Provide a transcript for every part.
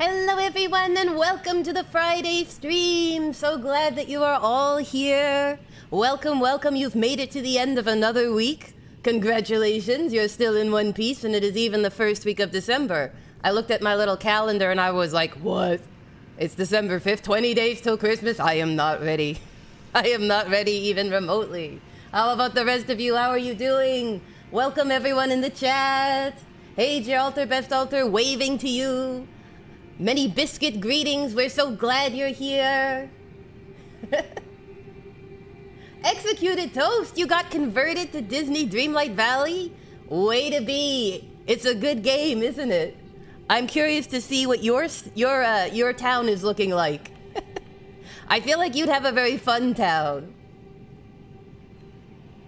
Hello everyone and welcome to the Friday stream. So glad that you are all here. Welcome, welcome. You've made it to the end of another week. Congratulations, you're still in one piece and it is even the first week of December. I looked at my little calendar and I was like, what? It's December 5th, 20 days till Christmas? I am not ready. I am not ready even remotely. How about the rest of you? How are you doing? Welcome everyone in the chat. Hey, Geralter, Best Alter, waving to you. Many biscuit greetings. We're so glad you're here. Executed Toast, you got converted to Disney Dreamlight Valley? Way to be. It's a good game, isn't it? I'm curious to see what your town is looking like. I feel like you'd have a very fun town.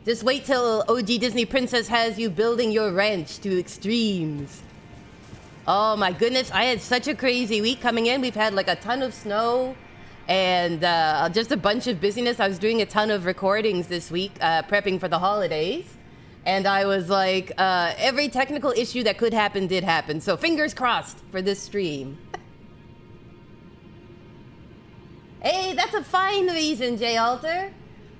Just wait till OG Disney Princess has you building your ranch to extremes. Oh my goodness, I had such a crazy week coming in. We've had like a ton of snow and just a bunch of busyness. I was doing a ton of recordings this week, prepping for the holidays. And I was like, every technical issue that could happen did happen. So fingers crossed for this stream. Hey, that's a fine reason, J. Alter.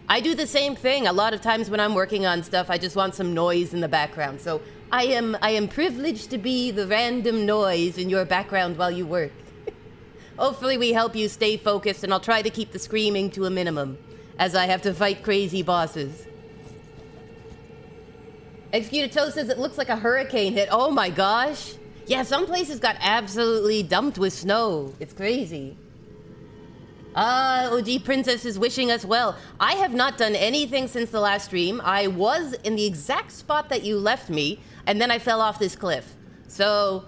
I do the same thing. A lot of times when I'm working on stuff, I just want some noise in the background. So I am privileged to be the random noise in your background while you work. Hopefully we help you stay focused, and I'll try to keep the screaming to a minimum as I have to fight crazy bosses. Executed Toast says it looks like a hurricane hit. Oh my gosh. Yeah, some places got absolutely dumped with snow. It's crazy. OG Princess is wishing us well. I have not done anything since the last stream. I was in the exact spot that you left me, and then I fell off this cliff. So,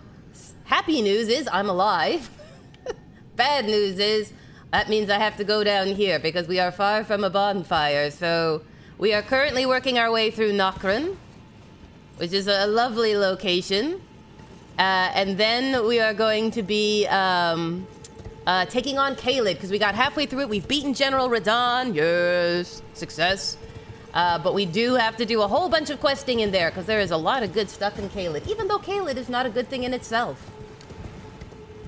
happy news is I'm alive. Bad news is that means I have to go down here because we are far from a bonfire. So, we are currently working our way through Nokron, which is a lovely location. And then we are going to be taking on Caelid, because we got halfway through it. We've beaten General Radon. Yes, success. But we do have to do a whole bunch of questing in there, because there is a lot of good stuff in Caelid, even though Caelid is not a good thing in itself.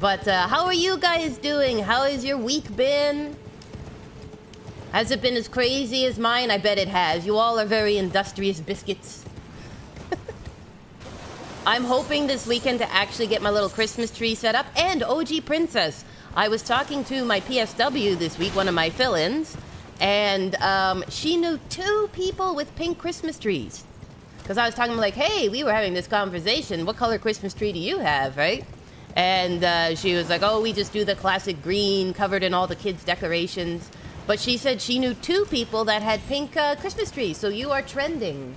But how are you guys doing? How has your week been? Has it been as crazy as mine? I bet it has. You all are very industrious biscuits. I'm hoping this weekend to actually get my little Christmas tree set up. And OG Princess, I was talking to my PSW this week, one of my fill-ins, and she knew 2 people with pink Christmas trees. Because I was talking like, hey, we were having this conversation. What color Christmas tree do you have, right? And she was like, oh, we just do the classic green, covered in all the kids' decorations. But she said she knew 2 people that had pink Christmas trees, so you are trending.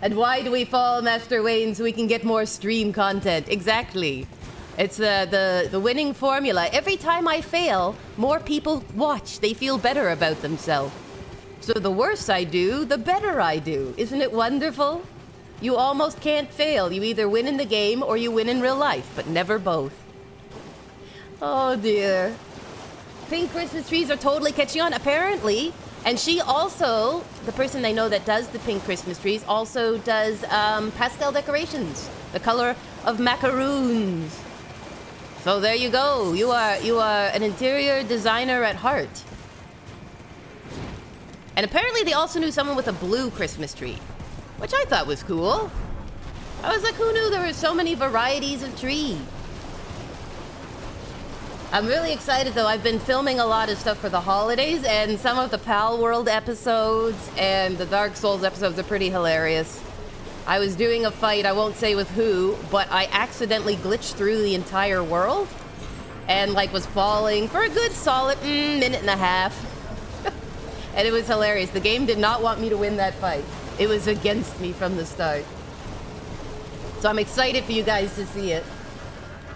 And why do we fall, Master Wayne, so we can get more stream content? Exactly. It's the winning formula. Every time I fail, more people watch. They feel better about themselves. So the worse I do, the better I do. Isn't it wonderful? You almost can't fail. You either win in the game or you win in real life, but never both. Oh dear. Pink Christmas trees are totally catching on, apparently. And she also, the person I know that does the pink Christmas trees, also does pastel decorations, the color of macaroons. So there you go. You are an interior designer at heart. And apparently they also knew someone with a blue Christmas tree, which I thought was cool. I was like, who knew there were so many varieties of trees? I'm really excited though. I've been filming a lot of stuff for the holidays, and some of the Pal World episodes and the Dark Souls episodes are pretty hilarious. I was doing a fight, I won't say with who, but I accidentally glitched through the entire world and like was falling for a good solid minute and a half. And it was hilarious. The game did not want me to win that fight. It was against me from the start. So I'm excited for you guys to see it.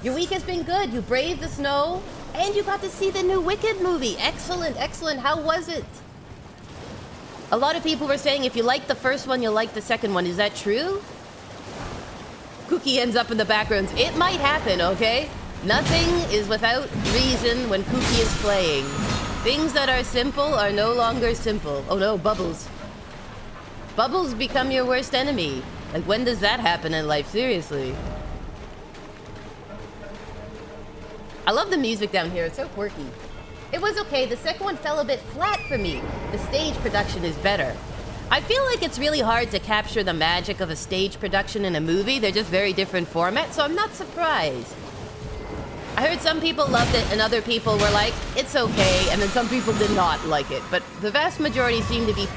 Your week has been good. You braved the snow and you got to see the new Wicked movie. Excellent, excellent. How was it? A lot of people were saying if you like the first one, you'll like the second one. Is that true? Kooky ends up in the background. It might happen, okay? Nothing is without reason when Kooky is playing. Things that are simple are no longer simple. Oh no, Bubbles. Bubbles become your worst enemy. Like, when does that happen in life? Seriously. I love the music down here. It's so quirky. It was okay. The second one fell a bit flat for me. The stage production is better. I feel like it's really hard to capture the magic of a stage production in a movie. They're just very different formats, so I'm not surprised. I heard some people loved it and other people were like, it's okay, and then some people did not like it. But the vast majority seem to be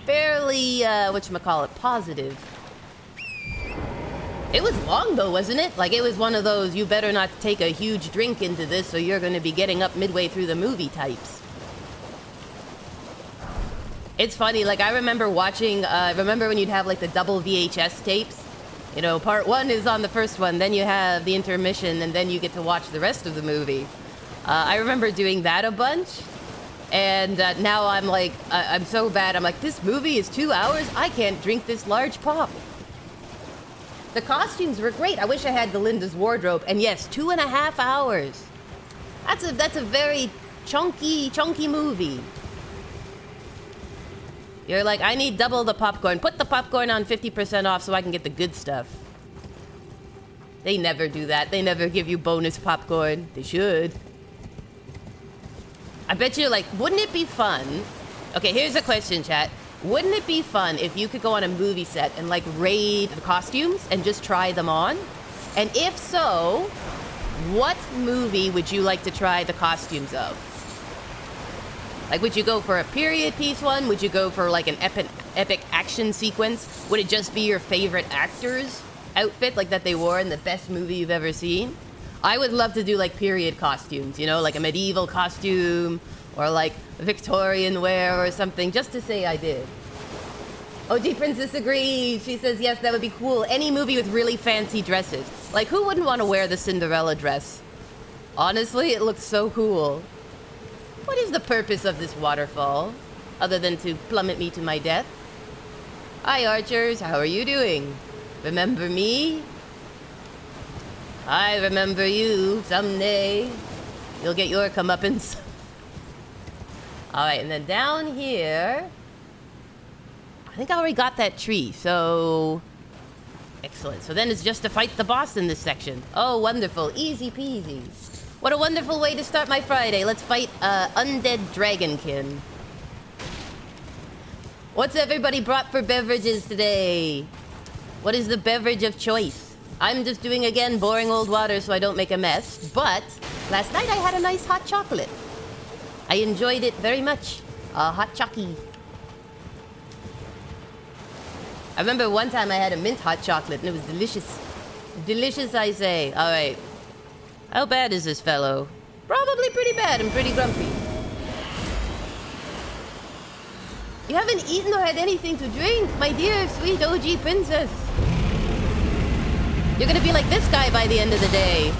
fairly, whatchamacallit, positive. It was long though, wasn't it? Like, it was one of those, you better not take a huge drink into this or you're gonna be getting up midway through the movie types. It's funny, like, I remember watching, remember when you'd have, like, the double VHS tapes? You know, part one is on the first one, then you have the intermission, and then you get to watch the rest of the movie. I remember doing that a bunch, and now I'm like, I'm so bad, I'm like, this movie is 2 hours? I can't drink this large pop. The costumes were great. I wish I had Galinda's wardrobe, and yes, 2.5 hours. That's a very chunky movie. You're like, I need double the popcorn. Put the popcorn on 50% off so I can get the good stuff. They never do that. They never give you bonus popcorn. They should. I bet you, like, wouldn't it be fun? Okay, here's a question, chat. Wouldn't it be fun if you could go on a movie set and, like, raid the costumes and just try them on? And if so, what movie would you like to try the costumes of? Like, would you go for a period piece one? Would you go for, like, an epic action sequence? Would it just be your favorite actor's outfit, like, that they wore in the best movie you've ever seen? I would love to do, like, period costumes, you know? Like a medieval costume, or, like, Victorian wear or something, just to say I did. OG Princess agrees. She says, yes, that would be cool. Any movie with really fancy dresses. Like, who wouldn't want to wear the Cinderella dress? Honestly, it looks so cool. What is the purpose of this waterfall, other than to plummet me to my death? Hi, archers. How are you doing? Remember me? I remember you. Someday, you'll get your comeuppance. All right, and then down here, I think I already got that tree, so... Excellent. So then it's just to fight the boss in this section. Oh, wonderful. Easy peasy. What a wonderful way to start my Friday. Let's fight Undead Dragonkin. What's everybody brought for beverages today? What is the beverage of choice? I'm just doing, again, boring old water so I don't make a mess. But last night I had a nice hot chocolate. I enjoyed it very much. Hot chocky. I remember one time I had a mint hot chocolate and it was delicious. Delicious, I say. All right. How bad is this fellow? Probably pretty bad and pretty grumpy. You haven't eaten or had anything to drink, my dear sweet OG princess. You're gonna be like this guy by the end of the day.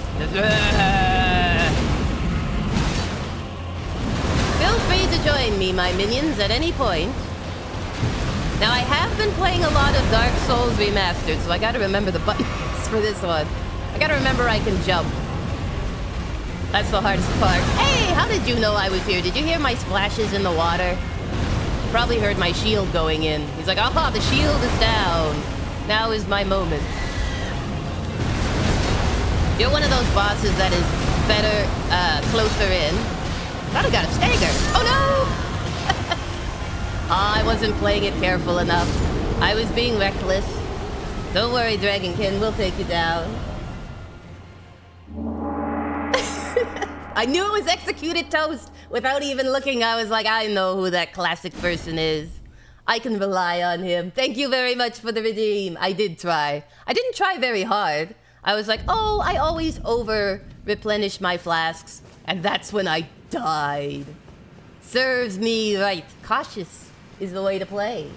Feel free to join me, my minions, at any point. Now, I have been playing a lot of Dark Souls Remastered, so I gotta remember the buttons for this one. I gotta remember I can jump. That's the hardest part. Hey, how did you know I was here? Did you hear my splashes in the water? You probably heard my shield going in. He's like, aha, the shield is down. Now is my moment. You're one of those bosses that is better, closer in. Thought I got a stagger. Oh no! I wasn't playing it careful enough. I was being reckless. Don't worry, Dragonkin, we'll take you down. I knew it was Executed Toast. Without even looking, I was like, I know who that classic person is. I can rely on him. Thank you very much for the redeem. I did try. I didn't try very hard. I was like, oh, I always over-replenish my flasks. And that's when I died. Serves me right. Cautious is the way to play.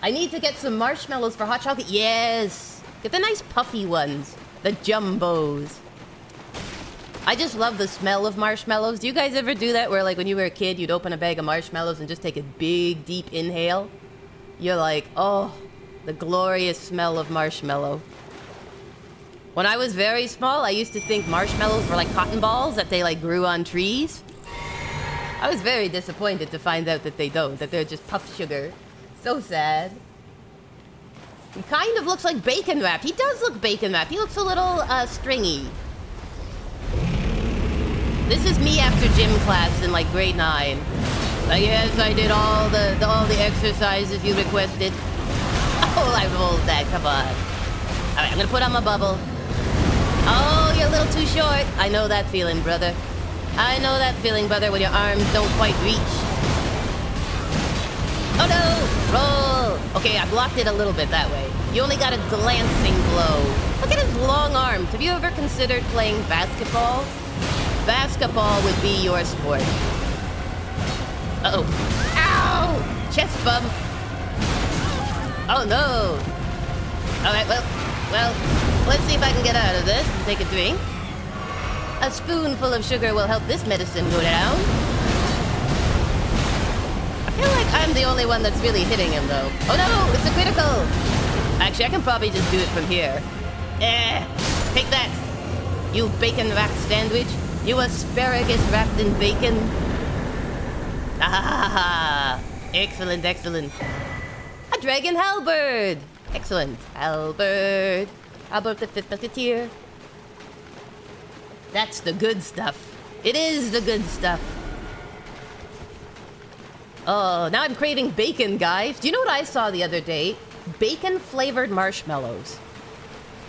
I need to get some marshmallows for hot chocolate. Yes. Get the nice puffy ones. The jumbos. I just love the smell of marshmallows. Do you guys ever do that where, like, when you were a kid, you'd open a bag of marshmallows and just take a big, deep inhale? You're like, oh, the glorious smell of marshmallow. When I was very small, I used to think marshmallows were like cotton balls, that they, like, grew on trees. I was very disappointed to find out that they don't, that they're just puff sugar. So sad. He kind of looks like bacon wrap. He does look bacon wrap. He looks a little, stringy. This is me after gym class in like grade 9. Yes, I did all the exercises you requested. Oh, I rolled that. Come on. All right, I'm gonna put on my bubble. Oh, you're a little too short. I know that feeling, brother. I know that feeling, brother, when your arms don't quite reach. Oh no! Roll! Okay, I blocked it a little bit that way. You only got a glancing blow. Look at his long arms. Have you ever considered playing basketball? Basketball would be your sport. Uh-oh. Ow! Chest bump. Oh no! Alright, well, let's see if I can get out of this and take a drink. A spoonful of sugar will help this medicine go down. I feel like I'm the only one that's really hitting him, though. Oh no, it's a critical! Actually, I can probably just do it from here. Take that, you bacon-wrapped sandwich. You asparagus wrapped in bacon. Ah, excellent, excellent. A dragon halberd. Excellent. Halberd. Halberd the fifth musketeer. That's the good stuff. It is the good stuff. Oh, now I'm craving bacon, guys. Do you know what I saw the other day? Bacon-flavored marshmallows.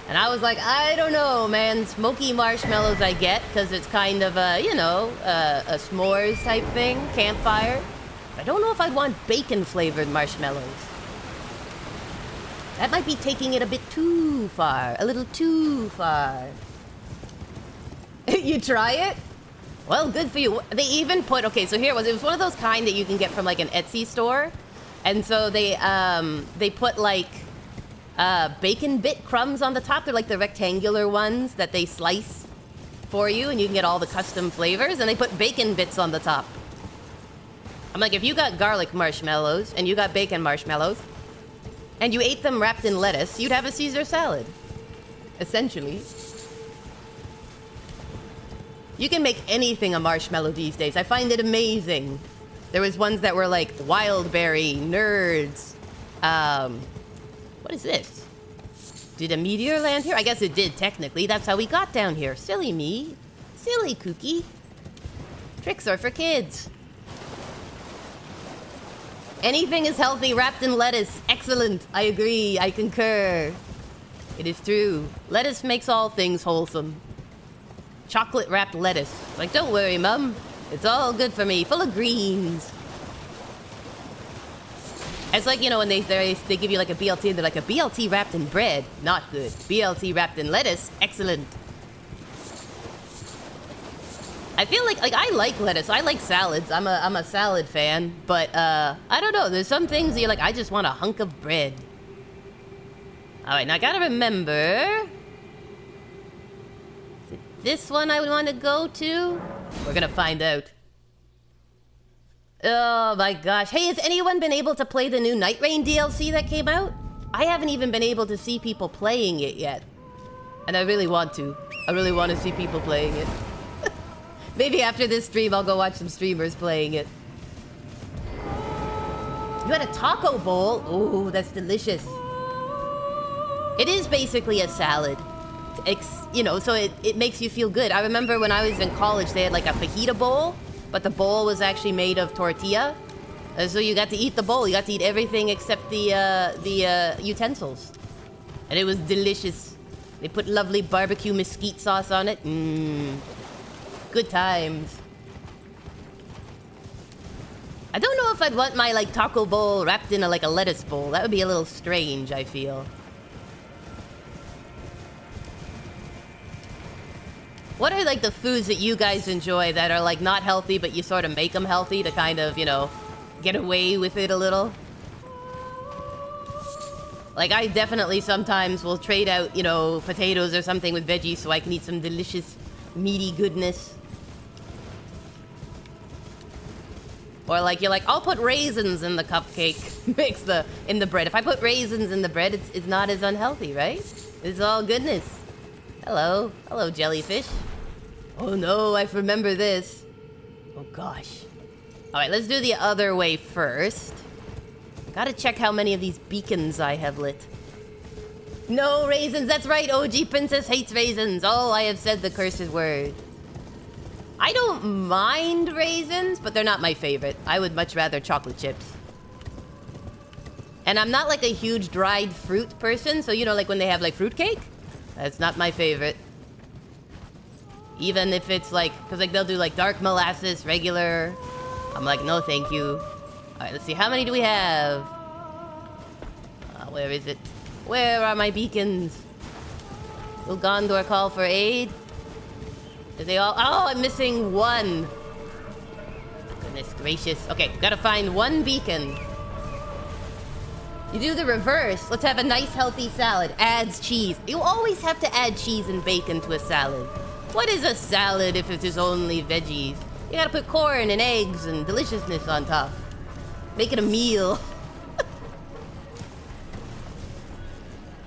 And I was like, I don't know, man. Smoky marshmallows I get, because it's kind of a, you know, a s'mores type thing, campfire. I don't know if I'd want bacon-flavored marshmallows. That might be taking it a bit too far. A little too far. You try it? Well, good for you. They even put, okay, so here it was one of those kind that you can get from like an Etsy store. And so they put like bacon bit crumbs on the top. They're like the rectangular ones that they slice for you, and you can get all the custom flavors, and they put bacon bits on the top. I'm like, if you got garlic marshmallows and you got bacon marshmallows and you ate them wrapped in lettuce, you'd have a Caesar salad, essentially. You can make anything a marshmallow these days. I find it amazing. There was ones that were like wild berry, nerds. What is this? Did a meteor land here? I guess it did, technically. That's how we got down here. Silly me. Silly Kooky. Tricks are for kids. Anything is healthy wrapped in lettuce. Excellent. I agree. I concur. It is true. Lettuce makes all things wholesome. Chocolate wrapped lettuce. Like, don't worry, Mum. It's all good for me. Full of greens. It's like, you know, when they give you like a BLT and they're like, a BLT wrapped in bread. Not good. BLT wrapped in lettuce. Excellent. I feel like I like lettuce. I like salads. I'm a salad fan. But, I don't know. There's some things that you're like, I just want a hunk of bread. Alright, now I gotta remember... Is it this one I would want to go to? We're gonna find out. Oh my gosh. Hey, has anyone been able to play the new Night Rain DLC that came out? I haven't even been able to see people playing it yet. And I really want to. I really want to see people playing it. Maybe after this stream, I'll go watch some streamers playing it. You had a taco bowl? Ooh, that's delicious. It is basically a salad. You know, so it makes you feel good. I remember when I was in college, they had like a fajita bowl, but the bowl was actually made of tortilla. So you got to eat the bowl. You got to eat everything except the utensils. And it was delicious. They put lovely barbecue mesquite sauce on it. Mmm. Good times. I don't know if I'd want my like taco bowl wrapped in a lettuce bowl. That would be a little strange, I feel. What are like the foods that you guys enjoy that are like not healthy, but you sort of make them healthy to kind of, you know, get away with it a little? Like I definitely sometimes will trade out, you know, potatoes or something with veggies so I can eat some delicious meaty goodness. Or like, you're like, I'll put raisins in the cupcake. in the bread. If I put raisins in the bread, it's not as unhealthy, right? It's all goodness. Hello. Hello, jellyfish. Oh no, I remember this. Oh gosh. Alright, let's do the other way first. Gotta check how many of these beacons I have lit. No raisins, that's right, OG Princess hates raisins. Oh, I have said the cursed word. I don't mind raisins, but they're not my favorite. I would much rather chocolate chips. And I'm not like a huge dried fruit person, so you know, like when they have like fruitcake? That's not my favorite. Even if it's like, because like they'll do like dark molasses, regular. I'm like, no thank you. Alright, let's see, how many do we have? Where is it? Where are my beacons? Will Gondor call for aid? Are they all? Oh, I'm missing one. Goodness gracious. Okay, gotta find one beacon. You do the reverse. Let's have a nice healthy salad. Adds cheese. You always have to add cheese and bacon to a salad. What is a salad if it is only veggies? You gotta put corn and eggs and deliciousness on top. Make it a meal.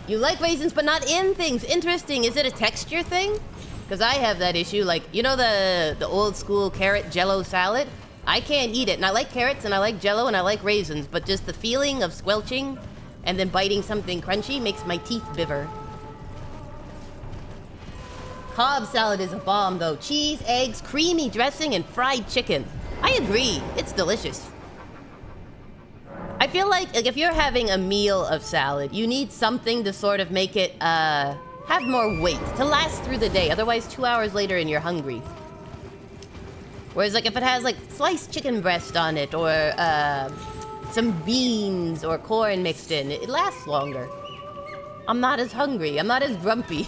You like raisins but not in things. Interesting. Is it a texture thing? Because I have that issue. Like, you know the old school carrot jello salad? I can't eat it. And I like carrots and I like jello and I like raisins. But just the feeling of squelching and then biting something crunchy makes my teeth biver. Cobb salad is a bomb though. Cheese, eggs, creamy dressing, and fried chicken. I agree. It's delicious. I feel like if you're having a meal of salad, you need something to sort of make it, have more weight, to last through the day. Otherwise, 2 hours later and you're hungry. Whereas, like, if it has, like, sliced chicken breast on it, or, some beans or corn mixed in, it lasts longer. I'm not as hungry. I'm not as grumpy.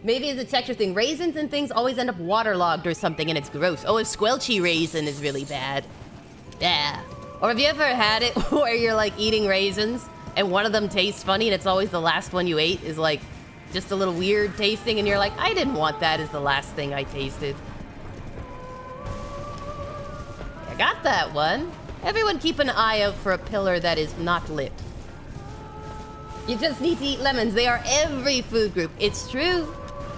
Maybe it's a texture thing. Raisins and things always end up waterlogged or something, and it's gross. Oh, a squelchy raisin is really bad. Yeah. Or have you ever had it where you're, like, eating raisins, and one of them tastes funny, and it's always the last one you ate is, like, just a little weird tasting, and you're like, I didn't want that as the last thing I tasted. I got that one. Everyone keep an eye out for a pillar that is not lit. You just need to eat lemons. They are every food group. It's true.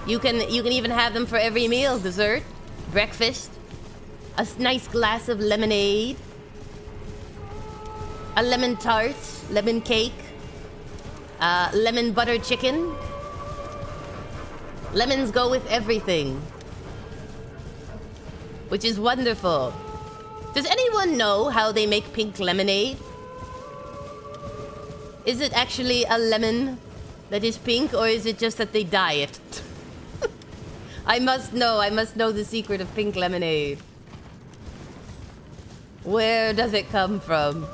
You can even have them for every meal. Dessert, breakfast, a nice glass of lemonade, a lemon tart, lemon cake, lemon butter chicken. Lemons go with everything, which is wonderful. Does anyone know how they make pink lemonade? Is it actually a lemon that is pink, or is it just that they dye it? I must know the secret of pink lemonade. Where does it come from?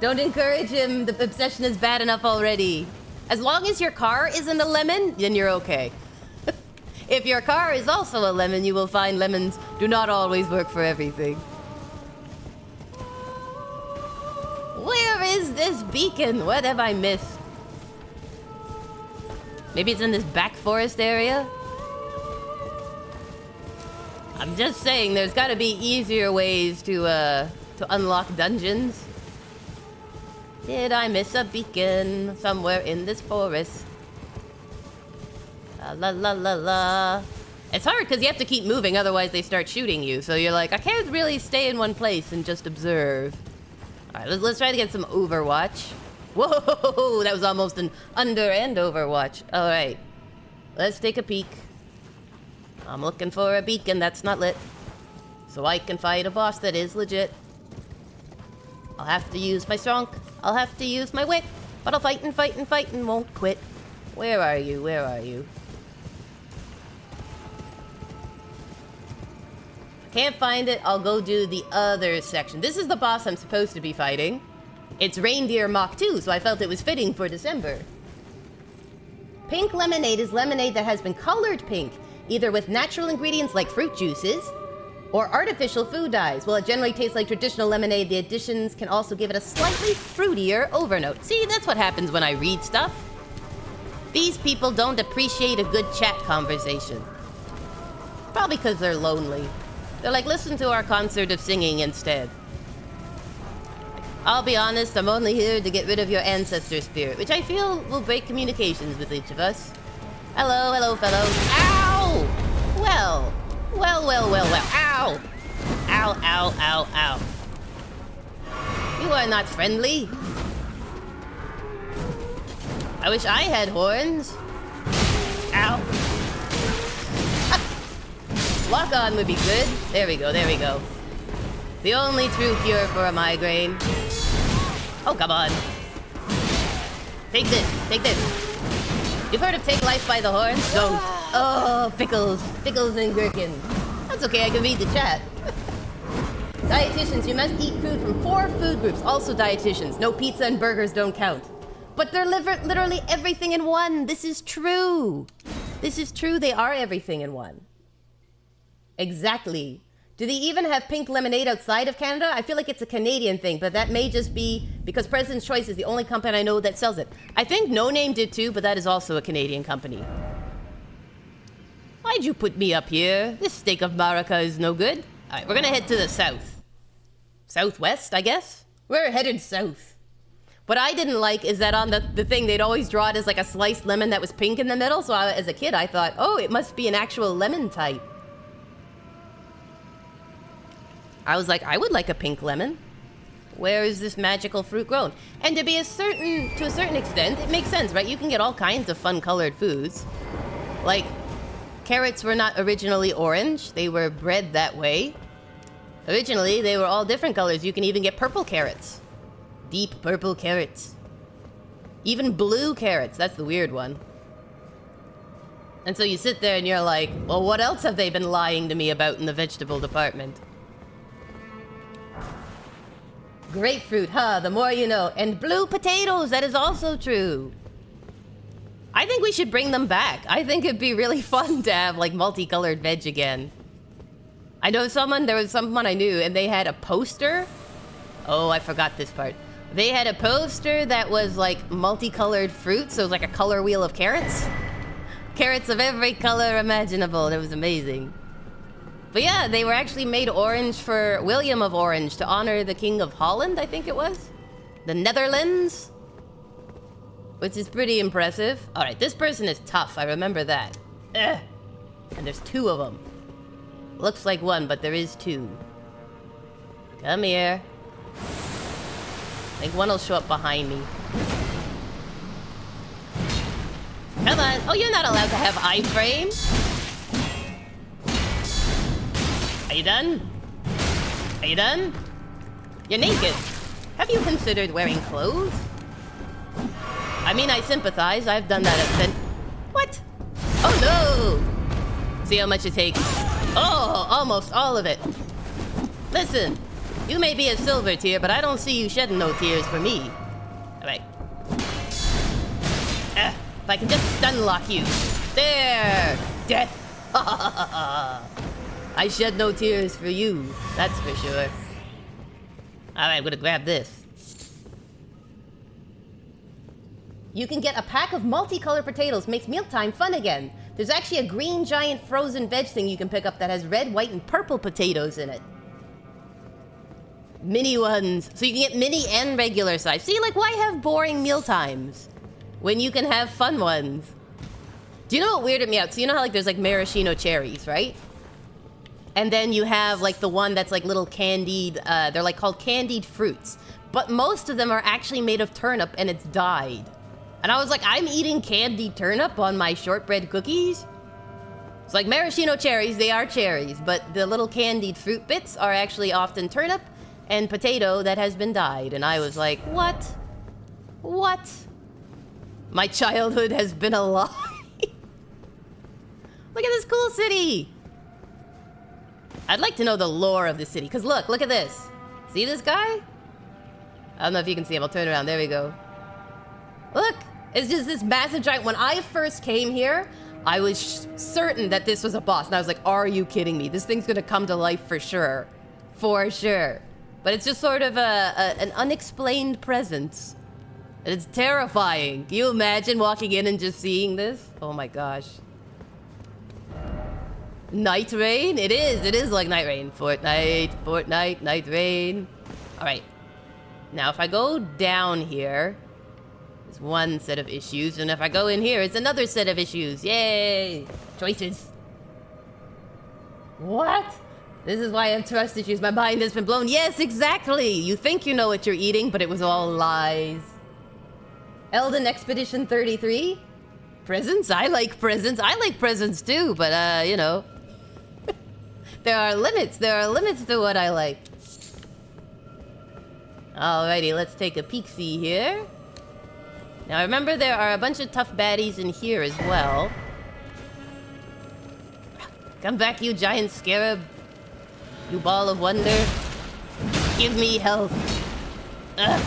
Don't encourage him, the obsession is bad enough already. As long as your car isn't a lemon, then you're okay. If your car is also a lemon, you will find lemons do not always work for everything. Where is this beacon? What have I missed? Maybe it's in this back forest area? I'm just saying, there's gotta be easier ways to unlock dungeons. Did I miss a beacon somewhere in this forest? La la la la. It's hard because you have to keep moving, otherwise they start shooting you. So you're like, I can't really stay in one place and just observe. All right, let's try to get some Overwatch. Whoa, that was almost an under and Overwatch. All right, let's take a peek. I'm looking for a beacon that's not lit, so I can fight a boss that is legit. I'll have to use my strong. I'll have to use my wit, but I'll fight and fight and fight and won't quit. Where are you? Where are you? Can't find it. I'll go do the other section. This is the boss I'm supposed to be fighting. It's Reindeer Mach 2, so I felt it was fitting for December. Pink lemonade is lemonade that has been colored pink, either with natural ingredients like fruit juices or artificial food dyes. While it generally tastes like traditional lemonade, the additions can also give it a slightly fruitier overnote. See, that's what happens when I read stuff. These people don't appreciate a good chat conversation. Probably because they're lonely. They're like, listen to our concert of singing instead. I'll be honest, I'm only here to get rid of your ancestor spirit, which I feel will break communications with each of us. Hello, hello, fellows. Ow! Well. Ow! Ow, ow, ow, ow. You are not friendly. I wish I had horns. Ow. Lock on would be good. There we go, there we go. The only true cure for a migraine. Oh, come on. Take this, take this. You've heard of take life by the horns? Don't. Oh, pickles. Pickles and gherkin. That's okay, I can read the chat. Dietitians, you must eat food from 4 food groups. Also dietitians. No pizza and burgers don't count. But they're literally everything in one. This is true. This is true, they are everything in one. Exactly. Do they even have pink lemonade outside of Canada? I feel like it's a Canadian thing, but that may just be because President's Choice is the only company I know that sells it. I think No Name did too, but that is also a Canadian company. Why'd you put me up here? This steak of Marika is no good. All right, we're gonna head to the south. Southwest, I guess? We're headed south. What I didn't like is that on the thing, they'd always draw it as like a sliced lemon that was pink in the middle. So as a kid, I thought, oh, it must be an actual lemon type. I was like, I would like a pink lemon. Where is this magical fruit grown? And to a certain extent, it makes sense, right? You can get all kinds of fun colored foods. Like, carrots were not originally orange. They were bred that way. Originally, they were all different colors. You can even get purple carrots. Deep purple carrots. Even blue carrots. That's the weird one. And so you sit there and you're like, well, what else have they been lying to me about in the vegetable department? Grapefruit, huh? The more you know. And blue potatoes, that is also true. I think we should bring them back. I think it'd be really fun to have like multicolored veg again. I know there was someone I knew and they had a poster. Oh, I forgot this part. They had a poster that was like multicolored fruit, so it was like a color wheel of carrots. Carrots of every color imaginable. It was amazing. But yeah, they were actually made orange for William of Orange to honor the King of Holland, I think it was. The Netherlands. Which is pretty impressive. All right, this person is tough. I remember that. Ugh. And there's 2 of them. Looks like 1, but there is 2. Come here. I think 1 will show up behind me. Come on. Oh, you're not allowed to have iframe. Are you done? Are you done? You're naked. Have you considered wearing clothes? I mean, I sympathize. I've done that at Fen- What? Oh, no! See how much it takes. Oh, almost all of it. Listen, you may be a silver tier, but I don't see you shedding no tears for me. All right. If I can just stun lock you. There! Death! I shed no tears for you, that's for sure. Alright, I'm gonna grab this. You can get a pack of multicolored potatoes, makes mealtime fun again. There's actually a green giant frozen veg thing you can pick up that has red, white, and purple potatoes in it. Mini ones. So you can get mini and regular size. See, like, why have boring mealtimes when you can have fun ones? Do you know what weirded me out? So you know how, like, there's, like, maraschino cherries, right? And then you have, like, the one that's, like, little candied, they're, like, called candied fruits. But most of them are actually made of turnip, and it's dyed. And I was like, I'm eating candied turnip on my shortbread cookies? It's like maraschino cherries, they are cherries, but the little candied fruit bits are actually often turnip and potato that has been dyed. And I was like, what? What? My childhood has been a lie. Look at this cool city. I'd like to know the lore of the city, because look at this. See this guy? I don't know if you can see him, I'll turn around, there we go. Look, it's just this massive giant. When I first came here, I was certain that this was a boss. And I was like, are you kidding me? This thing's gonna come to life for sure. For sure. But it's just sort of an unexplained presence. And it's terrifying. Can you imagine walking in and just seeing this? Oh my gosh. Night rain? It is like night rain. Fortnite, night rain. All right. Now, if I go down here, there's one set of issues, and if I go in here, it's another set of issues. Yay! Choices. What? This is why I have trust issues. My mind has been blown. Yes, exactly! You think you know what you're eating, but it was all lies. Elden Expedition 33? Presents? I like presents. I like presents too, but, you know. There are limits to what I like. Alrighty, let's take a peek-see here. Now remember, there are a bunch of tough baddies in here as well. Come back, you giant scarab. You ball of wonder. Give me health. Ugh.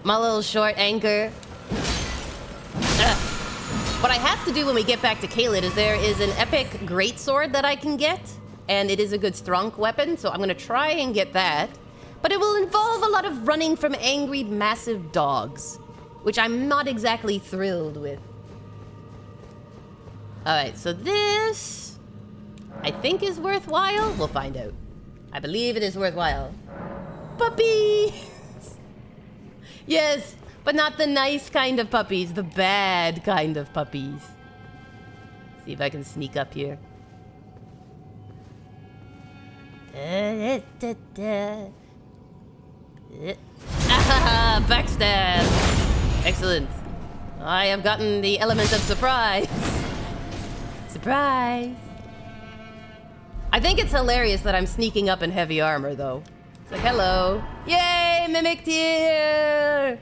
My little short anchor. Ugh. What I have to do when we get back to Caelid is there is an epic greatsword that I can get. And it is a good strong weapon, so I'm gonna try and get that. But it will involve a lot of running from angry, massive dogs, which I'm not exactly thrilled with. Alright, so this, I think is worthwhile. We'll find out. I believe it is worthwhile. Puppies! Yes, but not the nice kind of puppies, the bad kind of puppies. See if I can sneak up here. Backstab! Excellent. I have gotten the element of surprise. Surprise! I think it's hilarious that I'm sneaking up in heavy armor, though. It's like, hello. Yay, mimicked here!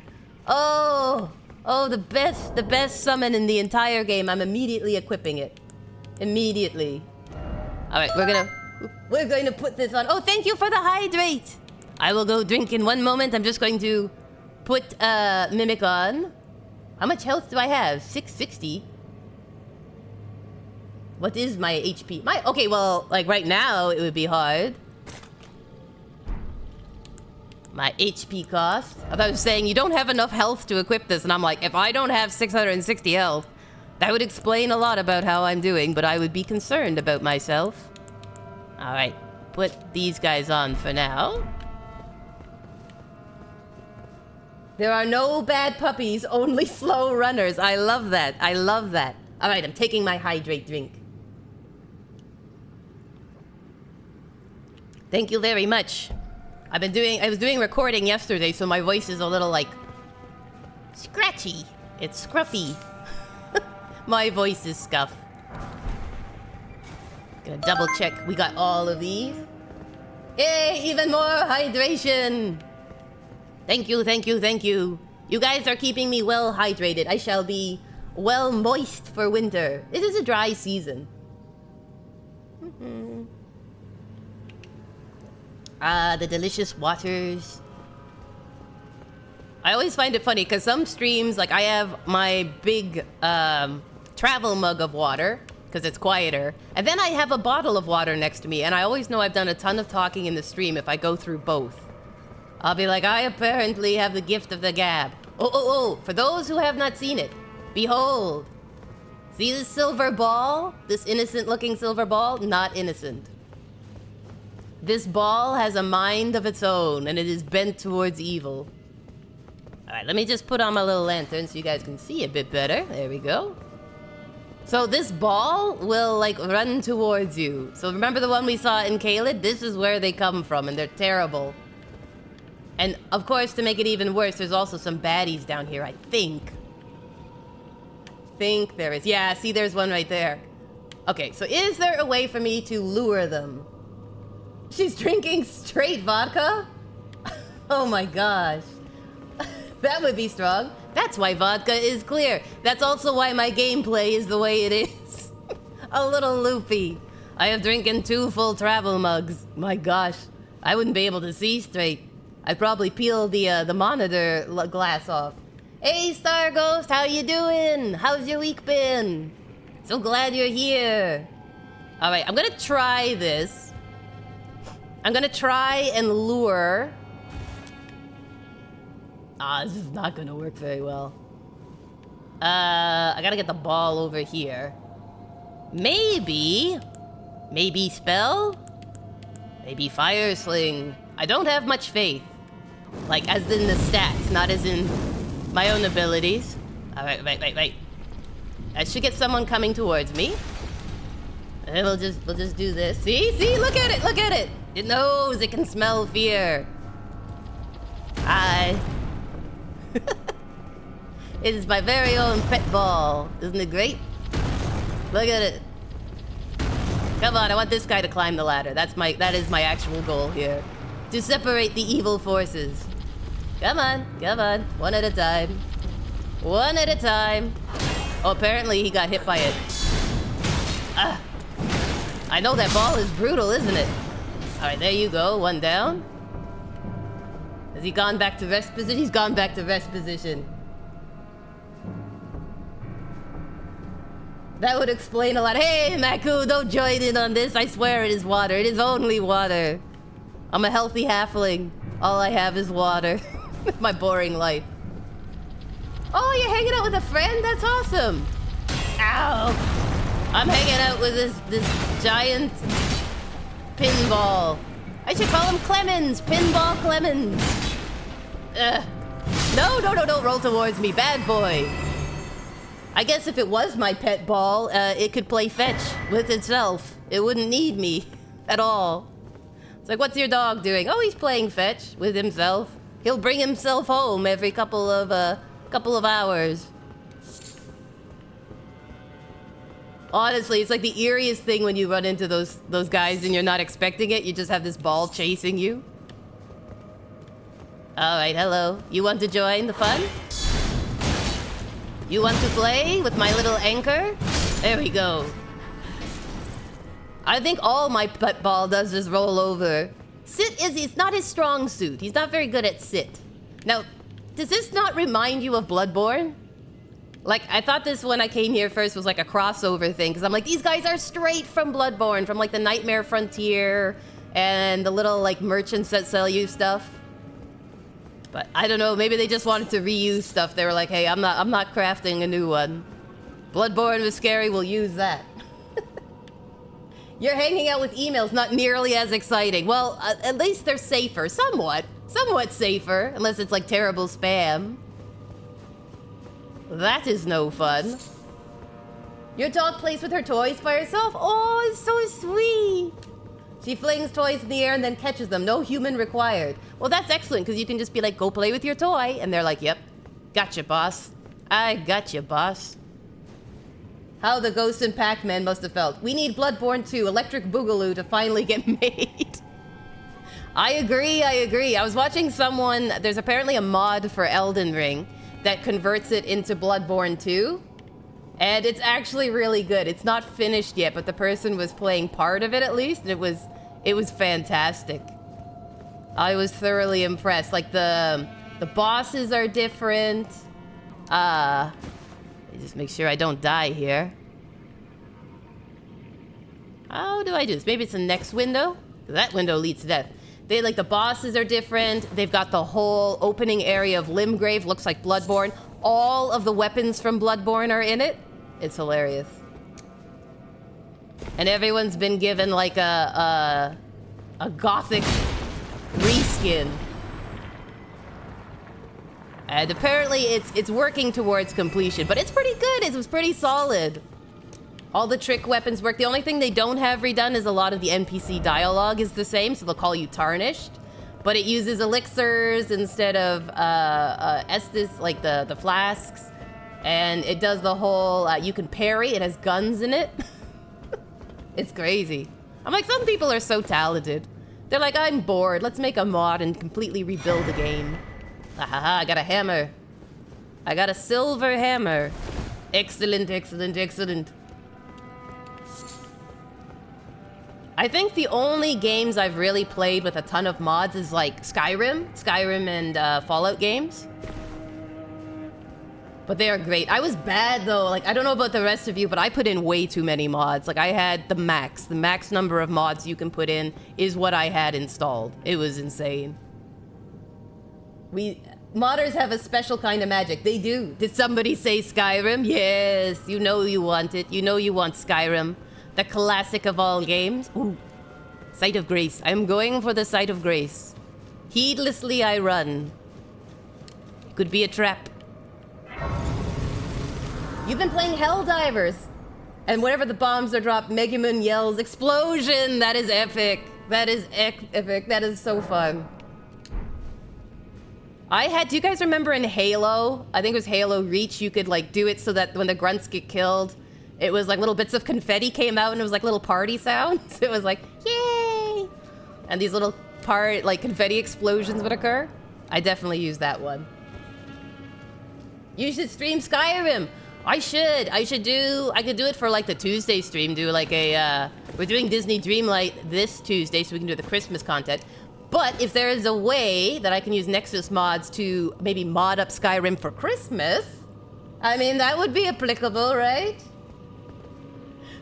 Oh, the best summon in the entire game. I'm immediately equipping it. Immediately. All right, we're going to put this on. Oh, thank you for the hydrate. I will go drink in one moment. I'm just going to put Mimic on. How much health do I have? 660. What is my HP? Okay, well, like right now it would be hard. My HP cost. I thought I was saying you don't have enough health to equip this, and I'm like, if I don't have 660 health, that would explain a lot about how I'm doing, but I would be concerned about myself. Alright, put these guys on for now. There are no bad puppies, only slow runners. I love that. I love that. Alright, I'm taking my hydrate drink. Thank you very much. I was doing recording yesterday, so my voice is a little like scratchy. It's scruffy. My voice is scuffed. Gonna double check. We got all of these. Yay, even more hydration. Thank you, thank you, thank you. You guys are keeping me well hydrated. I shall be well moist for winter. It is a dry season. The delicious waters. I always find it funny because some streams, like I have my big travel mug of water because it's quieter, and then I have a bottle of water next to me, and I always know I've done a ton of talking in the stream if I go through both. I'll be like, I apparently have the gift of the gab. Oh, for those who have not seen it, behold. See this silver ball? This innocent looking silver ball? Not innocent. This ball has a mind of its own, and it is bent towards evil. Alright, let me just put on my little lantern so you guys can see a bit better. There we go. So this ball will, like, run towards you. So remember the one we saw in Caelid? This is where they come from, and they're terrible. And, of course, to make it even worse, there's also some baddies down here, I think. Think there is. Yeah, see, there's one right there. Okay, so is there a way for me to lure them? She's drinking straight vodka? Oh my gosh. That would be strong. That's why vodka is clear. That's also why my gameplay is the way it is. A little loopy. I have drinking 2 full travel mugs. My gosh. I wouldn't be able to see straight. I'd probably peel the monitor glass off. Hey, Star Ghost, how you doing? How's your week been? So glad you're here. Alright, I'm gonna try this. I'm gonna try and lure... this is not gonna work very well. I gotta get the ball over here. Maybe spell? Maybe fire sling. I don't have much faith. Like, as in the stats, not as in my own abilities. Alright, wait. I should get someone coming towards me. And we'll just do this. See, look at it! It knows it can smell fear. Hi. It is my very own pet ball. Isn't it great? Look at it. Come on, I want this guy to climb the ladder. That is my actual goal here. To separate the evil forces. Come on, come on. One at a time. One at a time. Oh, apparently he got hit by it. Ah. I know that ball is brutal, isn't it? Alright, there you go. One down. Has he gone back to rest position? He's gone back to rest position. That would explain a lot. Hey, Maku, don't join in on this. I swear it is water. It is only water. I'm a healthy halfling. All I have is water. My boring life. Oh, you're hanging out with a friend? That's awesome. Ow. I'm hanging out with this giant pinball. I should call him Clemens. Pinball Clemens. No, don't roll towards me. Bad boy. I guess if it was my pet ball, it could play fetch with itself. It wouldn't need me at all. It's like, what's your dog doing? Oh, he's playing fetch with himself. He'll bring himself home every couple of hours. Honestly, it's like the eeriest thing when you run into those guys and you're not expecting it. You just have this ball chasing you. All right, hello. You want to join the fun? You want to play with my little anchor? There we go. I think all my pet ball does is roll over. Sit it's not his strong suit. He's not very good at sit. Now, does this not remind you of Bloodborne? Like, I thought this when I came here first was like a crossover thing, because I'm like, these guys are straight from Bloodborne, from like the Nightmare Frontier and the little like merchants that sell you stuff. But I don't know, maybe they just wanted to reuse stuff. They were like, hey, I'm not crafting a new one. Bloodborne was scary, we'll use that. You're hanging out with emails, not nearly as exciting. Well, at least they're safer, somewhat safer, unless it's like terrible spam. That is no fun. Your dog plays with her toys by herself? Oh, it's so sweet. She flings toys in the air and then catches them. No human required. Well, that's excellent, because you can just be like, go play with your toy. And they're like, yep. Gotcha, boss. I gotcha, boss. How the Ghost and Pac-Man must have felt. We need Bloodborne 2, Electric Boogaloo, to finally get made. I agree. I was watching someone, there's apparently a mod for Elden Ring that converts it into Bloodborne 2. And it's actually really good. It's not finished yet, but the person was playing part of it at least. And it was fantastic. I was thoroughly impressed. Like the bosses are different. Just make sure I don't die here. How do I do this? Maybe it's the next window? That window leads to death. The bosses are different. They've got the whole opening area of Limgrave. Looks like Bloodborne. All of the weapons from Bloodborne are in it. It's hilarious. And everyone's been given like a gothic reskin. And apparently it's working towards completion, but it's pretty good. It was pretty solid. All the trick weapons work. The only thing they don't have redone is a lot of the NPC dialogue is the same, so they'll call you Tarnished. But it uses elixirs instead of Estus, like the flasks. And it does the whole, you can parry. It has guns in it. It's crazy. I'm like, some people are so talented. They're like, I'm bored. Let's make a mod and completely rebuild the game. Ahaha, I got a hammer. I got a silver hammer. Excellent, excellent, excellent. I think the only games I've really played with a ton of mods is like Skyrim and Fallout games. But they are great. I was bad though. Like, I don't know about the rest of you, but I put in way too many mods. Like, I had the max number of mods you can put in is what I had installed. It was insane. Modders have a special kind of magic. They do. Did somebody say Skyrim? Yes, you know you want it. You know you want Skyrim. The classic of all games. Ooh. Sight of Grace. I'm going for the Sight of Grace. Heedlessly I run. Could be a trap. You've been playing Helldivers. And whenever the bombs are dropped, Megumin yells, explosion! That is epic. That is epic. That is so fun. Do you guys remember in Halo? I think it was Halo Reach, you could like do it so that when the grunts get killed, It was like little bits of confetti came out and it was like little party sounds. It was like, yay! And these little like confetti explosions would occur. I definitely use that one. You should stream Skyrim. I could do it for like the Tuesday stream, do like a, we're doing Disney Dreamlight this Tuesday so we can do the Christmas content. But if there is a way that I can use Nexus mods to maybe mod up Skyrim for Christmas, I mean, that would be applicable, right?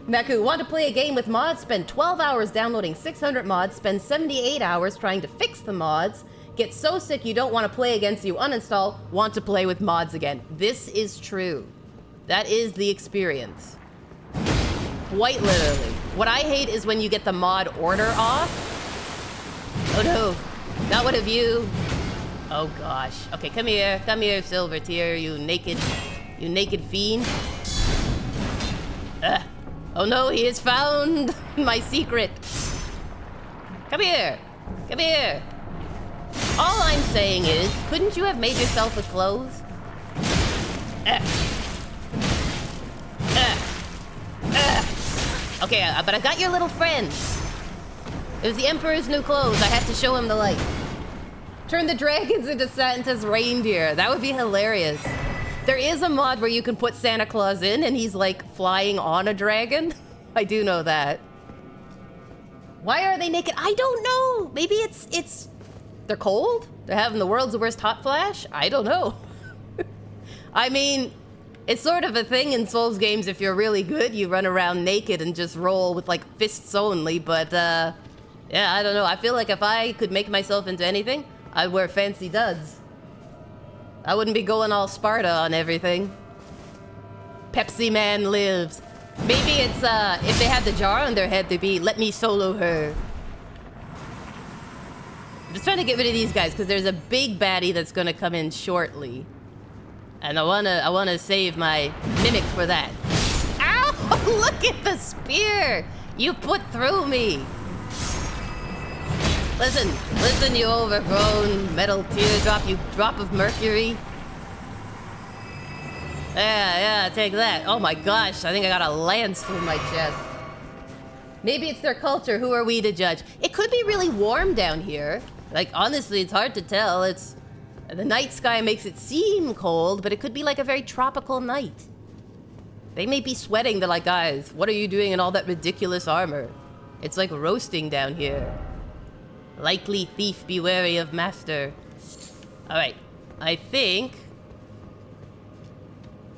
Meku, want to play a game with mods? Spend 12 hours downloading 600 mods, spend 78 hours trying to fix the mods, get so sick you don't want to play again so you uninstall, want to play with mods again. This is true. That is the experience. Quite literally. What I hate is when you get the mod order off. Oh no, not one of you. Oh gosh. Okay, come here, Silver Tier, you naked fiend. Oh no, he has found my secret. Come here. All I'm saying is, couldn't you have made yourself with clothes? Okay, but I got your little friend. It was the Emperor's new clothes. I had to show him the light. Turn the dragons into Santa's reindeer. That would be hilarious. There is a mod where you can put Santa Claus in and he's like flying on a dragon. I do know that. Why are they naked? I don't know. Maybe it's they're cold? They're having the world's worst hot flash? I don't know. I mean, it's sort of a thing in Souls games. If you're really good, you run around naked and just roll with like fists only, but yeah, I don't know. I feel like if I could make myself into anything, I'd wear fancy duds. I wouldn't be going all Sparta on everything. Pepsi Man lives. Maybe it's, if they had the jar on their head, they'd be, let me solo her. I'm just trying to get rid of these guys, because there's a big baddie that's gonna come in shortly. And I wanna save my mimic for that. Ow! Look at the spear! You put through me! Listen, you overgrown metal teardrop, you drop of mercury. Yeah, take that. Oh my gosh, I think I got a lance through my chest. Maybe it's their culture, who are we to judge? It could be really warm down here. Like, honestly, it's hard to tell. The night sky makes it seem cold, but it could be like a very tropical night. They may be sweating, they're like, guys, what are you doing in all that ridiculous armor? It's like roasting down here. Likely thief, be wary of master. Alright, I think...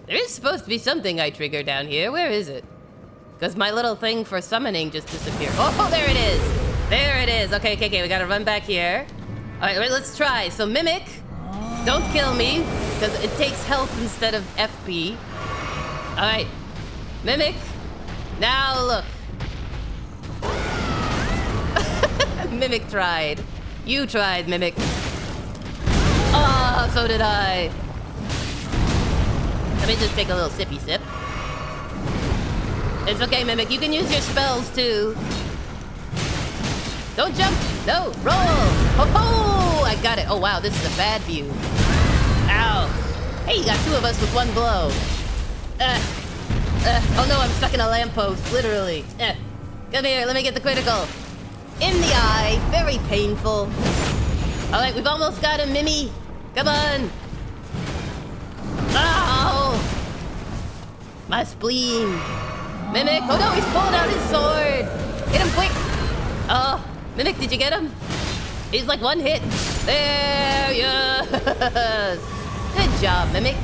there is supposed to be something I trigger down here. Where is it? Because my little thing for summoning just disappeared. Oh, there it is! There it is! Okay, we gotta run back here. Alright, let's try. So, Mimic, don't kill me, because it takes health instead of FP. Alright, Mimic, now look. Mimic tried. You tried, Mimic. Oh, so did I. Let me just take a little sippy sip. It's okay, Mimic. You can use your spells, too. Don't jump. No, roll. Ho-ho! I got it. Oh, wow, this is a bad view. Ow. Hey, you got two of us with one blow. Oh, no, I'm stuck in a lamppost, literally. Come here, let me get the critical. In the eye. Very painful. All right, we've almost got him, Mimi. Come on. Ow! My spleen. Mimic. Oh no, he's pulling out his sword. Hit him quick. Oh, Mimic, did you get him? He's like one hit. There, yes. Good job, Mimic.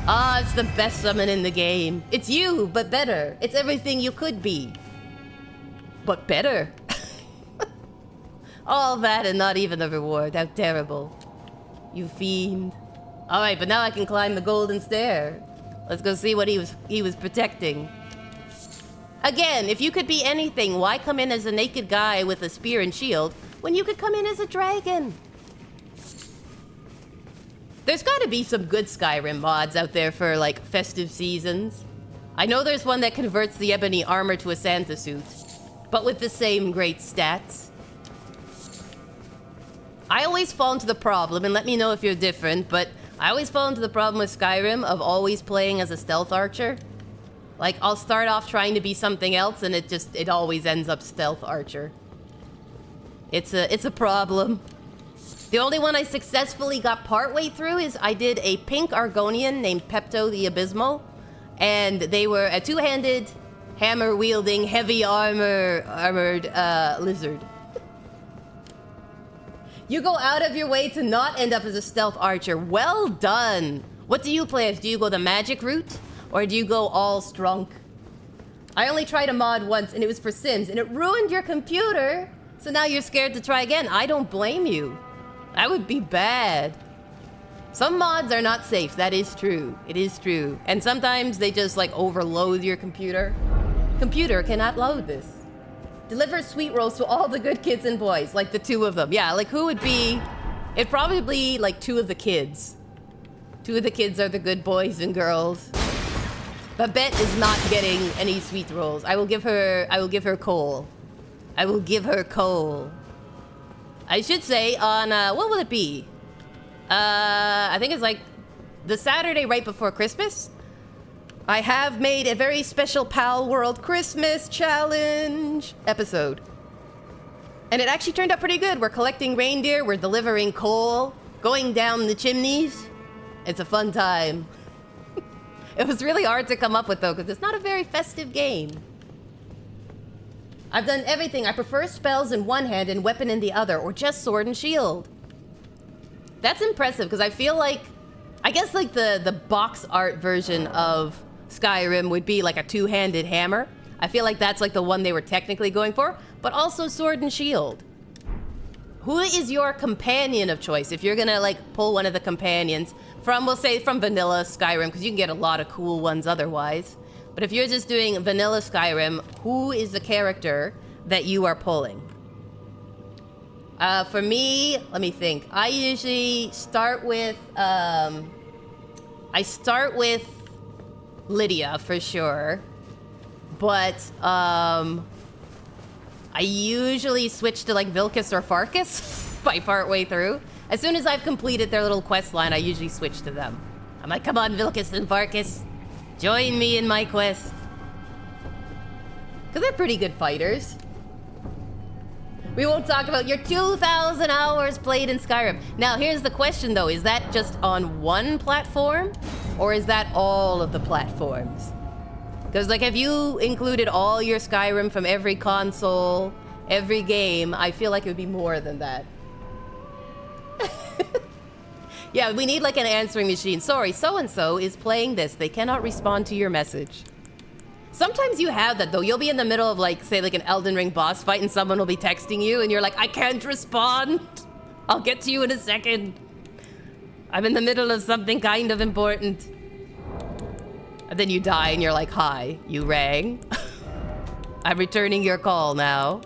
Ah, it's the best summon in the game. It's you, but better. It's everything you could be. But better. All that and not even a reward. How terrible. You fiend. Alright, but now I can climb the golden stair. Let's go see what he was protecting. Again, if you could be anything, why come in as a naked guy with a spear and shield when you could come in as a dragon? There's gotta be some good Skyrim mods out there for, like, festive seasons. I know there's one that converts the ebony armor to a Santa suit, but with the same great stats. I always fall into the problem, and let me know if you're different, but I always fall into the problem with Skyrim of always playing as a stealth archer. Like, I'll start off trying to be something else, and it always ends up stealth archer. It's a problem. The only one I successfully got partway through is I did a pink Argonian named Pepto the Abysmal, and they were a two-handed, hammer-wielding, heavy armored lizard. You go out of your way to not end up as a stealth archer. Well done. What do you play as? Do you go the magic route? Or do you go all strunk? I only tried a mod once, and it was for Sims, and it ruined your computer. So now you're scared to try again. I don't blame you. That would be bad. Some mods are not safe. That is true. It is true. And sometimes they just, like, overload your computer. Computer cannot load this. Deliver sweet rolls to all the good kids and boys. Like the two of them. Yeah, like who would be... It'd probably be, like, two of the kids. Two of the kids are the good boys and girls. Babette is not getting any sweet rolls. I will give her coal. I will give her coal. I should say on, what will it be? I think it's like the Saturday right before Christmas. I have made a very special Pal World Christmas Challenge episode. And it actually turned out pretty good. We're collecting reindeer, we're delivering coal, going down the chimneys. It's a fun time. It was really hard to come up with though, because it's not a very festive game. I've done everything. I prefer spells in one hand and weapon in the other, or just sword and shield. That's impressive, because I feel like... I guess like the box art version of Skyrim would be like a two-handed hammer. I feel like that's like the one they were technically going for, but also sword and shield. Who is your companion of choice? If you're gonna like pull one of the companions from, we'll say from vanilla Skyrim, because you can get a lot of cool ones otherwise. But if you're just doing vanilla Skyrim, who is the character that you are pulling? For me, let me think. I usually start with, Lydia for sure. But, I usually switch to like Vilcus or Farkas by part way through. As soon as I've completed their little quest line, I usually switch to them. I'm like, come on, Vilcus and Farkas. Join me in my quest. Because they're pretty good fighters. We won't talk about your 2,000 hours played in Skyrim. Now, here's the question, though. Is that just on one platform? Or is that all of the platforms? Because, like, if you included all your Skyrim from every console, every game, I feel like it would be more than that. Yeah, we need, like, an answering machine. Sorry, so-and-so is playing this. They cannot respond to your message. Sometimes you have that, though. You'll be in the middle of, like, say, like, an Elden Ring boss fight, and someone will be texting you, and you're like, I can't respond. I'll get to you in a second. I'm in the middle of something kind of important. And then you die, and you're like, hi, you rang. I'm returning your call now.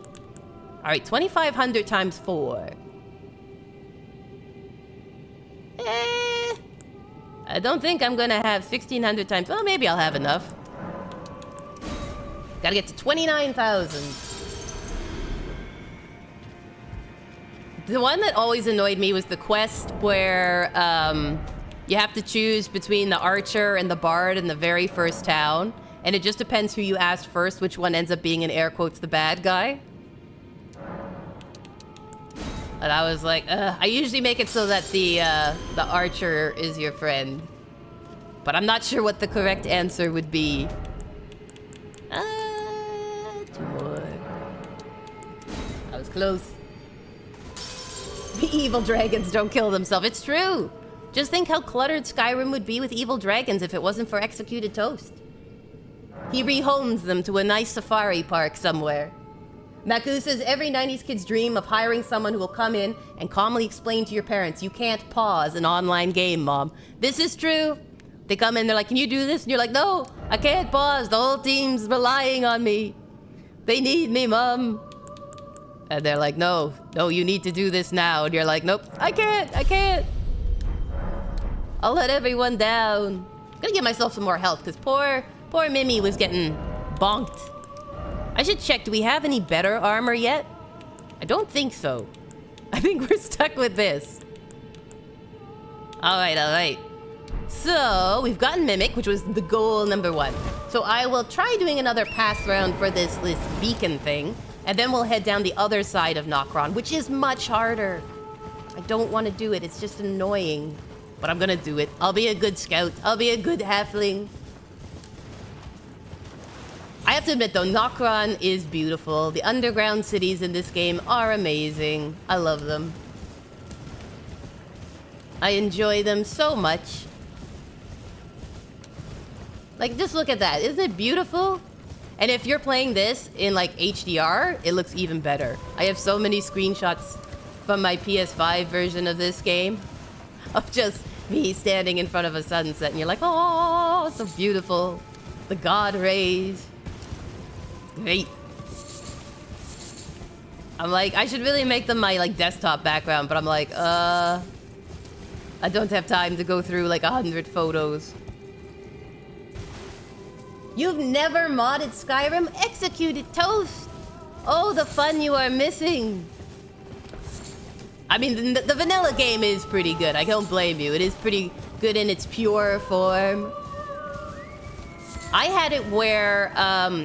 All right, 2,500 times 4. I don't think I'm gonna have 1,600 times. Well, maybe I'll have enough. Gotta get to 29,000. The one that always annoyed me was the quest where you have to choose between the archer and the bard in the very first town. And it just depends who you asked first, which one ends up being, in air quotes, the bad guy. And I was like, I usually make it so that the archer is your friend. But I'm not sure what the correct answer would be. 2 more. I was close. The evil dragons don't kill themselves. It's true. Just think how cluttered Skyrim would be with evil dragons if it wasn't for Executed Toast. He rehomes them to a nice safari park somewhere. Maku says every 90s kid's dream of hiring someone who will come in and calmly explain to your parents, you can't pause an online game, Mom. This is true. They come in, they're like, can you do this? And you're like, no, I can't pause. The whole team's relying on me. They need me, Mom. And they're like, no, you need to do this now. And you're like, nope, I can't. I'll let everyone down. I'm gonna give myself some more health, because poor Mimi was getting bonked. I should check, do we have any better armor yet? I don't think so. I think we're stuck with this. All right. So, we've gotten Mimic, which was the goal number 1. So I will try doing another pass round for this beacon thing, and then we'll head down the other side of Nokron, which is much harder. I don't want to do it, it's just annoying. But I'm gonna do it. I'll be a good scout. I'll be a good halfling. I have to admit though, Nokron is beautiful. The underground cities in this game are amazing. I love them. I enjoy them so much. Like, just look at that. Isn't it beautiful? And if you're playing this in, like, HDR, it looks even better. I have so many screenshots from my PS5 version of this game of just me standing in front of a sunset, and you're like, oh, so beautiful. The god rays. It's great. I'm like, I should really make them my, like, desktop background, but I'm like, I don't have time to go through, like, 100 photos. You've never modded Skyrim? Execute it, Toast! Oh, the fun you are missing. I mean, the vanilla game is pretty good. I don't blame you. It is pretty good in its pure form. I had it where,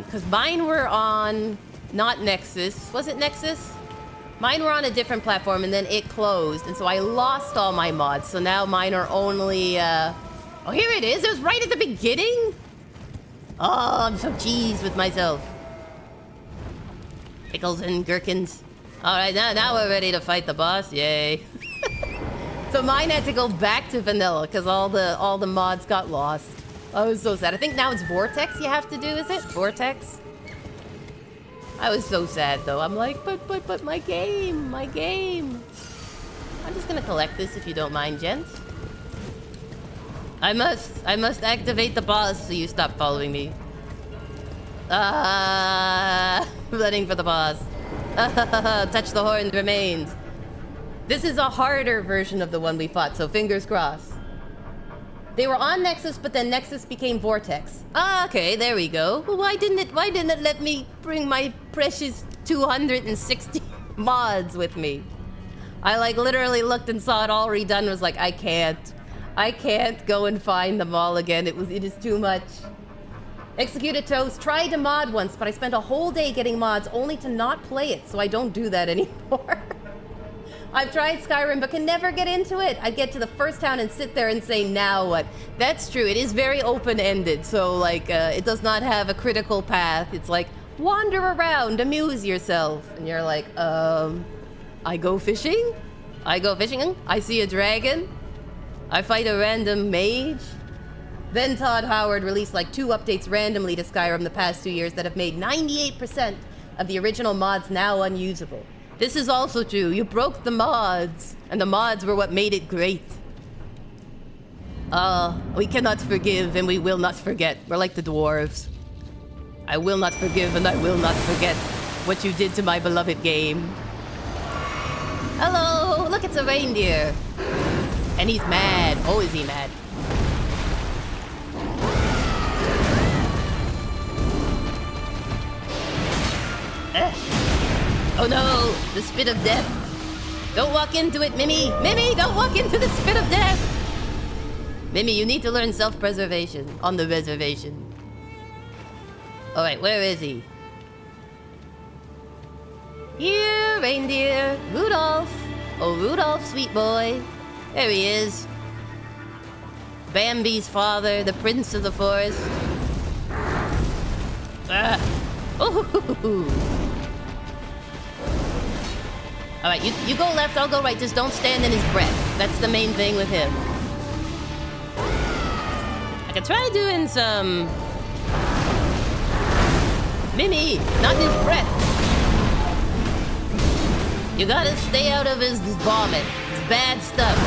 because mine were on, not Nexus. Was it Nexus? Mine were on a different platform, and then it closed, and so I lost all my mods. So now mine are only, oh, here it is. It was right at the beginning. Oh, I'm so cheesed with myself. Pickles and gherkins. All right, now we're ready to fight the boss. Yay. So mine had to go back to vanilla because all the mods got lost. I was so sad. I think now it's Vortex you have to do, is it? Vortex? I was so sad though. I'm like, but my game. I'm just gonna collect this if you don't mind, gents. I must activate the boss so you stop following me. Running for the boss. Touch the horned remains. This is a harder version of the one we fought, so fingers crossed. They were on Nexus, but then Nexus became Vortex. Okay, there we go. Why didn't it let me bring my precious 260 mods with me? I like literally looked and saw it all redone and was like, I can't go and find them all again. It is too much. Executed Toast tried to mod once, but I spent a whole day getting mods only to not play it, so I don't do that anymore. I've tried Skyrim, but can never get into it. I'd get to the first town and sit there and say, now what? That's true, it is very open-ended, so like, it does not have a critical path. It's like, wander around, amuse yourself. And you're like, I go fishing? I see a dragon? I fight a random mage? Then Todd Howard released like 2 updates randomly to Skyrim the past 2 years that have made 98% of the original mods now unusable. This is also true. You broke the mods, and the mods were what made it great. We cannot forgive, and we will not forget. We're like the dwarves. I will not forgive, and I will not forget what you did to my beloved game. Hello! Look, it's a reindeer. And he's mad. Oh, is he mad? Oh no, the spit of death. Don't walk into it, Mimi. Mimi, don't walk into the spit of death. Mimi, you need to learn self-preservation on the reservation. All right, where is he? Here, reindeer. Rudolph. Oh, Rudolph, sweet boy. There he is. Bambi's father, the prince of the forest. Ooh. All right, you go left, I'll go right. Just don't stand in his breath. That's the main thing with him. I could try doing some... Mimi, not his breath. You gotta stay out of his vomit. It's bad stuff.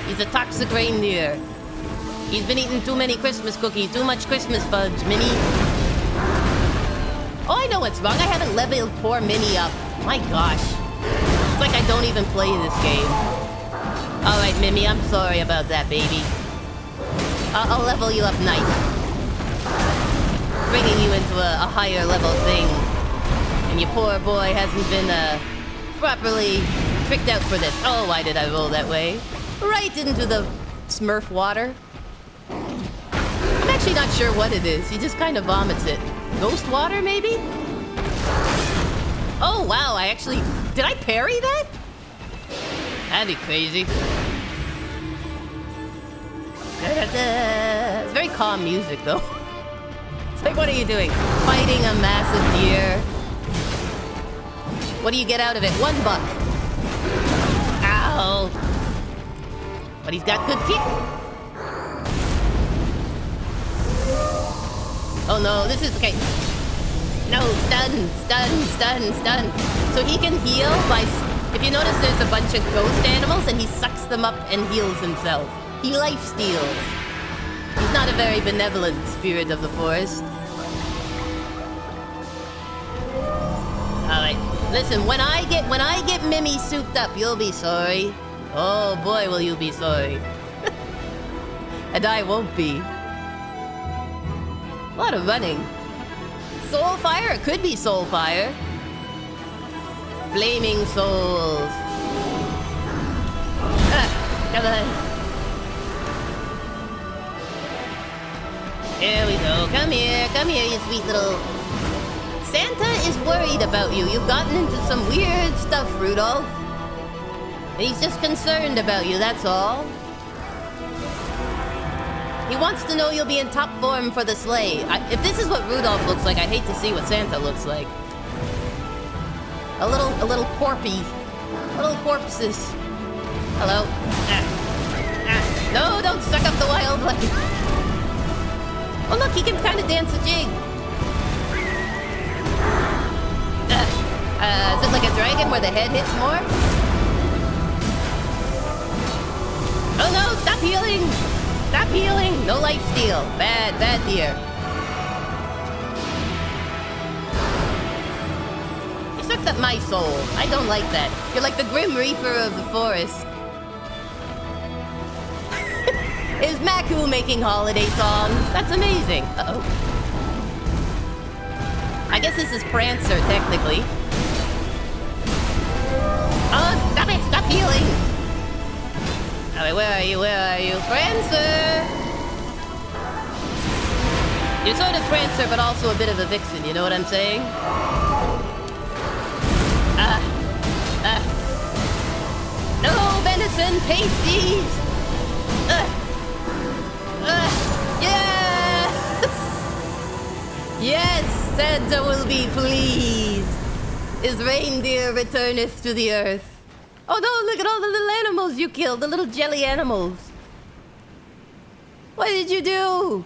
He's a toxic reindeer. He's been eating too many Christmas cookies, too much Christmas fudge, Mini. Oh, I know what's wrong. I haven't leveled poor Mini up. My gosh. It's like I don't even play this game. All right, Mimi, I'm sorry about that, baby. I'll level you up nice. Bringing you into a higher level thing. And your poor boy hasn't been, properly tricked out for this. Oh, why did I roll that way? Right into the Smurf water. actually not sure what it is. He just kind of vomits it. Ghost water, maybe? Oh, wow, I actually... Did I parry that? That'd be crazy. Da-da-da. It's very calm music, though. It's like, what are you doing? Fighting a massive deer. What do you get out of it? $1. Ow. But he's got good kick. Oh no, this is... Okay. No, stun, stun, stun, stun. So he can heal by... If you notice, there's a bunch of ghost animals and he sucks them up and heals himself. He lifesteals. He's not a very benevolent spirit of the forest. Alright. Listen, when I get Mimi souped up, you'll be sorry. Oh boy, will you be sorry. And I won't be. A lot of running. Soul fire? It could be soul fire. Flaming souls. Come on. Here we go. Come here, you sweet little... Santa is worried about you. You've gotten into some weird stuff, Rudolph. He's just concerned about you, that's all. He wants to know you'll be in top form for the sleigh. If this is what Rudolph looks like, I hate to see what Santa looks like. A little corpy. Little corpses. Hello? No, don't suck up the wild one. Oh look, he can kind of dance a jig. Is it like a dragon where the head hits more? Oh no, stop healing! Stop healing! No life steal. Bad, bad dear. You sucked up my soul. I don't like that. You're like the Grim Reaper of the forest. Is Maku making holiday songs? That's amazing. Uh-oh. I guess this is Prancer, technically. Oh, stop it! Stop healing! Alright, where are you? Where are you? Prancer! You're sort of Prancer, but also a bit of a vixen, you know what I'm saying? No venison pasties! Yes! Yes, Santa will be pleased. His reindeer returneth to the earth. Oh no, look at all the little animals you killed, the little jelly animals. What did you do?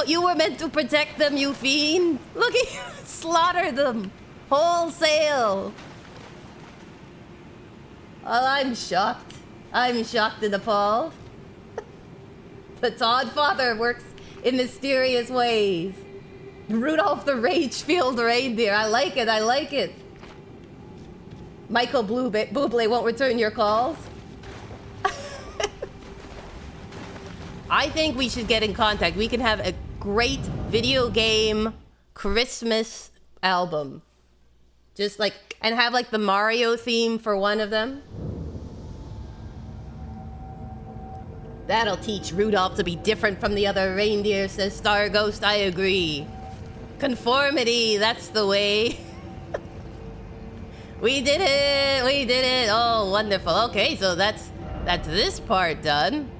You were meant to protect them, you fiend. Look at you, slaughter them. Wholesale. Oh, I'm shocked. I'm shocked and appalled. The Todd Father works in mysterious ways. Rudolph the Rage-Filled Reindeer. I like it, I like it. Michael Bublé won't return your calls. I think we should get in contact. We can have a great video game Christmas album. Just like, and have like the Mario theme for one of them. That'll teach Rudolph to be different from the other reindeer, says Star Ghost. I agree. Conformity, that's the way. We did it! We did it! Oh, wonderful. Okay, so that's this part done.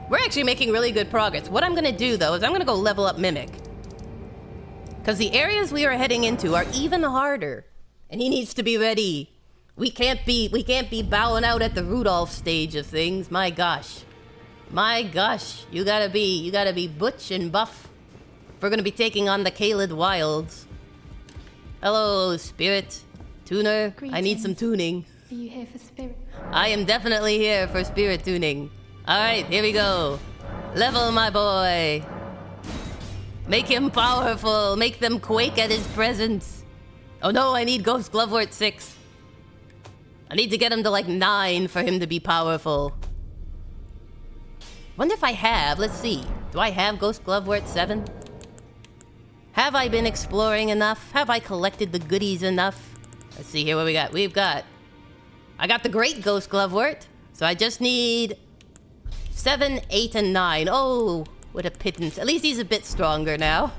We're actually making really good progress. What I'm gonna do, though, is I'm gonna go level up Mimic. Because the areas we are heading into are even harder. And he needs to be ready. We can't be bowing out at the Rudolph stage of things. My gosh. My gosh. You gotta be butch and buff. If we're gonna be taking on the Caelid wilds. Hello, Spirit. Tuner, greetings. I need some tuning. Are you here for spirit? I am definitely here for spirit tuning. Alright, here we go. Level, my boy. Make him powerful. Make them quake at his presence. Oh no, I need Ghost Glovewort 6. I need to get him to like 9 for him to be powerful. Wonder if I have, let's see. Do I have Ghost Glovewort 7? Have I been exploring enough? Have I collected the goodies enough? Let's see here what we got. I got the Great Ghost Glovewort, so I just need 7, 8, and 9. Oh, What a pittance. At least he's a bit stronger now.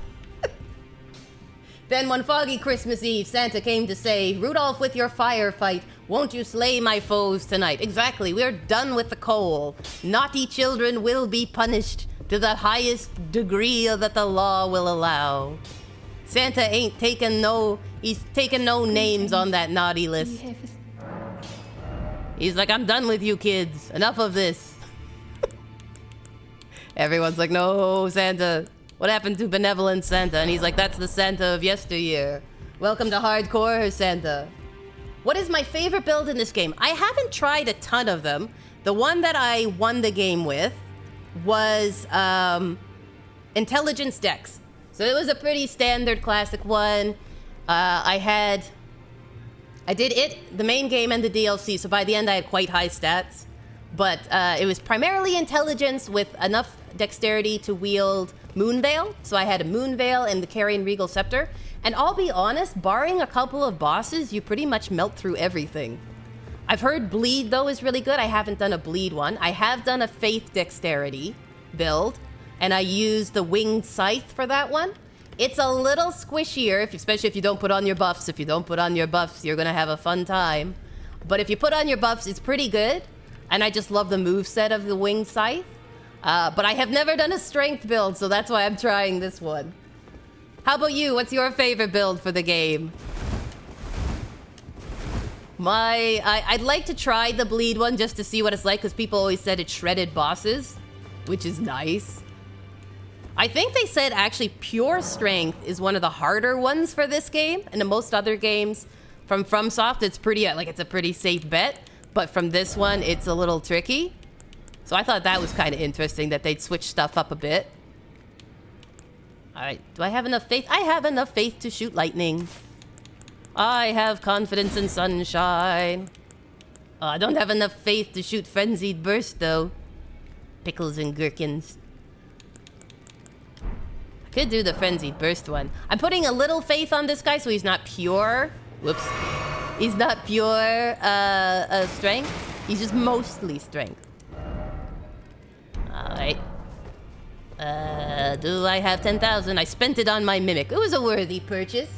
Then one foggy Christmas Eve, Santa came to say, Rudolph, with your firefight, won't you slay my foes tonight? Exactly, we're done with the coal. Naughty children will be punished to the highest degree that the law will allow. Santa ain't taken he's taken no names on that naughty list. He's like, I'm done with you kids. Enough of this. Everyone's like, no, Santa. What happened to benevolent Santa? And he's like, that's the Santa of yesteryear. Welcome to hardcore, Santa. What is my favorite build in this game? I haven't tried a ton of them. The one that I won the game with was Intelligence Dex. So it was a pretty standard classic one. I did it, the main game and the DLC, so by the end I had quite high stats. But it was primarily intelligence with enough dexterity to wield Moonveil. So I had a Moonveil and the Carrion Regal Scepter. And I'll be honest, barring a couple of bosses, you pretty much melt through everything. I've heard Bleed, though, is really good. I haven't done a Bleed one. I have done a Faith Dexterity build, and I used the Winged Scythe for that one. It's a little squishier, especially if you don't put on your buffs. If you don't put on your buffs, you're going to have a fun time. But if you put on your buffs, it's pretty good. And I just love the moveset of the Winged Scythe. But I have never done a strength build, so that's why I'm trying this one. How about you? What's your favorite build for the game? I'd like to try the Bleed one just to see what it's like, because people always said it shredded bosses, which is nice. I think they said actually pure strength is one of the harder ones for this game, and in most other games from FromSoft, it's pretty it's a pretty safe bet. But from this one, it's a little tricky. So I thought that was kind of interesting that they'd switch stuff up a bit. All right, do I have enough faith? I have enough faith to shoot lightning. I have confidence in sunshine. Oh, I don't have enough faith to shoot frenzied burst, though. Pickles and gherkins. I could do the frenzied burst one. I'm putting a little faith on this guy so he's not pure. Whoops. He's not pure strength. He's just mostly strength. Alright. Do I have 10,000? I spent it on my Mimic. It was a worthy purchase.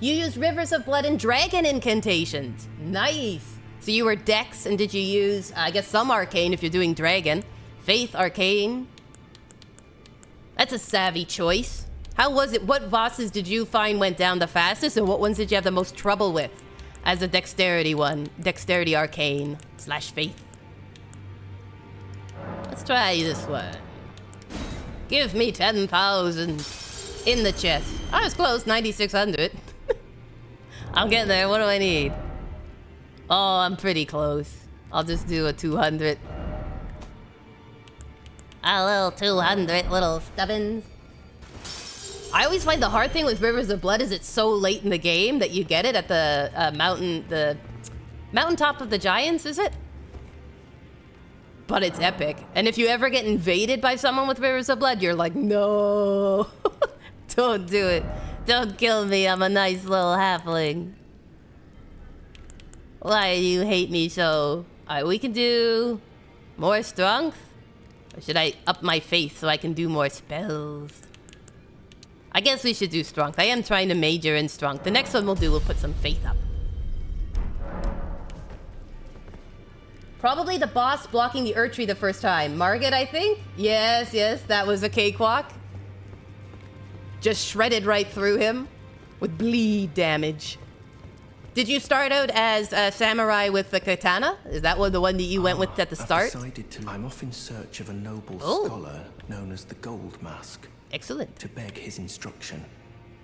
You used Rivers of Blood and Dragon incantations. Nice. So you were Dex, and did you use, I guess, some Arcane if you're doing Dragon. Faith, Arcane. That's a savvy choice. How was it? What bosses did you find went down the fastest, and what ones did you have the most trouble with? As a Dexterity one. Dexterity Arcane / Faith. Let's try this one. Give me 10,000 in the chest. I was close, 9,600. I'm getting there. What do I need? Oh, I'm pretty close. I'll just do a 200. A little 200, little stubbins. I always find the hard thing with Rivers of Blood is it's so late in the game that you get it at the mountaintop of the giants, is it? But it's epic. And if you ever get invaded by someone with Rivers of Blood, you're like, no, don't do it. Don't kill me. I'm a nice little halfling. Why do you hate me so? All right, we can do more strength. Or should I up my faith so I can do more spells? I guess we should do strength. I am trying to major in strength. The next one we'll put some faith up. Probably the boss blocking the Erdtree the first time. Margit, I think? Yes, that was a cakewalk. Just shredded right through him with bleed damage. Did you start out as a samurai with the katana? Is that the one that you went with at the start? I'm off in search of a noble scholar known as the Gold Mask. Excellent. To beg his instruction.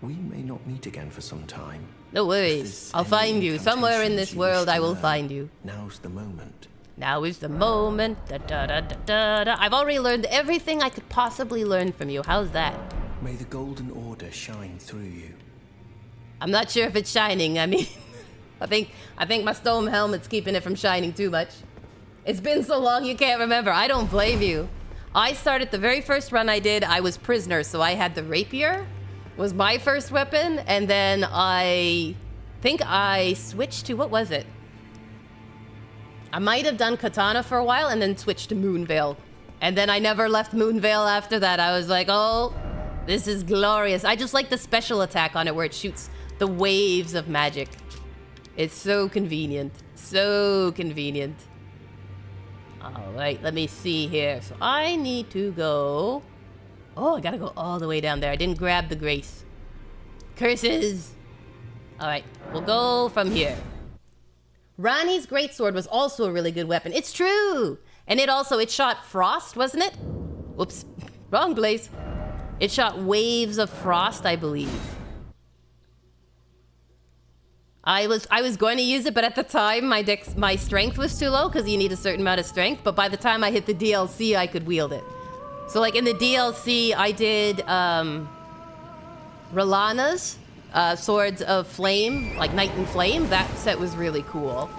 We may not meet again for some time. No worries. I'll find you. Somewhere in this world I will find you. Now's the moment. Now is the moment. Da, da, da, da, da, da. I've already learned everything I could possibly learn from you. How's that? May the Golden Order shine through you. I'm not sure if it's shining. I mean, I think my stone helmet's keeping it from shining too much. It's been so long you can't remember. I don't blame you. I started the very first run I did, I was prisoner, so I had the rapier, was my first weapon, and then I think I switched to, what was it? I might have done katana for a while and then switched to Moonveil. And then I never left Moonvale after that. I was like, oh, this is glorious. I just like the special attack on it where it shoots the waves of magic. It's so convenient. So convenient. All right, let me see here. So I need to go... Oh, I gotta go all the way down there. I didn't grab the grace. Curses! All right, we'll go from here. Ranni's greatsword was also a really good weapon. It's true! And it shot frost, wasn't it? Whoops, wrong place. It shot waves of frost, I believe. I was going to use it, but at the time my strength was too low because you need a certain amount of strength. But by the time I hit the DLC, I could wield it. So like in the DLC, I did R'Lana's Swords of Flame, like Night and Flame. That set was really cool.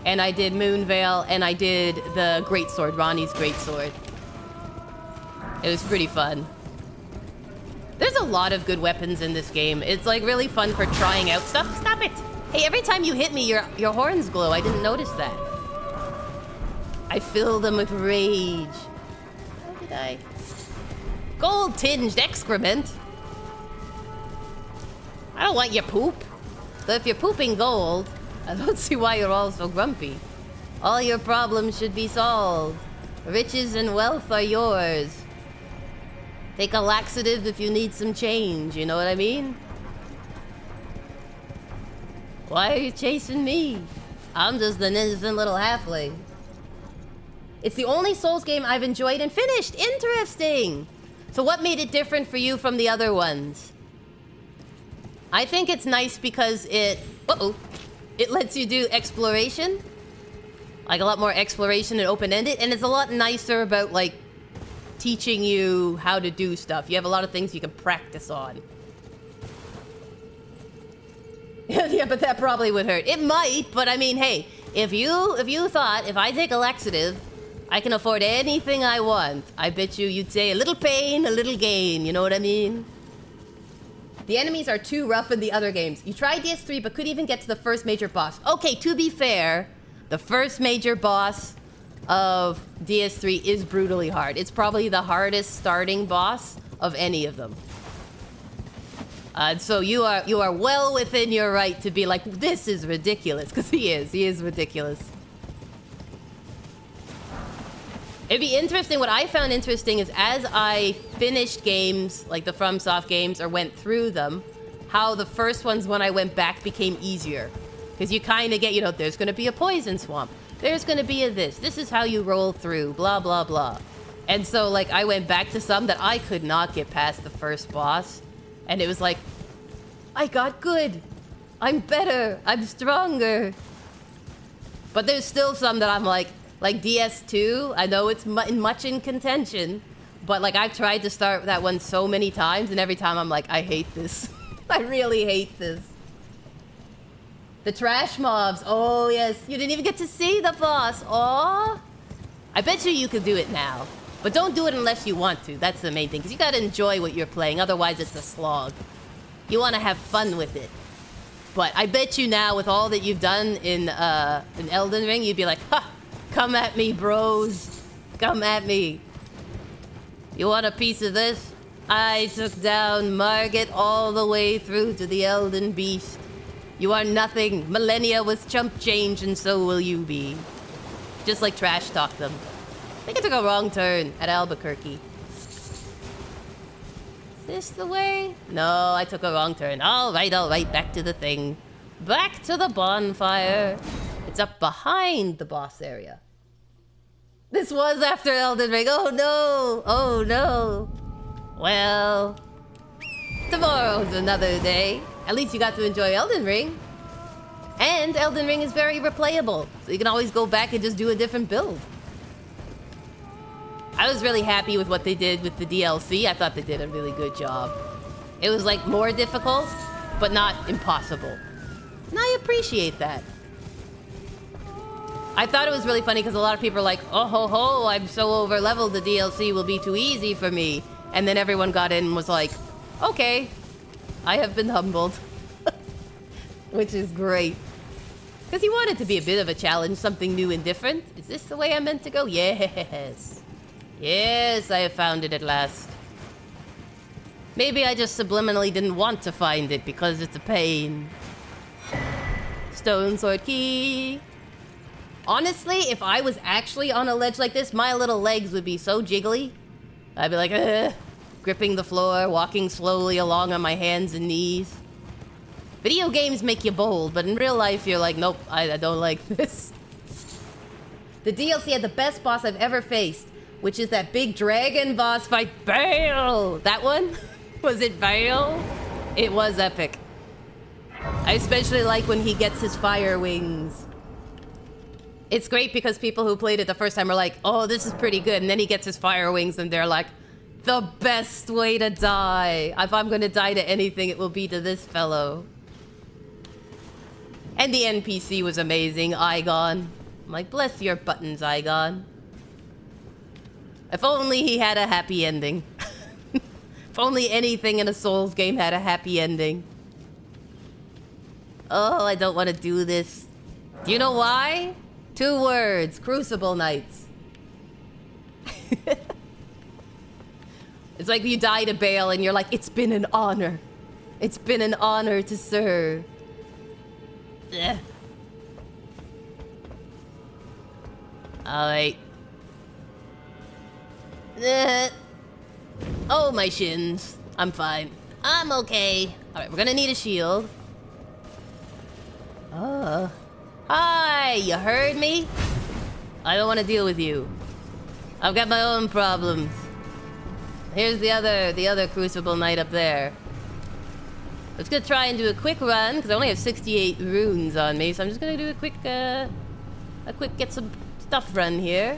And I did Moonvale, and I did the Greatsword, Ranni's Greatsword. It was pretty fun. There's a lot of good weapons in this game. It's like really fun for trying out stuff. Stop it! Hey, every time you hit me, your horns glow. I didn't notice that. I fill them with rage. How did I? Gold-tinged excrement? I don't want your poop. So if you're pooping gold, I don't see why you're all so grumpy. All your problems should be solved. Riches and wealth are yours. Take a laxative if you need some change, you know what I mean? Why are you chasing me? I'm just an innocent little halfling. It's the only Souls game I've enjoyed and finished. Interesting. So what made it different for you from the other ones? I think it's nice because it lets you do exploration. Like a lot more exploration and open-ended. And it's a lot nicer about like teaching you how to do stuff. You have a lot of things you can practice on. Yeah, but that probably would hurt. It might, but I mean, hey, if you thought if I take a laxative, I can afford anything I want, I bet you'd say a little pain, a little gain. You know what I mean? The enemies are too rough in the other games. You tried DS3, but couldn't even get to the first major boss. Okay, to be fair, the first major boss of DS3 is brutally hard. It's probably the hardest starting boss of any of them. So you are well within your right to be like, this is ridiculous, because he is ridiculous. It'd be interesting, what I found interesting is as I finished games, like the FromSoft games, or went through them, how the first ones when I went back became easier. Because you kind of get, you know, there's going to be a poison swamp. There's going to be a this. This is how you roll through, blah, blah, blah. And so, like, I went back to some that I could not get past the first boss. And it was like, I got good. I'm better. I'm stronger. But there's still some that I'm like DS2, I know it's much in contention, but like I've tried to start that one so many times, and every time I'm like, I hate this. I really hate this. The trash mobs, oh yes, you didn't even get to see the boss. Aw. I bet you could do it now, but don't do it unless you want to. That's the main thing, because you gotta enjoy what you're playing, otherwise it's a slog. You want to have fun with it. But I bet you now, with all that you've done in Elden Ring, you'd be like, ha! Come at me, bros. Come at me. You want a piece of this? I took down Margit all the way through to the Elden Beast. You are nothing. Millennia with chump change, and so will you be. Just like trash talk them. I think I took a wrong turn at Albuquerque. Is this the way? No, I took a wrong turn. All right, back to the thing. Back to the bonfire. It's up behind the boss area. This was after Elden Ring. Oh no! Oh no! Well, tomorrow's another day. At least you got to enjoy Elden Ring. And Elden Ring is very replayable, so you can always go back and just do a different build. I was really happy with what they did with the DLC. I thought they did a really good job. It was like more difficult, but not impossible. And I appreciate that. I thought it was really funny because a lot of people are like, oh ho ho, I'm so over leveled, the DLC will be too easy for me. And then everyone got in and was like, okay, I have been humbled. Which is great. Because you want it to be a bit of a challenge, something new and different. Is this the way I'm meant to go? Yes. Yes, I have found it at last. Maybe I just subliminally didn't want to find it because it's a pain. Stone sword key. Honestly, if I was actually on a ledge like this, my little legs would be so jiggly. I'd be like, gripping the floor, walking slowly along on my hands and knees. Video games make you bold, but in real life, you're like, nope, I don't like this. The DLC had the best boss I've ever faced, which is that big dragon boss fight, Baal! That one? Was it Baal? It was epic. I especially like when he gets his fire wings. It's great because people who played it the first time are like, oh, this is pretty good. And then he gets his fire wings and they're like, the best way to die. If I'm gonna die to anything, it will be to this fellow. And the NPC was amazing, Igon. I'm like, bless your buttons, Igon. If only he had a happy ending. If only anything in a Souls game had a happy ending. Oh, I don't want to do this. Do you know why? 2 words. Crucible Knights. It's like you die to Baal and you're like, it's been an honor. It's been an honor to serve. Ugh. Alright. Oh, my shins. I'm fine. I'm okay. Alright, we're gonna need a shield. Oh. Hi, you heard me? I don't want to deal with you. I've got my own problems. Here's the other Crucible Knight up there. I'm just gonna try and do a quick run, because I only have 68 runes on me, so I'm just gonna do a quick get some stuff run here.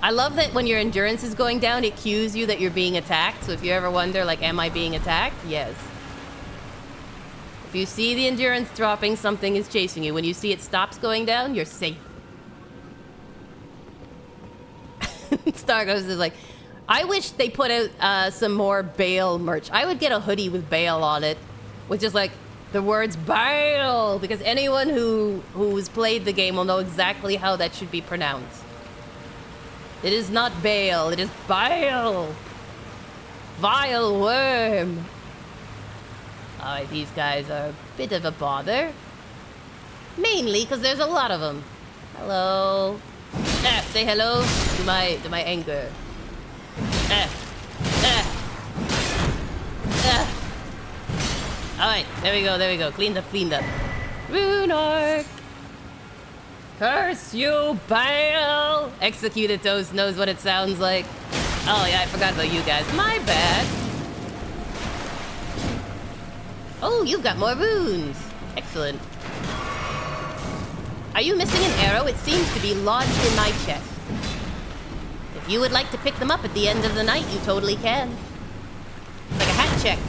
I love that when your endurance is going down, it cues you that you're being attacked. So if you ever wonder, like, am I being attacked? Yes. If you see the endurance dropping, something is chasing you. When you see it stops going down, you're safe. Starghost is like, I wish they put out some more Baal merch. I would get a hoodie with Baal on it, with just like the words Baal, because anyone who's played the game will know exactly how that should be pronounced. It is not Baal, it is Baal. Vile worm. Alright, these guys are a bit of a bother. Mainly because there's a lot of them. Hello. Say hello to my anger. Alright, there we go. Cleaned up. Runar! Curse you, Baal! Executed Toast knows what it sounds like. Oh yeah, I forgot about you guys. My bad. Oh, you've got more runes. Excellent. Are you missing an arrow? It seems to be lodged in my chest. If you would like to pick them up at the end of the night, you totally can. It's like a hat check.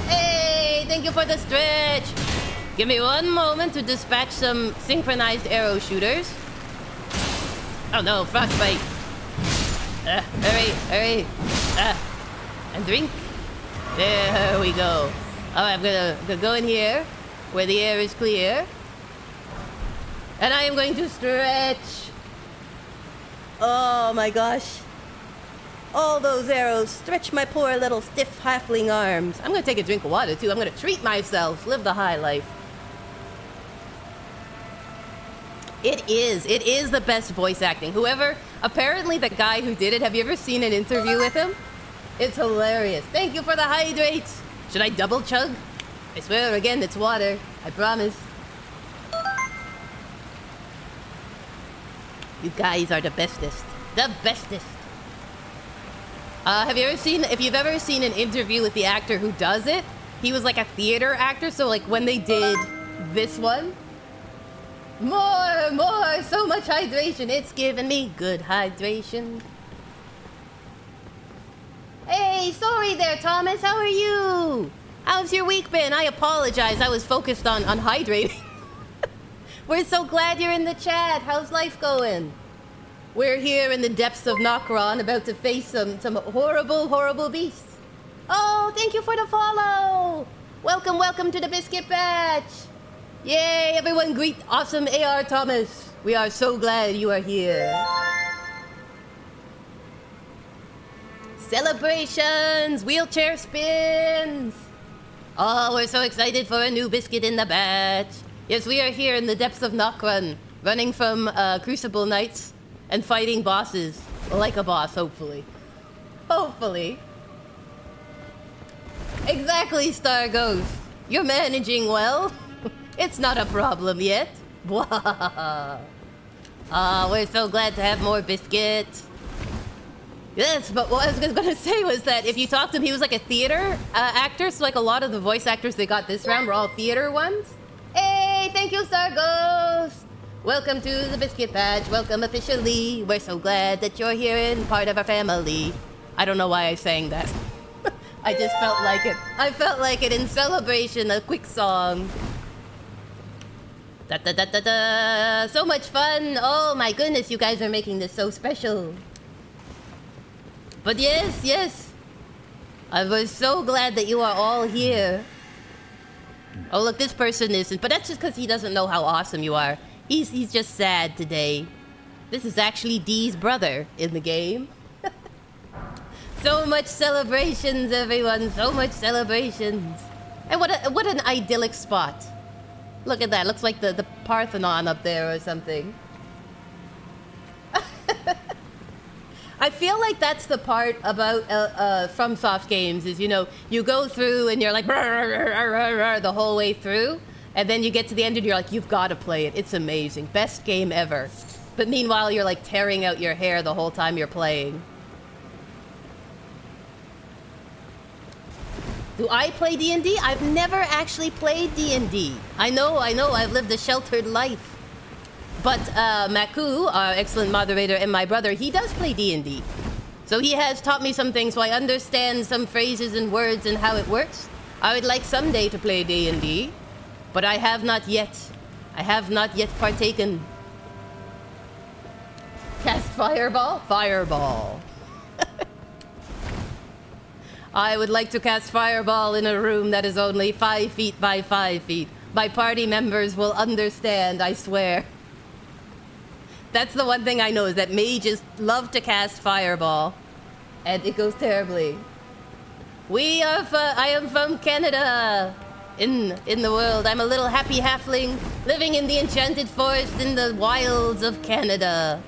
Hey, thank you for the stretch. Give me one moment to dispatch some synchronized arrow shooters. Oh no, frostbite. Hurry. And drink. There we go. Alright, I'm gonna go in here, where the air is clear. And I am going to stretch. Oh my gosh. All those arrows stretch my poor little stiff halfling arms. I'm gonna take a drink of water too. I'm gonna treat myself, live the high life. It is the best voice acting. Whoever, apparently the guy who did it, have you ever seen an interview with him? It's hilarious. Thank you for the hydrates. Should I double chug? I swear again, it's water. I promise. You guys are the bestest. The bestest. Have you ever seen, if you've ever seen an interview with the actor who does it, he was like a theater actor, so like when they did this one, more, so much hydration. It's giving me good hydration. Hey, sorry there, Thomas. How are you? How's your week been? I apologize. I was focused on hydrating. We're so glad you're in the chat. How's life going? We're here in the depths of Nokron, about to face some horrible beasts. Oh, thank you for the follow. Welcome to the biscuit batch. Yay, everyone greet awesome AR Thomas. We are so glad you are here. Celebrations, wheelchair spins. Oh, we're so excited for a new biscuit in the batch. Yes, we are here in the depths of Nokron, running from Crucible Knights and fighting bosses. Like a boss, hopefully. Hopefully. Exactly, Star Ghost. You're managing well. It's not a problem yet. We're so glad to have more biscuits. Yes, but what I was going to say was that if you talk to him, he was like a theater actor, so like a lot of the voice actors they got this round were all theater ones. Hey, thank you, Star Ghost! Welcome to the Biscuit Patch. Welcome officially. We're so glad that you're here and part of our family. I don't know why I sang that. I just felt like it. I felt like it in celebration, a quick song. Da da da da da! So much fun! Oh my goodness, you guys are making this so special. But yes, yes. I was so glad that you are all here. Oh look, this person isn't, but that's just because he doesn't know how awesome you are. He's just sad today. This is actually Dee's brother in the game. So much celebrations, everyone. So much celebrations. And what an idyllic spot. Look at that. Looks like the Parthenon up there or something. I feel like that's the part about FromSoft games is, you know, you go through and you're like the whole way through, and then you get to the end and you're like, you've got to play it. It's amazing. Best game ever. But meanwhile, you're like tearing out your hair the whole time you're playing. Do I play D&D? I've never actually played D&D. I know, I've lived a sheltered life. But Maku, our excellent moderator, and my brother, he does play D&D. So he has taught me some things, so I understand some phrases and words and how it works. I would like someday to play D&D, but I have not yet. I have not yet partaken. Cast Fireball? Fireball. I would like to cast Fireball in a room that is only 5 feet by 5 feet. My party members will understand, I swear. That's the one thing I know, is that mages love to cast Fireball. And it goes terribly. I am from Canada. In the world. I'm a little happy halfling living in the enchanted forest in the wilds of Canada.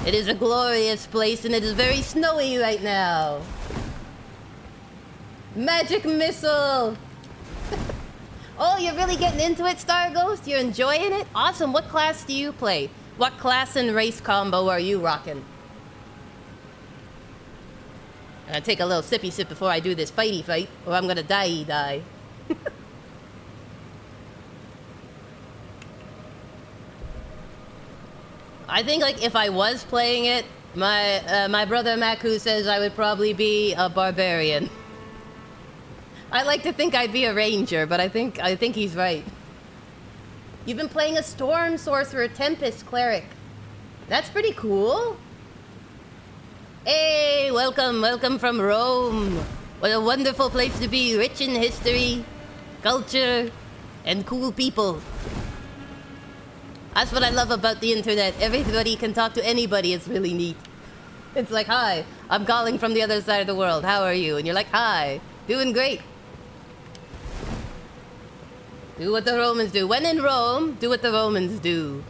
It is a glorious place and it is very snowy right now. Magic missile! Oh, you're really getting into it, Star Ghost? You're enjoying it? Awesome. What class do you play? What class and race combo are you rocking? I'm gonna take a little sippy sip before I do this fighty fight, or I'm gonna die. I think, like, if I was playing it, my brother Maku says I would probably be a barbarian. I like to think I'd be a ranger, but I think he's right. You've been playing a storm sorcerer, Tempest cleric. That's pretty cool. Hey, welcome from Rome. What a wonderful place to be, rich in history, culture, and cool people. That's what I love about the internet. Everybody can talk to anybody. It's really neat. It's like, hi, I'm calling from the other side of the world. How are you? And you're like, hi, doing great. Do what the Romans do. When in Rome, do what the Romans do,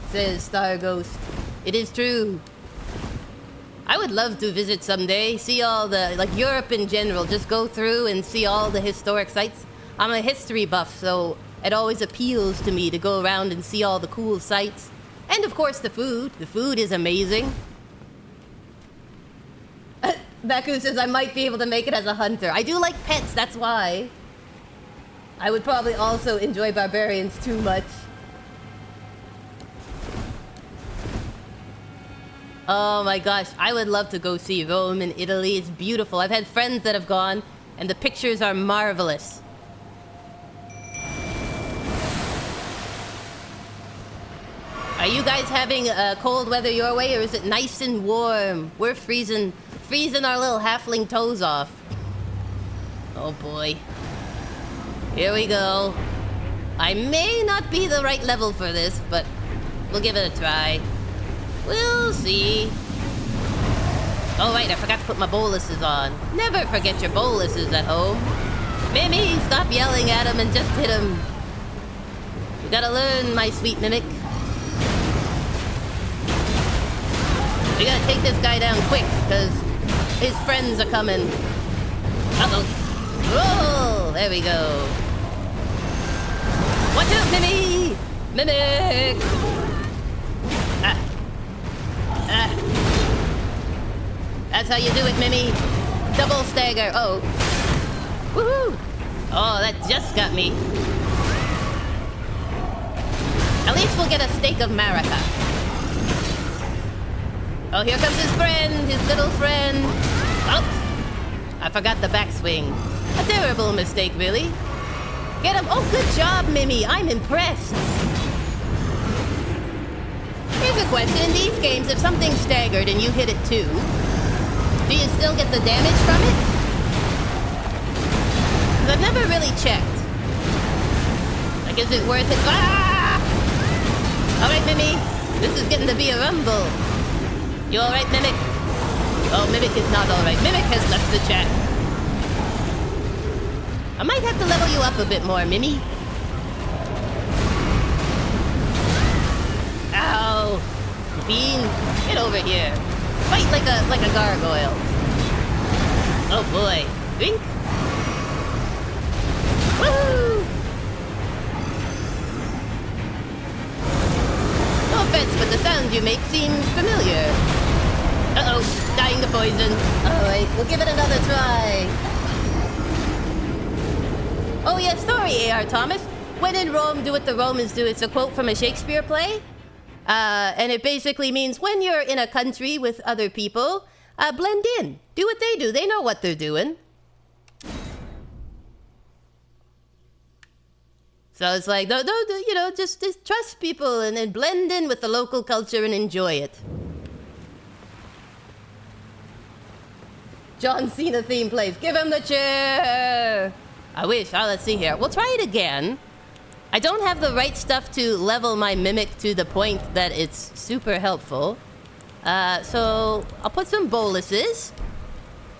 says Star Ghost. It is true. I would love to visit someday, see all the, like, Europe in general, just go through and see all the historic sites. I'm a history buff, so it always appeals to me to go around and see all the cool sites. And of course the food. The food is amazing. Baku says I might be able to make it as a hunter. I do like pets, that's why. I would probably also enjoy barbarians too much. Oh my gosh, I would love to go see Rome in Italy. It's beautiful. I've had friends that have gone, and the pictures are marvelous. Are you guys having cold weather your way, or is it nice and warm? We're freezing our little halfling toes off. Oh boy. Here we go. I may not be the right level for this, but we'll give it a try. We'll see. Oh, right, I forgot to put my boluses on. Never forget your boluses at home. Mimi, stop yelling at him and just hit him. You gotta learn, my sweet mimic. We gotta take this guy down quick, because his friends are coming. Uh-oh. Whoa, there we go. Watch out, Mimi! Mimic! That's how you do it, Mimi. Double stagger. Oh. Woohoo! Oh, that just got me. At least we'll get a steak of Marika. Oh, here comes his friend, his little friend. Oh, I forgot the backswing. A terrible mistake, really. Get him. Oh, good job, Mimi. I'm impressed. Here's a question. In these games, if something's staggered and you hit it too, do you still get the damage from it? 'Cause I've never really checked. Like, is it worth it? Ah! Alright, Mimi. This is getting to be a rumble. You alright, Mimic? Oh, Mimic is not alright. Mimic has left the chat. I might have to level you up a bit more, Mimi. Ow! Fiend, get over here. Fight like a gargoyle. Oh boy. Drink. Woohoo! No offense, but the sounds you make seem familiar. Uh-oh, dying to poison. Alright, we'll give it another try. Oh yeah, sorry, A.R. Thomas. When in Rome, do what the Romans do. It's a quote from a Shakespeare play. And it basically means when you're in a country with other people, blend in. Do what they do. They know what they're doing. So it's like, no, you know, just trust people and then blend in with the local culture and enjoy it. John Cena theme plays. Give him the chair. I wish. Oh, let's see here. We'll try it again. I don't have the right stuff to level my mimic to the point that it's super helpful. So I'll put some boluses.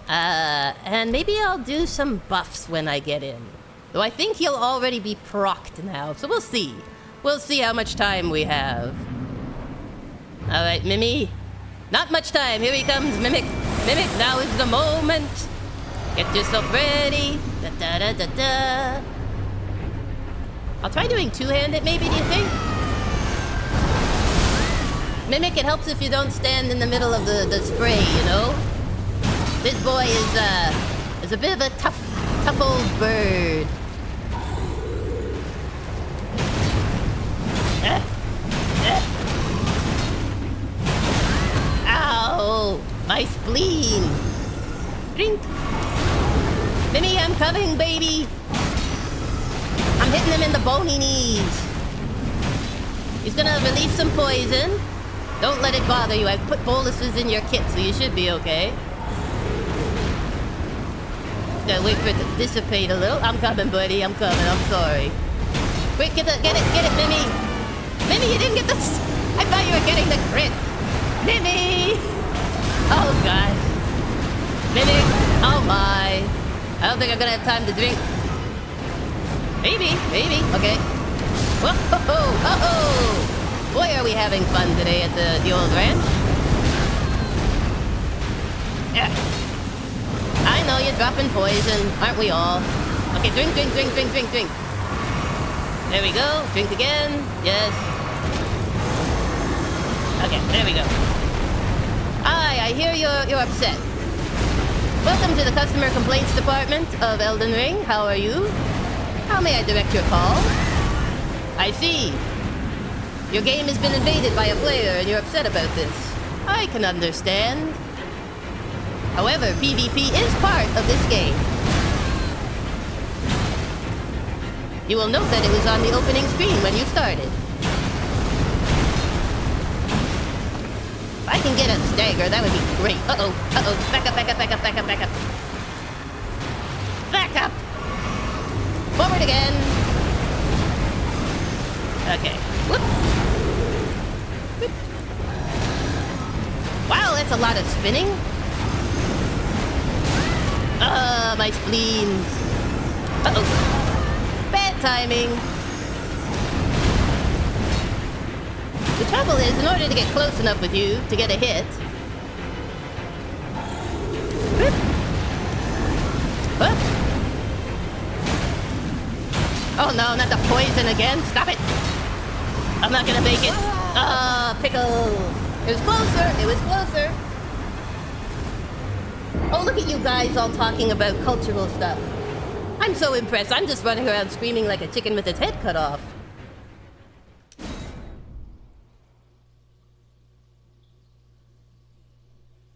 And maybe I'll do some buffs when I get in. Though I think he'll already be procced now, so we'll see. We'll see how much time we have. Alright, Mimi. Not much time. Here he comes, Mimic. Mimic, now is the moment. Get yourself ready. Da-da-da-da-da. I'll try doing two-handed, maybe, do you think? Mimic, it helps if you don't stand in the middle of the spray, you know? This boy is a bit of a tough old bird. Ow! My spleen! Drink! Mimi, I'm coming, baby! I'm hitting him in the bony knees. He's gonna release some poison. Don't let it bother you. I've put boluses in your kit, so you should be okay. Gotta wait for it to dissipate a little. I'm coming, buddy. I'm coming. I'm sorry. Quick, get it, Mimi! Mimi, you didn't get this! I thought you were getting the crit! Mimi! Oh, God. Mimi! Oh, my. I don't think I'm gonna have time to drink. Maybe. Okay. Whoa! Oh! Boy, are we having fun today at the old ranch. Yeah. I know you're dropping poison, aren't we all? Okay, drink. There we go. Drink again. Yes. Okay, there we go. I hear you're upset. Welcome to the customer complaints department of Elden Ring. How are you? How may I direct your call? I see. Your game has been invaded by a player and you're upset about this. I can understand. However, PvP is part of this game. You will note that it was on the opening screen when you started. If I can get a stagger, that would be great. Uh-oh. Back up. Back up! Forward Start again. Okay. Whoop. Whoop. Wow, that's a lot of spinning. My spleens. Uh-oh. Bad timing. The trouble is, in order to get close enough with you to get a hit... Whoop. Whoop. Oh no, not the poison again. Stop it. I'm not gonna make it. Pickle. It was closer. It was closer. Oh, look at you guys all talking about cultural stuff. I'm so impressed. I'm just running around screaming like a chicken with its head cut off.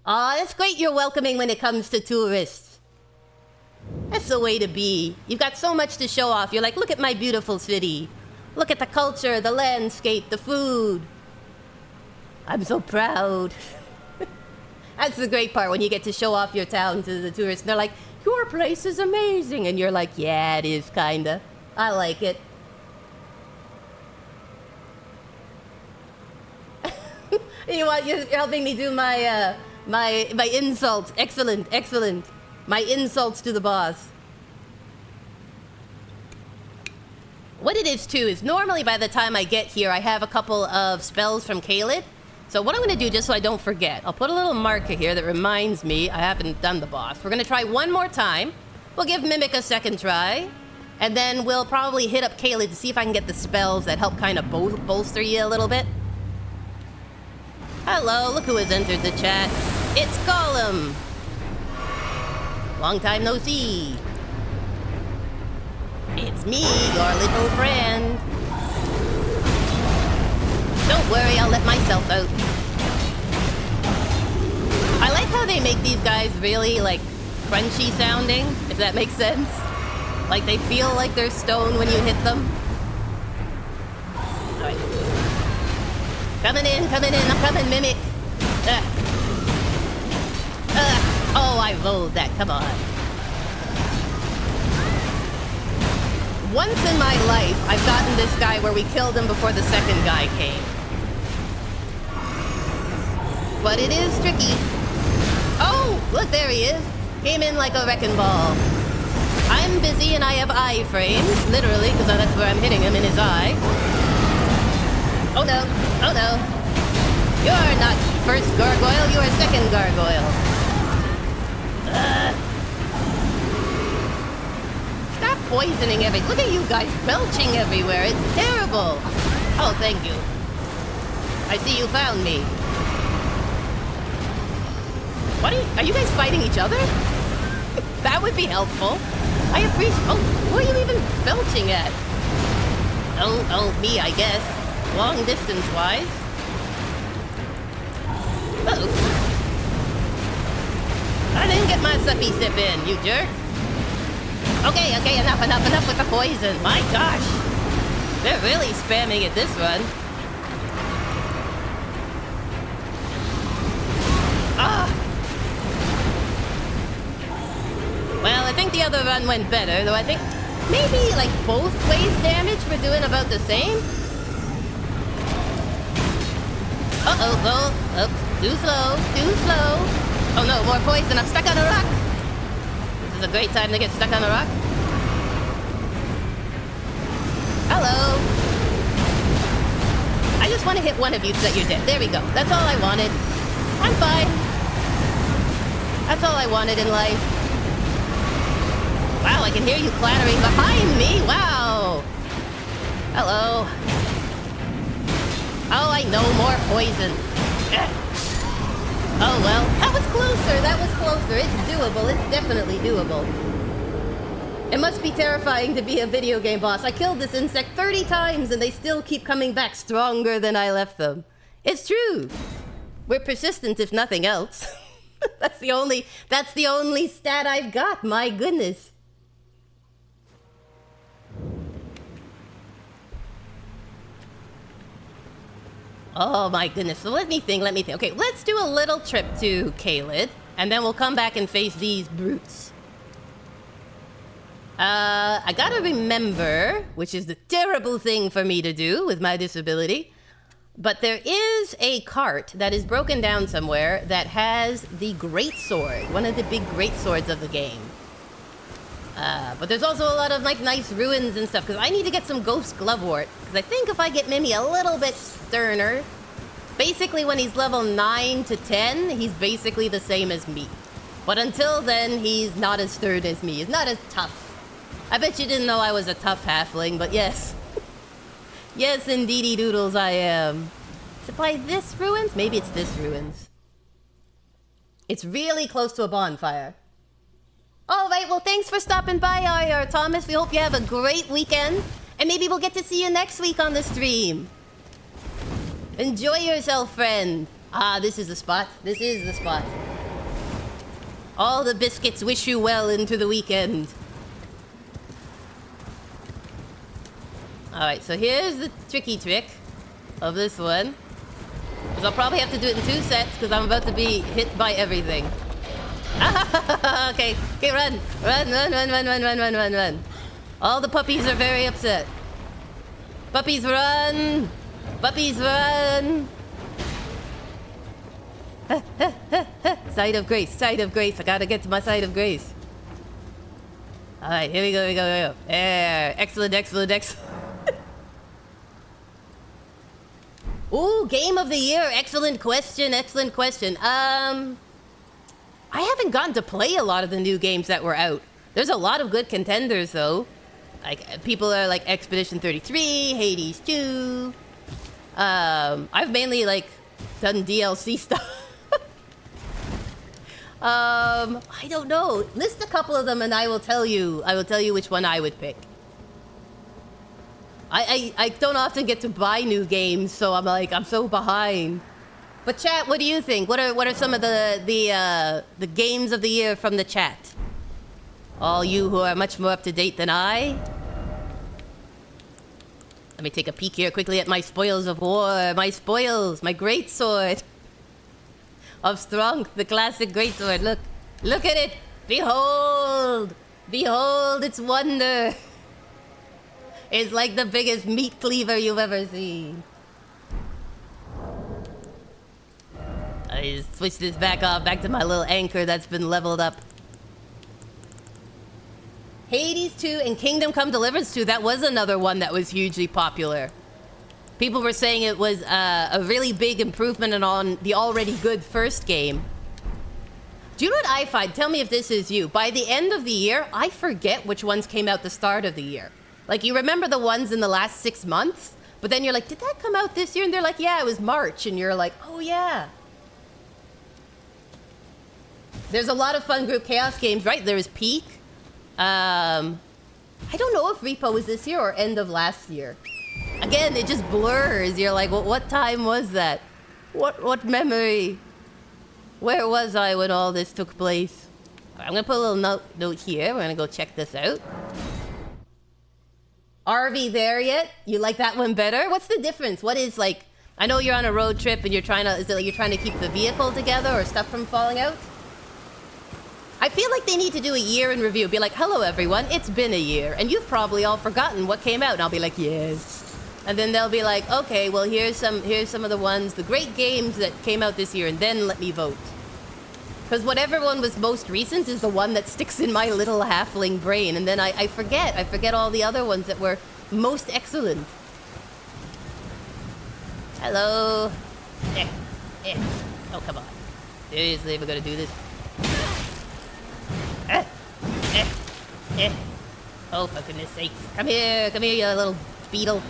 Aw, that's great you're welcoming when it comes to tourists. That's the way to be. You've got so much to show off. You're like, look at my beautiful city. Look at the culture, the landscape, the food. I'm so proud. That's the great part, when you get to show off your town to the tourists. And they're like, your place is amazing. And you're like, yeah, it is, kinda. I like it. You're helping me do my, my insults. Excellent, excellent. My insults to the boss. What it is, too, is normally by the time I get here, I have a couple of spells from Caelid. So what I'm going to do, just so I don't forget, I'll put a little marker here that reminds me I haven't done the boss. We're going to try one more time. We'll give Mimic a second try. And then we'll probably hit up Caelid to see if I can get the spells that help kind of bolster you a little bit. Hello, look who has entered the chat. It's Gollum. Long time no see. It's me, your little friend. Don't worry, I'll let myself out. I like how they make these guys really, like, crunchy sounding, if that makes sense. Like, they feel like they're stone when you hit them. Alright. Coming in, I'm coming, Mimic. Oh, I rolled that, come on. Once in my life, I've gotten this guy where we killed him before the second guy came. But it is tricky. Oh, look, there he is. Came in like a wrecking ball. I'm busy and I have eye frames, literally, because that's where I'm hitting him, in his eye. Oh no, oh no. You're not first gargoyle, you are second gargoyle. Stop poisoning everything. Look at you guys belching everywhere. It's terrible. Oh, thank you. I see you found me. What are you guys fighting each other? That would be helpful. I appreciate... Oh, who are you even belching at? Oh, me, I guess. Long distance-wise. Uh-oh. I didn't get my suppy sip in, you jerk. Okay, enough with the poison. My gosh. They're really spamming it this run. Ah. Well, I think the other run went better, though I think maybe, like, both ways damage we're doing about the same. Uh-oh, oh, too slow. Oh no, more poison, I'm stuck on a rock. This is a great time to get stuck on a rock. Hello. I just want to hit one of you so that you're dead. There we go. That's all I wanted. I'm fine. That's all I wanted in life. Wow, I can hear you clattering behind me. Wow. Hello. Oh, I know, more poison. Oh, well. That was closer. It's doable. It's definitely doable. It must be terrifying to be a video game boss. I killed this insect 30 times and they still keep coming back stronger than I left them. It's true. We're persistent if nothing else. That's the only stat I've got. My goodness. Oh my goodness. So let me think. Okay, let's do a little trip to Caelid, and then we'll come back and face these brutes. I gotta remember, which is the terrible thing for me to do with my disability, but there is a cart that is broken down somewhere that has the greatsword, one of the big greatswords of the game. But there's also a lot of like nice ruins and stuff, because I need to get some ghost glovewort, because I think if I get Mimi a little bit sterner, basically when he's level 9 to 10, he's basically the same as me. But until then, he's not as stern as me. He's not as tough. I bet you didn't know I was a tough halfling, but yes. Yes, indeedy doodles, I am. Is it by this ruins? Maybe it's this ruins. It's really close to a bonfire. All right, well, thanks for stopping by, IR Thomas. We hope you have a great weekend. And maybe we'll get to see you next week on the stream. Enjoy yourself, friend. Ah, this is the spot. This is the spot. All the biscuits wish you well into the weekend. Alright, so here's the tricky trick of this one. Because I'll probably have to do it in 2 sets because I'm about to be hit by everything. Okay, run. Run. All the puppies are very upset. Puppies run! Puppies run! Side of grace. I gotta get to my side of grace. Alright, here we go. Yeah, excellent. Ooh, game of the year. Excellent question. I haven't gotten to play a lot of the new games that were out. There's a lot of good contenders, though. Like, people are like Expedition 33, Hades 2. I've mainly, like, done DLC stuff. I don't know. List a couple of them and I will tell you which one I would pick. I don't often get to buy new games, so I'm so behind. But chat, what do you think? What are some of the games of the year from the chat? All you who are much more up to date than I. Let me take a peek here quickly at my spoils of war. My spoils, my greatsword of strength, the classic greatsword. Look at it. Behold its wonder. It's like the biggest meat cleaver you've ever seen. I just switch this back to my little anchor that's been leveled up. Hades 2 and Kingdom Come Deliverance 2, that was another one that was hugely popular. People were saying it was a really big improvement on the already good first game. Do you know what I find? Tell me if this is you. By the end of the year, I forget which ones came out the start of the year. Like, you remember the ones in the last 6 months, but then you're like, did that come out this year? And they're like, yeah, it was March. And you're like, oh, yeah. There's a lot of fun group chaos games, right? There's Peak. I don't know if Repo was this year or end of last year. Again, it just blurs. You're like, well, what time was that? What memory? Where was I when all this took place? I'm going to put a little note here. We're going to go check this out. RV there yet? You like that one better? What's the difference? What is, like... I know you're on a road trip and you're trying to... Is it like you're trying to keep the vehicle together or stuff from falling out? I feel like they need to do a year in review. Be like, hello everyone, it's been a year. And you've probably all forgotten what came out. And I'll be like, yes. And then they'll be like, okay, well here's some of the ones, the great games that came out this year, and then let me vote. Because whatever one was most recent is the one that sticks in my little halfling brain. And then I forget all the other ones that were most excellent. Hello. Oh, come on. Seriously, we're gonna do this? Oh, for goodness sake. Come here, you little beetle.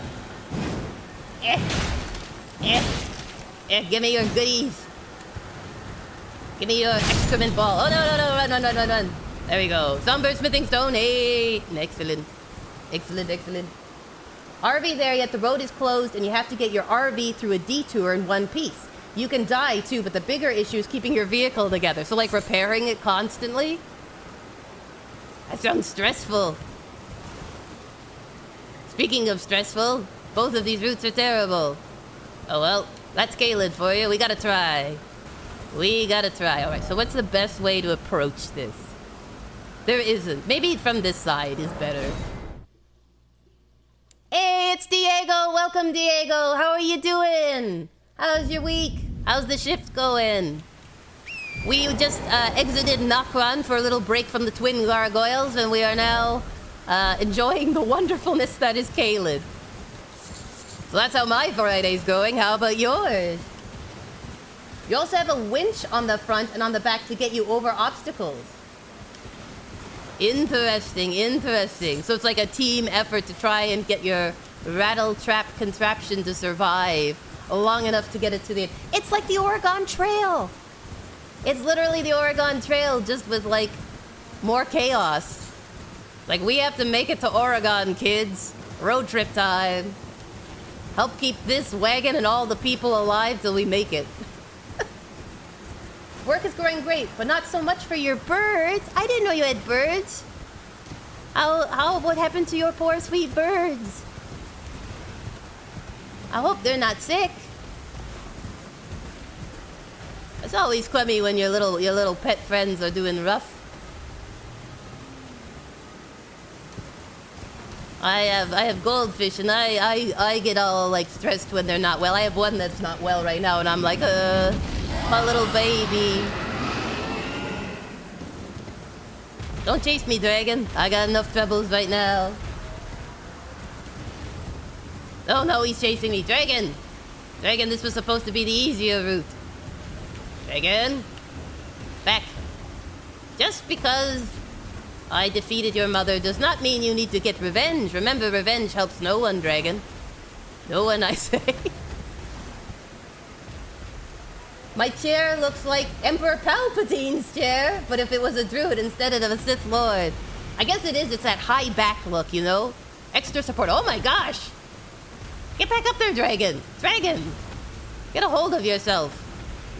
Give me your goodies. Give me your excrement ball. Oh, no, run. There we go. Somber smithing stone. Hey, excellent. RV there, yet the road is closed and you have to get your RV through a detour in one piece. You can die too, but the bigger issue is keeping your vehicle together. So like repairing it constantly. That sounds stressful. Speaking of stressful, both of these routes are terrible. Oh well, that's Caelid for you. We gotta try. Alright, so what's the best way to approach this? There isn't. Maybe from this side is better. Hey, it's Diego. Welcome, Diego. How are you doing? How's your week? How's the shift going? We just exited Nokron for a little break from the twin gargoyles, and we are now enjoying the wonderfulness that is Caelid. So that's how my Friday's going. How about yours? You also have a winch on the front and on the back to get you over obstacles. Interesting, interesting. So it's like a team effort to try and get your rattle trap contraption to survive long enough to get it to the end. It's like the Oregon Trail. It's literally the Oregon Trail, just with, like, more chaos. Like, we have to make it to Oregon, kids. Road trip time. Help keep this wagon and all the people alive till we make it. Work is going great, but not so much for your birds. I didn't know you had birds. What happened to your poor sweet birds? I hope they're not sick. It's always crummy when your little pet friends are doing rough. I have goldfish, and I get all like stressed when they're not well. I have one that's not well right now, and I'm like, my little baby. Don't chase me, dragon. I got enough troubles right now. Oh no, he's chasing me, dragon. Dragon, this was supposed to be the easier route. Dragon, back. Just because I defeated your mother does not mean you need to get revenge. Remember, revenge helps no one, dragon. No one, I say. My chair looks like Emperor Palpatine's chair, but if it was a druid instead of a Sith Lord. I guess it is, it's that high back look, you know? Extra support. Oh my gosh! Get back up there, dragon! Dragon! Get a hold of yourself.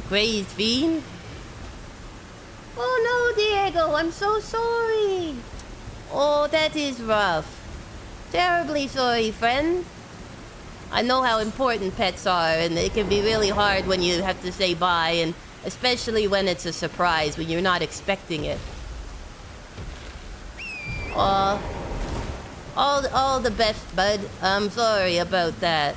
Crazed fiend. Oh no, Diego, I'm so sorry. Oh, that is rough. Terribly sorry, friend. I know how important pets are, and it can be really hard when you have to say bye, and especially when it's a surprise, when you're not expecting it. Aw. All the best, bud. I'm sorry about that.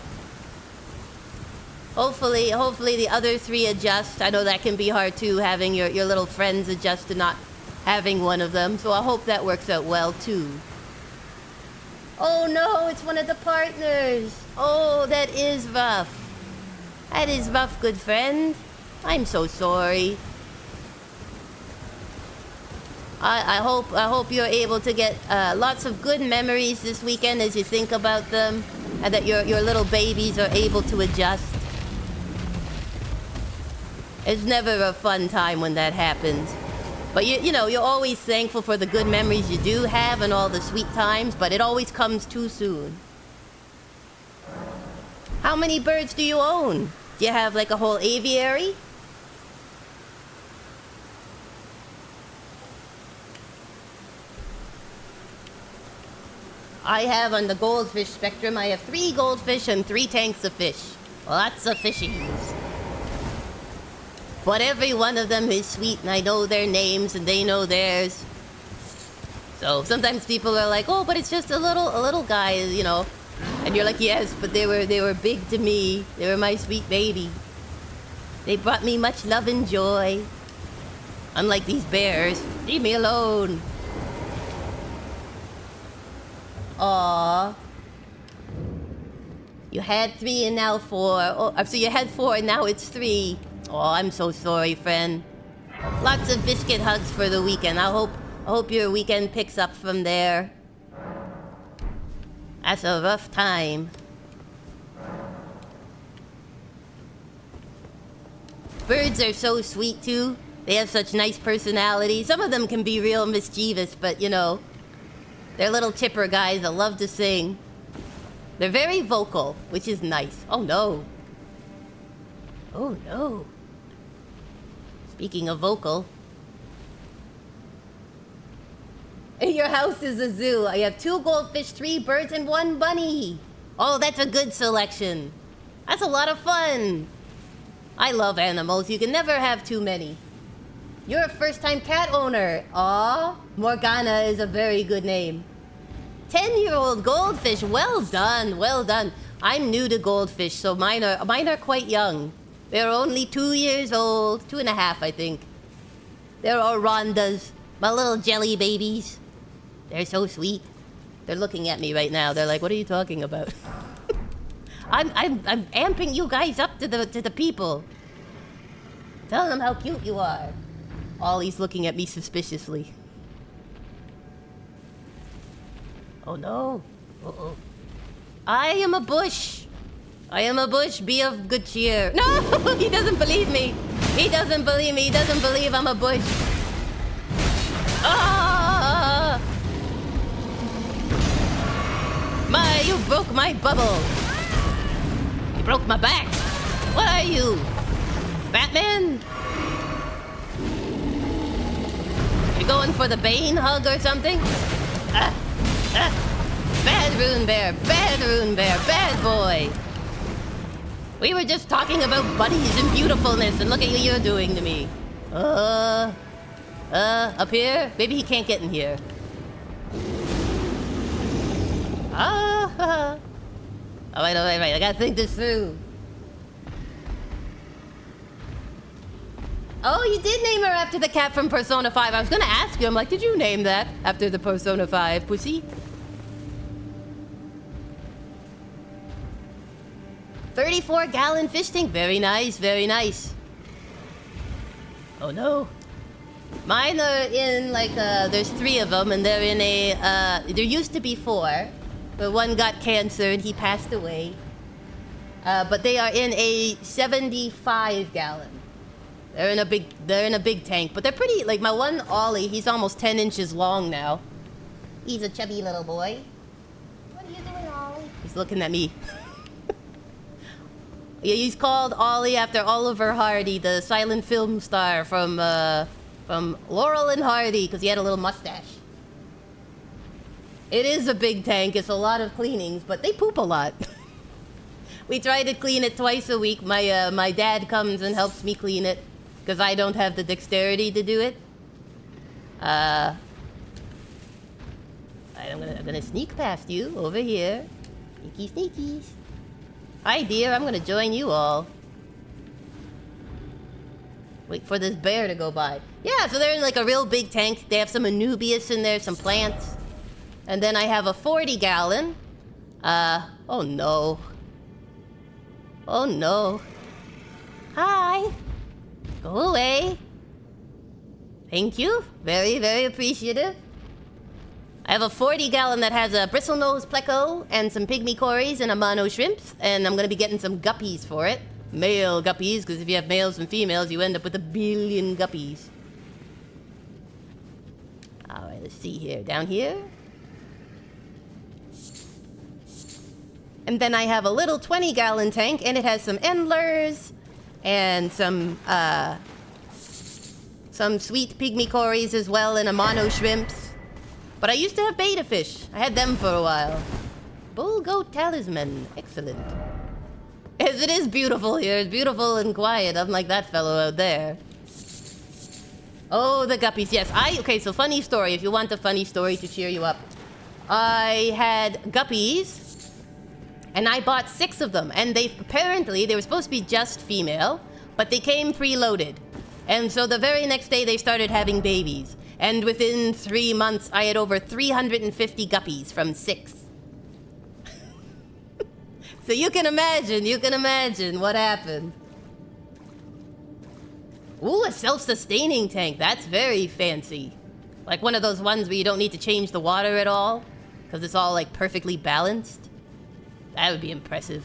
Hopefully the other three adjust. I know that can be hard too, having your little friends adjust to not having one of them. So I hope that works out well too. Oh no, it's one of the partners. Oh, that is rough. That is rough, good friend. I'm so sorry. I hope you're able to get lots of good memories this weekend as you think about them, and that your little babies are able to adjust. It's never a fun time when that happens. But you know, you're always thankful for the good memories you do have and all the sweet times, but it always comes too soon. How many birds do you own? Do you have like a whole aviary? I have on the goldfish spectrum, I have 3 goldfish and 3 tanks of fish. Lots of fishies. But every one of them is sweet, and I know their names, and they know theirs. So sometimes people are like, "Oh, but it's just a little guy, you know." And you're like, "Yes, but they were big to me. They were my sweet baby. They brought me much love and joy. Unlike these bears, leave me alone." Aww. You had 3 and now 4. Oh, so you had 4 and now it's 3. Oh, I'm so sorry, friend. Lots of biscuit hugs for the weekend. I hope your weekend picks up from there. That's a rough time. Birds are so sweet, too. They have such nice personality. Some of them can be real mischievous, but, you know, they're little chipper guys that love to sing. They're very vocal, which is nice. Oh, no. Oh, no. Speaking of vocal. Your house is a zoo. I have 2 goldfish, 3 birds, and 1 bunny. Oh, that's a good selection. That's a lot of fun. I love animals. You can never have too many. You're a first-time cat owner. Aw, Morgana is a very good name. 10-year-old goldfish. Well done, well done. I'm new to goldfish, so mine are quite young. They're only 2 years old, 2.5, I think. They're Orondas, my little jelly babies. They're so sweet. They're looking at me right now. They're like, "What are you talking about?" I'm amping you guys up to the people. Tell them how cute you are. Ollie's looking at me suspiciously. Oh no. Uh-oh. I am a bush. I am a bush. Be of good cheer. No! He doesn't believe me. He doesn't believe me. He doesn't believe I'm a bush. Ah! You broke my bubble. You broke my back. What are you? Batman? You going for the Bane hug or something? Bad Rune Bear, bad Rune Bear, bad boy. We were just talking about buddies and beautifulness, and look at what you're doing to me. Up here? Maybe he can't get in here. Oh, wait, I gotta think this through. Oh, you did name her after the cat from Persona 5. I was gonna ask you, I'm like, did you name that after the Persona 5 pussy? 34-gallon fish tank. Very nice, very nice. Oh no. Mine are in like, there's 3 of them, and they're in a, there used to be 4, but one got cancer and he passed away. But they are in a 75-gallon. They're in a big tank, but they're pretty, like my one Ollie, he's almost 10 inches long now. He's a chubby little boy. What are you doing, Ollie? He's looking at me. Yeah, he's called Ollie after Oliver Hardy, the silent film star from Laurel and Hardy, because he had a little mustache. It is a big tank. It's a lot of cleanings, but they poop a lot. We try to clean it twice a week. My dad comes and helps me clean it, because I don't have the dexterity to do it. I'm gonna sneak past you over here. Sneaky sneakies. Hi, dear. I'm gonna join you all. Wait for this bear to go by. Yeah, so they're in like a real big tank. They have some Anubias in there, some plants. And then I have a 40-gallon. Oh no. Oh no. Hi. Go away. Thank you. Very, very appreciative. I have a 40-gallon that has a bristlenose pleco and some pygmy cories and a mono shrimps, and I'm gonna be getting some guppies for it. Male guppies, because if you have males and females, you end up with 1 billion guppies. Alright, let's see here. Down here. And then I have a little 20-gallon tank, and it has some endlers and some sweet pygmy cories as well, and a mono shrimps. But I used to have beta fish. I had them for a while. Bull goat talisman. Excellent. Yes, it is beautiful here. It's beautiful and quiet, unlike that fellow out there. Oh, the guppies. Yes, okay, so funny story. If you want a funny story to cheer you up. I had guppies, and I bought 6 of them. And apparently, they were supposed to be just female, but they came preloaded. And so the very next day, they started having babies. And within 3 months, I had over 350 guppies from 6. So you can imagine what happened. Ooh, a self-sustaining tank. That's very fancy. Like one of those ones where you don't need to change the water at all, because it's all like perfectly balanced. That would be impressive.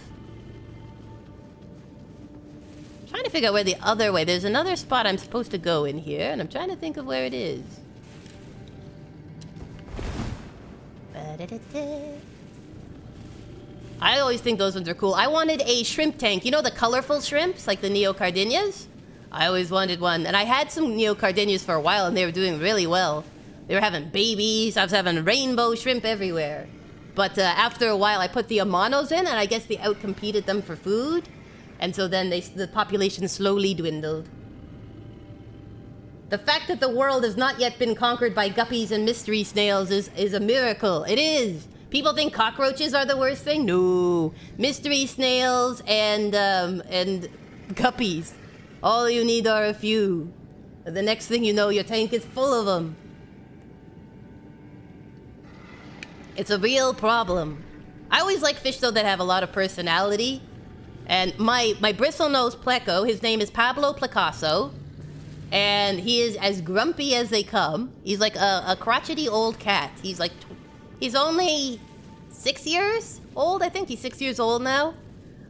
I'm trying to figure out where the other way. There's another spot I'm supposed to go in here, and I'm trying to think of where it is. I always think those ones are cool. I wanted a shrimp tank. You know the colorful shrimps, like the neocardinas? I always wanted one. And I had some neocardinas for a while, and they were doing really well. They were having babies. I was having rainbow shrimp everywhere. But after a while, I put the Amanos in, and I guess they outcompeted them for food. And so then the population slowly dwindled. The fact that the world has not yet been conquered by guppies and mystery snails is a miracle. It is. People think cockroaches are the worst thing. No. Mystery snails and guppies. All you need are a few. The next thing you know, your tank is full of them. It's a real problem. I always like fish, though, that have a lot of personality. And my bristlenose pleco, his name is Pablo Picasso. And he is as grumpy as they come. He's like a crotchety old cat. He's only 6 years old, I think. He's 6 years old now.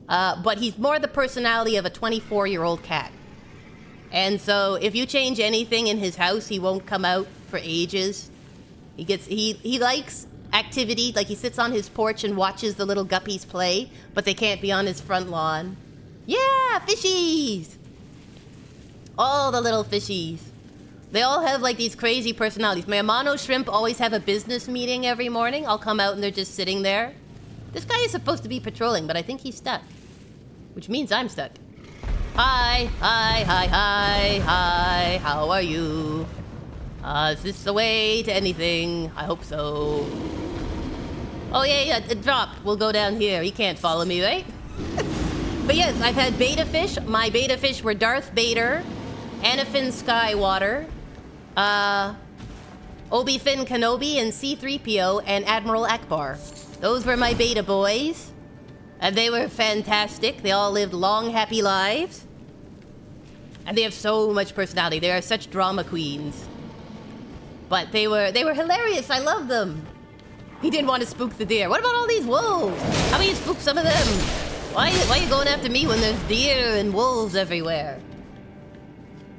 But he's more the personality of a 24-year-old cat. And so if you change anything in his house, he won't come out for ages. He likes activity, like he sits on his porch and watches the little guppies play, but they can't be on his front lawn. Yeah, fishies! All the little fishies. They all have like these crazy personalities. My Amano shrimp always have a business meeting every morning. I'll come out and they're just sitting there. This guy is supposed to be patrolling, but I think he's stuck. Which means I'm stuck. Hi, how are you? Is this the way to anything? I hope so. Oh yeah, drop. We'll go down here. He can't follow me, right? But yes, I've had beta fish. My beta fish were Darth Vader, Anakin Skywalker, Obi-Wan Kenobi, and C-3PO, and Admiral Akbar. Those were my beta boys. And they were fantastic. They all lived long, happy lives. And they have so much personality. They are such drama queens. But they were hilarious. I love them. He didn't want to spook the deer. What about all these wolves? How about you spook some of them? Why are you going after me when there's deer and wolves everywhere?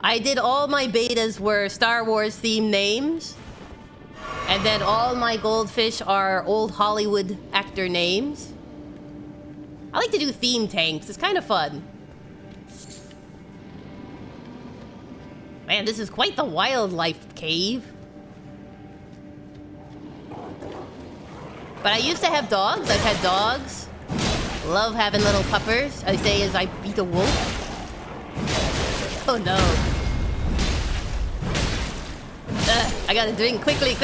I did all my betas were Star Wars themed names. And then all my goldfish are old Hollywood actor names. I like to do theme tanks. It's kind of fun. Man, this is quite the wildlife cave. But I used to have dogs. I've had dogs. Love having little puppers. I say as I beat a wolf. Oh no. I gotta drink quickly.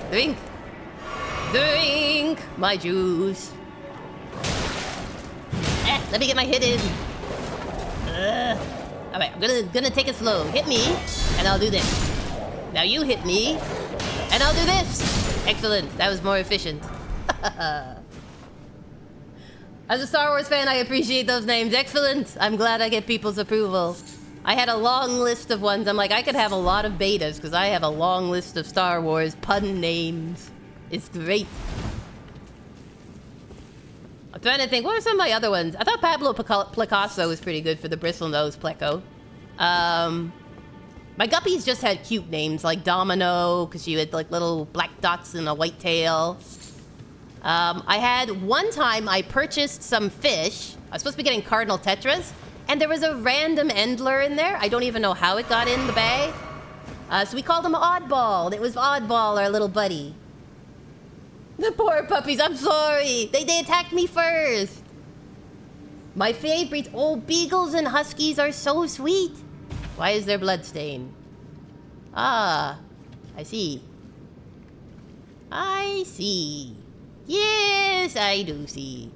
Drink. Drink my juice. Let me get my hit in. Alright, I'm gonna take it slow. Hit me, and I'll do this. Now you hit me, and I'll do this. Excellent. That was more efficient. As a Star Wars fan, I appreciate those names. Excellent. I'm glad I get people's approval. I had a long list of ones. I'm like, I could have a lot of betas because I have a long list of Star Wars pun names. It's great. I'm trying to think, what are some of my other ones? I thought Pablo Picasso was pretty good for the bristlenose pleco. My guppies just had cute names like Domino, because she had like little black dots and a white tail. I had one time I purchased some fish. I was supposed to be getting cardinal tetras, and there was a random endler in there. I don't even know how it got in the bag. So we called him Oddball. It was Oddball, our little buddy. The poor puppies, I'm sorry. They attacked me first. My fave breeds, oh, beagles and huskies are so sweet. Why is there blood stain? Ah, I see. I see. Yes, I do see.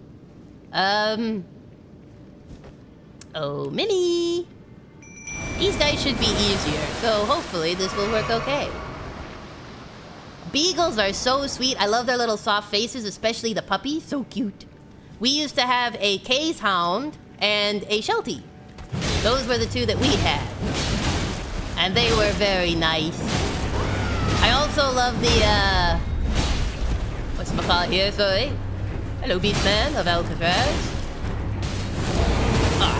Oh, Minnie. These guys should be easier, so hopefully this will work okay. Beagles are so sweet. I love their little soft faces, especially the puppy. So cute. We used to have a K's hound and a Sheltie. Those were the two that we had. And they were very nice. I also love the, whatchamacallit here, sorry. Hello, Beastman of Alcatraz. Ah,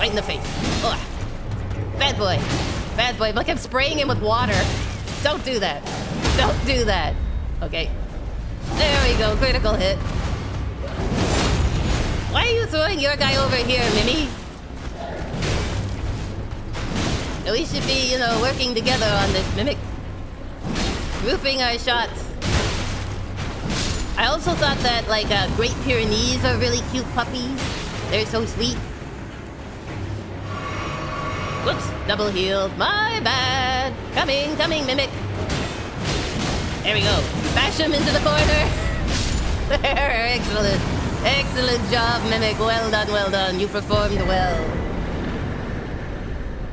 right in the face. Ah. Bad boy. Bad boy. Look, I'm spraying him with water. Don't do that. Don't do that. Okay. There we go. Critical hit. Why are you throwing your guy over here, Mimi? We should be, working together on this, Mimic. Grouping our shots. I also thought that, Great Pyrenees are really cute puppies. They're so sweet. Whoops, double healed. My bad. Coming, Mimic. There we go. Bash him into the corner. There, excellent. Excellent job, Mimic. Well done, well done. You performed well.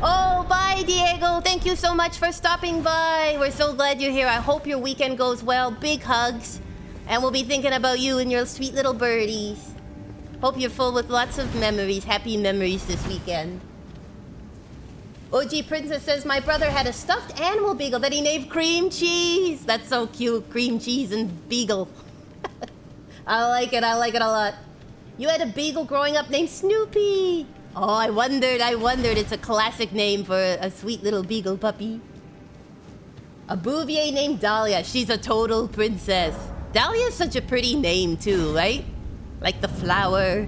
Oh, bye, Diego. Thank you so much for stopping by. We're so glad you're here. I hope your weekend goes well. Big hugs. And we'll be thinking about you and your sweet little birdies. Hope you're full with lots of memories. Happy memories this weekend. OG Princess says, my brother had a stuffed animal beagle that he named Cream Cheese. That's so cute. Cream Cheese and beagle. I like it a lot. You had a beagle growing up named Snoopy. Oh, I wondered. It's a classic name for a sweet little beagle puppy. A Bouvier named Dahlia. She's a total princess. Dahlia's such a pretty name too, right? Like the flower.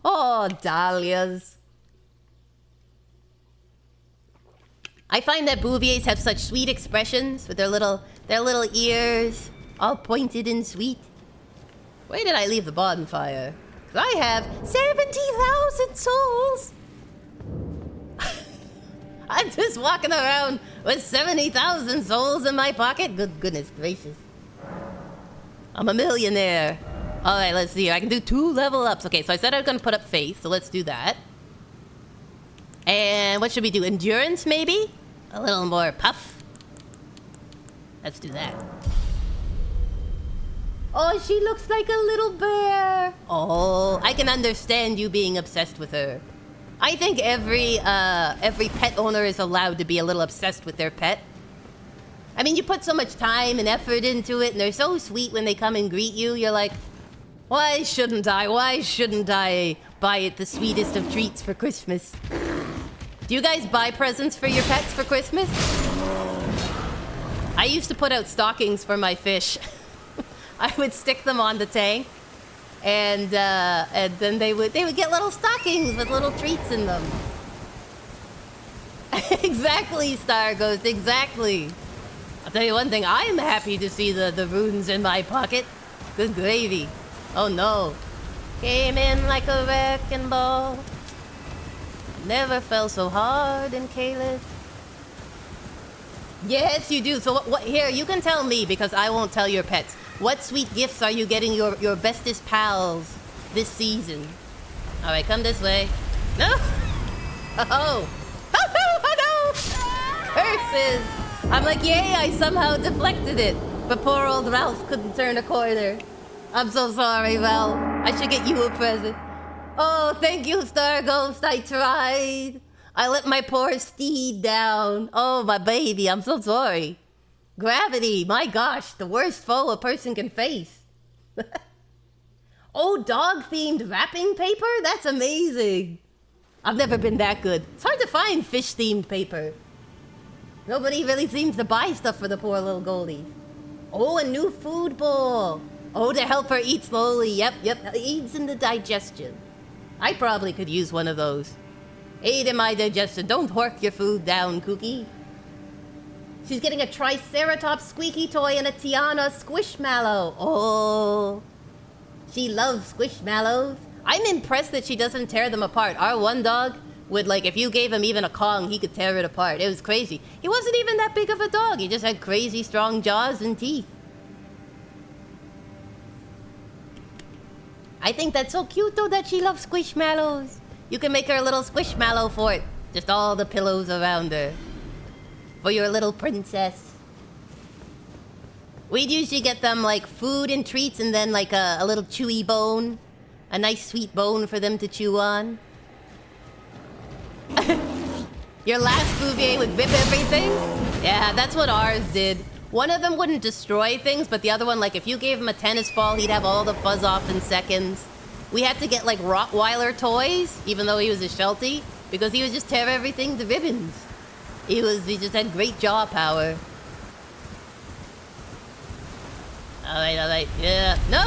Oh, dahlias. I find that Bouviers have such sweet expressions with their little ears, all pointed and sweet. Where did I leave the bonfire? 'Cause I have 70,000 souls. I'm just walking around with 70,000 souls in my pocket. Good goodness gracious. I'm a millionaire. All right, let's see. I can do 2 level ups. Okay, so I said I was going to put up faith, so let's do that. And what should we do? Endurance, maybe? A little more puff. Let's do that. Oh, she looks like a little bear. Oh, I can understand you being obsessed with her. I think every pet owner is allowed to be a little obsessed with their pet. I mean, you put so much time and effort into it, and they're so sweet when they come and greet you. You're like, why shouldn't I? Why shouldn't I buy it the sweetest of treats for Christmas? Do you guys buy presents for your pets for Christmas? I used to put out stockings for my fish. I would stick them on the tank, and then they would get little stockings with little treats in them. Exactly, Star Ghost, exactly. I'll tell you one thing, I am happy to see the runes in my pocket. Good gravy. Oh no. Came in like a wrecking ball. Never fell so hard in Caelid. Yes, you do. So what here, you can tell me because I won't tell your pets. What sweet gifts are you getting your bestest pals this season? All right, come this way. No. Oh. Oh no. Curses. I'm like, yay, I somehow deflected it. But poor old Ralph couldn't turn a corner. I'm so sorry, Ralph. I should get you a present. Oh, thank you, Star Ghost. I tried. I let my poor steed down. Oh, my baby, I'm so sorry. Gravity, my gosh, the worst foe a person can face. Oh, dog-themed wrapping paper? That's amazing. I've never been that good. It's hard to find fish-themed paper. Nobody really seems to buy stuff for the poor little Goldie. Oh, a new food bowl. Oh, to help her eat slowly. Yep, aids in the digestion. I probably could use one of those. Aid in my digestion. Don't hork your food down, Kooky. She's getting a Triceratops squeaky toy and a Tiana squishmallow. Oh, she loves squishmallows. I'm impressed that she doesn't tear them apart. Our one dog would, like, if you gave him even a Kong, he could tear it apart. It was crazy. He wasn't even that big of a dog. He just had crazy strong jaws and teeth. I think that's so cute, though, that she loves squishmallows. You can make her a little squishmallow fort. Just all the pillows around her. For your little princess. We'd usually get them, like, food and treats and then, like, a little chewy bone. A nice sweet bone for them to chew on. Your last Bouvier would rip everything? Yeah, that's what ours did. One of them wouldn't destroy things, but the other one, like, if you gave him a tennis ball, he'd have all the fuzz off in seconds. We had to get, like, Rottweiler toys, even though he was a Sheltie, because he would just tear everything to ribbons. He just had great jaw power. Alright, yeah. No!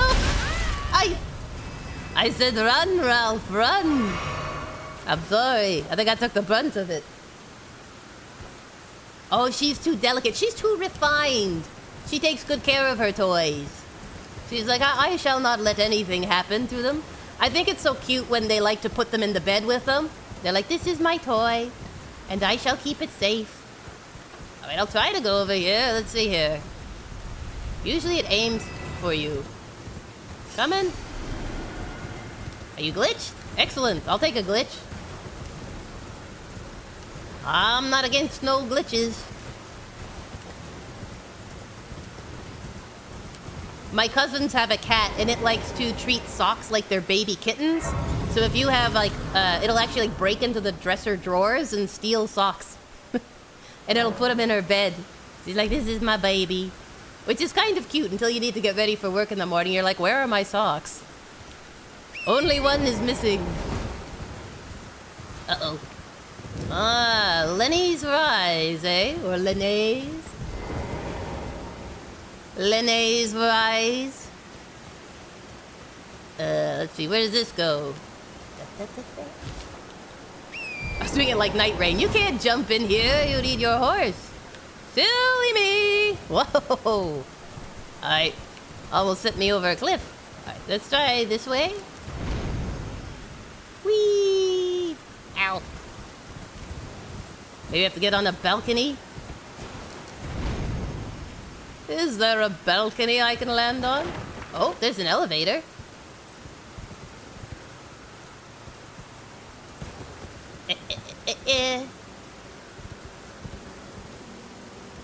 I said run, Ralph, run! I'm sorry. I think I took the brunt of it. Oh, she's too delicate. She's too refined. She takes good care of her toys. She's like, I shall not let anything happen to them. I think it's so cute when they like to put them in the bed with them. They're like, this is my toy. And I shall keep it safe. Alright, I'll try to go over here. Let's see here. Usually it aims for you. Coming? Are you glitched? Excellent. I'll take a glitch. I'm not against no glitches. My cousins have a cat, and it likes to treat socks like they're baby kittens. So if you have, like, it'll actually, like, break into the dresser drawers and steal socks. And it'll put them in her bed. She's like, this is my baby. Which is kind of cute until you need to get ready for work in the morning. You're like, where are my socks? Only one is missing. Uh-oh. Ah, Lenny's Rise, eh? Or Lenny's? Lenny's Rise. Let's see, where does this go? I was doing it like Night Rain. You can't jump in here, you need your horse. Silly me! Whoa! Alright, almost sent me over a cliff. Alright, let's try this way. Whee! Ow. Maybe I have to get on a balcony? Is there a balcony I can land on? Oh, there's an elevator.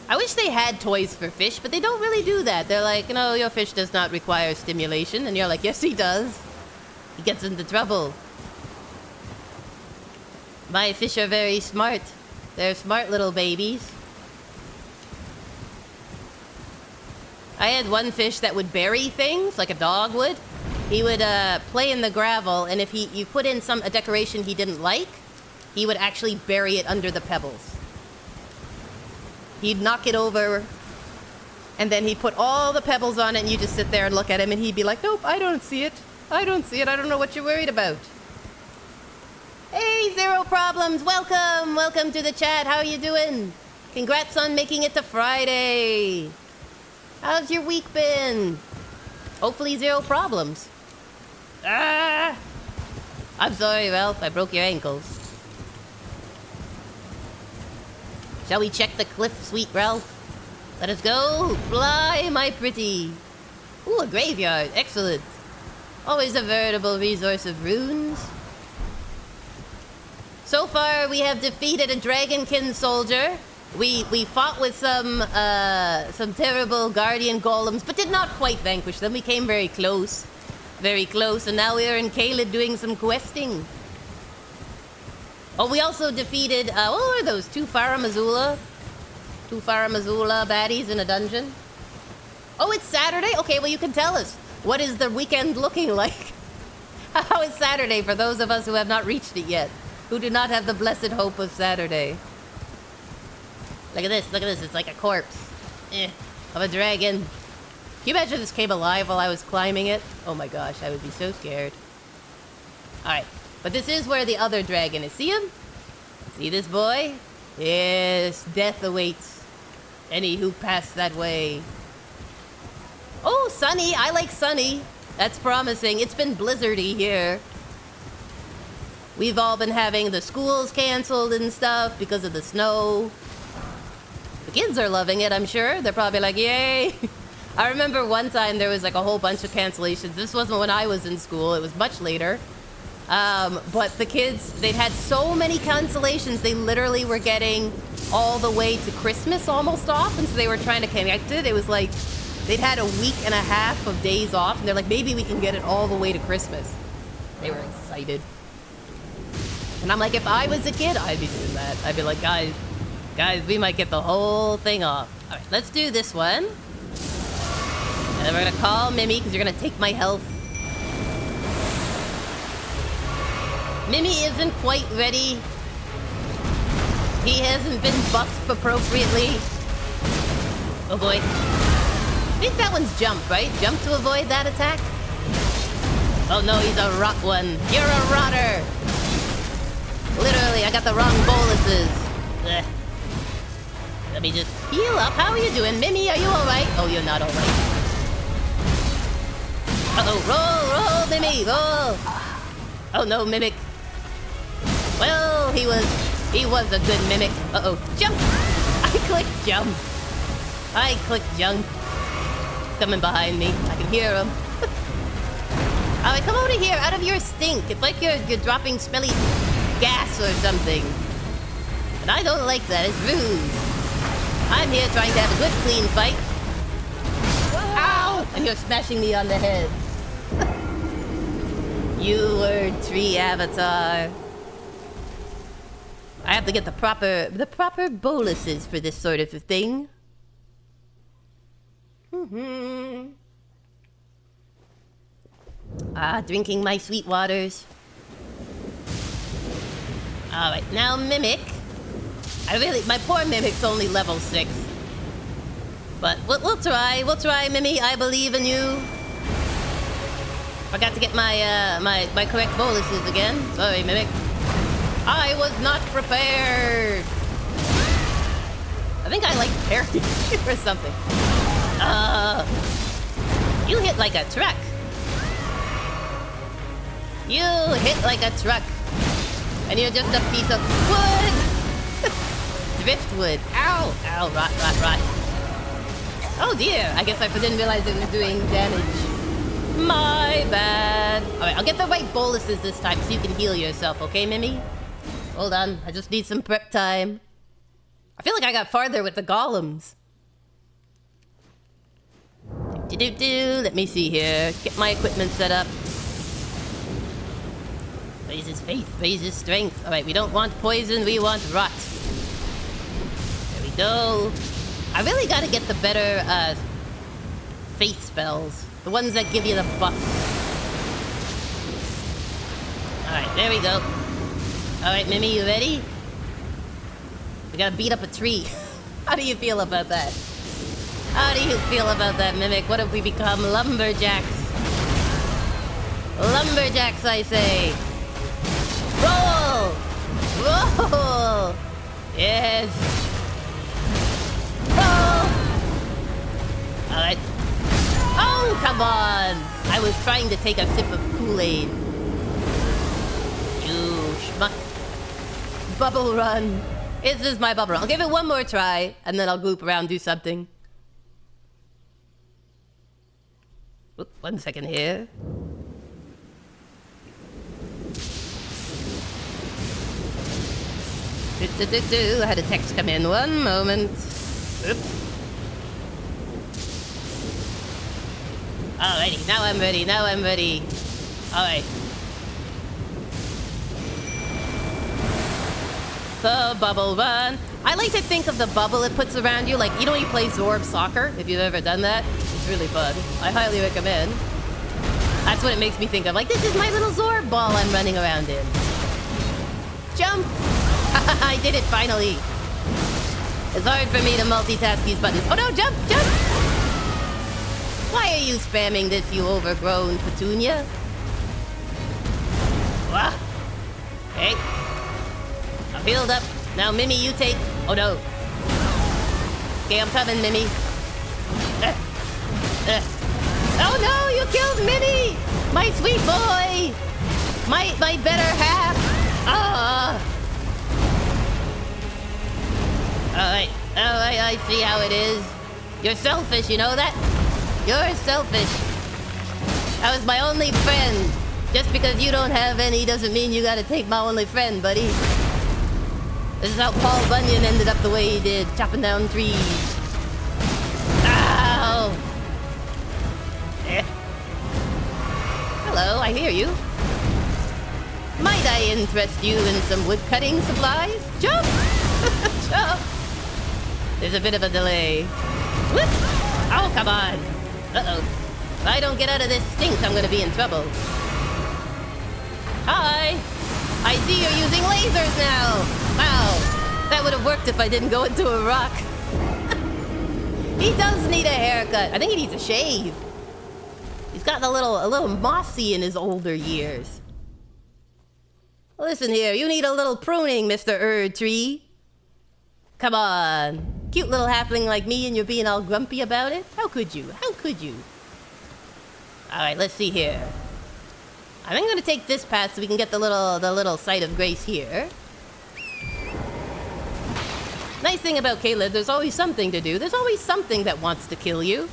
I wish they had toys for fish, but they don't really do that. They're like, no, your fish does not require stimulation. And you're like, yes, he does. He gets into trouble. My fish are very smart. They're smart little babies. I had one fish that would bury things, like a dog would. He would play in the gravel, and if you put in a decoration he didn't like, he would actually bury it under the pebbles. He'd knock it over, and then he'd put all the pebbles on it, and you just sit there and look at him, and he'd be like, nope, I don't see it. I don't see it. I don't know what you're worried about. Hey, Zero Problems. Welcome. Welcome to the chat. How are you doing? Congrats on making it to Friday. How's your week been? Hopefully zero problems. Ah! I'm sorry, Ralph. I broke your ankles. Shall we check the cliff, sweet Ralph? Let us go. Fly, my pretty. Ooh, a graveyard. Excellent. Always a veritable resource of runes. So far, we have defeated a dragonkin soldier. We fought with some terrible guardian golems, but did not quite vanquish them. We came very close. Very close, and now we are in Caelid doing some questing. Oh, we also defeated, what were those? Two Faramazula baddies in a dungeon. Oh, it's Saturday? Okay, well, you can tell us. What is the weekend looking like? How is Saturday for those of us who have not reached it yet? Who do not have the blessed hope of Saturday? Look at this, it's like a corpse. Of a dragon. Can you imagine if this came alive while I was climbing it? Oh my gosh, I would be so scared. Alright, but this is where the other dragon is. See him? See this boy? Yes, death awaits any who pass that way. Oh, sunny, I like sunny. That's promising. It's been blizzardy here. We've all been having the schools canceled and stuff because of the snow. The kids are loving it, I'm sure. They're probably like, yay. I remember one time there was like a whole bunch of cancellations. This wasn't when I was in school. It was much later. But the kids, they'd had so many cancellations, they literally were getting all the way to Christmas almost off, and so they were trying to connect it. It was like they'd had a week and a half of days off, and they're like, maybe we can get it all the way to Christmas. They were excited. And I'm like, if I was a kid, I'd be doing that. I'd be like, guys, we might get the whole thing off. All right, let's do this one. And then we're gonna call Mimi, because you're gonna take my health. Mimi isn't quite ready. He hasn't been buffed appropriately. Oh boy. I think that one's jump, right? Jump to avoid that attack? Oh no, he's a rot one. You're a rotter! Literally, I got the wrong boluses. Ugh. Let me just heal up. How are you doing? Mimi, are you alright? Oh, you're not alright. Uh-oh, roll, Mimi, roll! Oh no, Mimic. Well, he was He was a good mimic. Uh-oh. Jump! I clicked jump. I clicked jump. Coming behind me. I can hear him. Alright, come over here, out of your stink. It's like you're dropping smelly gas or something. And I don't like that, it's rude. I'm here trying to have a good, clean fight. Ow! And you're smashing me on the head. You word tree avatar. I have to get the proper boluses for this sort of a thing. Drinking my sweet waters. Alright, now Mimic. My poor Mimic's only level 6. But we'll try, Mimi, I believe in you. Forgot to get my correct boluses again. Sorry, Mimic. I was not prepared. I think I like parry or something. You hit like a truck. You hit like a truck. And you're just a piece of wood. Driftwood. Ow. Ow, rot. Oh dear. I guess I didn't realize it was doing damage. My bad. Alright, I'll get the right boluses this time so you can heal yourself, okay, Mimi? Hold on. I just need some prep time. I feel like I got farther with the golems. Let me see here. Get my equipment set up. Raises faith, raises strength. Alright, we don't want poison, we want rot. There we go. I really gotta get the better, faith spells. The ones that give you the buff. Alright, there we go. Alright, Mimi, you ready? We gotta beat up a tree. How do you feel about that? How do you feel about that, Mimic? What if we become lumberjacks? Lumberjacks, I say. Roll! Roll! Yes. Roll! Alright. Oh, come on! I was trying to take a sip of Kool-Aid. You schmuck. Bubble run. This is my bubble run. I'll give it one more try, and then I'll loop around, do something. Oop, 1 second here. I had a text come in. One moment. Oops. Alrighty, now I'm ready. Alright. The bubble run. I like to think of the bubble it puts around you, like, you know when you play Zorb Soccer, if you've ever done that? It's really fun. I highly recommend. That's what it makes me think of. Like, this is my little Zorb ball I'm running around in. Jump! I did it finally. It's hard for me to multitask these buttons. Oh no, jump! Why are you spamming this, you overgrown petunia? Wah! Okay. I'm healed up. Now, Mimi, you take... Oh no. Okay, I'm coming, Mimi. Oh no, you killed Mimi! My sweet boy! My better half! Alright, I see how it is. You're selfish, you know that? You're selfish. That was my only friend. Just because you don't have any doesn't mean you gotta take my only friend, buddy. This is how Paul Bunyan ended up the way he did, chopping down trees. Ow! Hello, I hear you. Might I interest you in some woodcutting supplies? Jump! Jump! There's a bit of a delay. Whoop! Oh, come on! Uh-oh. If I don't get out of this stink, I'm gonna be in trouble. Hi! I see you're using lasers now! Wow! That would have worked if I didn't go into a rock. He does need a haircut. I think he needs a shave. He's gotten a little mossy in his older years. Listen here, you need a little pruning, Mr. Tree. Come on. Cute little halfling like me and you're being all grumpy about it? How could you? How could you? Alright, let's see here. I think I'm gonna take this path so we can get the little site of grace here. Nice thing about Caelid, there's always something to do. There's always something that wants to kill you.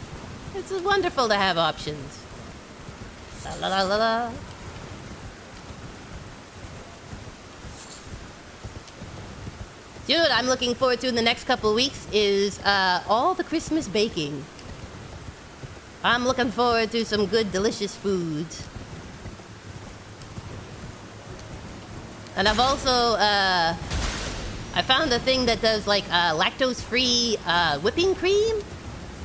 It's wonderful to have options. La la la la la. Dude, I'm looking forward to in the next couple weeks is all the Christmas baking. I'm looking forward to some good, delicious foods. And I've also, I found a thing that does like lactose-free whipping cream.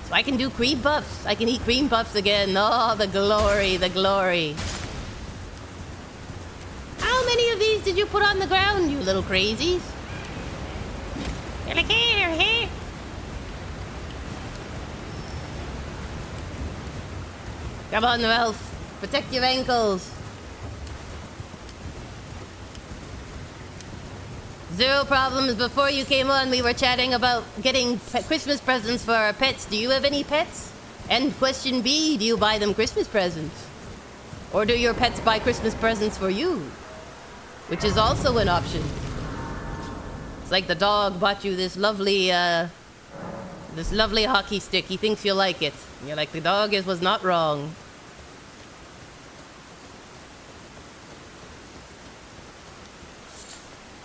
So I can do cream puffs. I can eat cream puffs again. Oh, the glory, the glory. How many of these did you put on the ground, you little crazies? You're like, here. Come on, Ralph. Protect your ankles. Zero problems. Before you came on, we were chatting about getting Christmas presents for our pets. Do you have any pets? And question B, do you buy them Christmas presents? Or do your pets buy Christmas presents for you? Which is also an option. It's like the dog bought you this lovely hockey stick. He thinks you like it. And you're like, the dog was not wrong.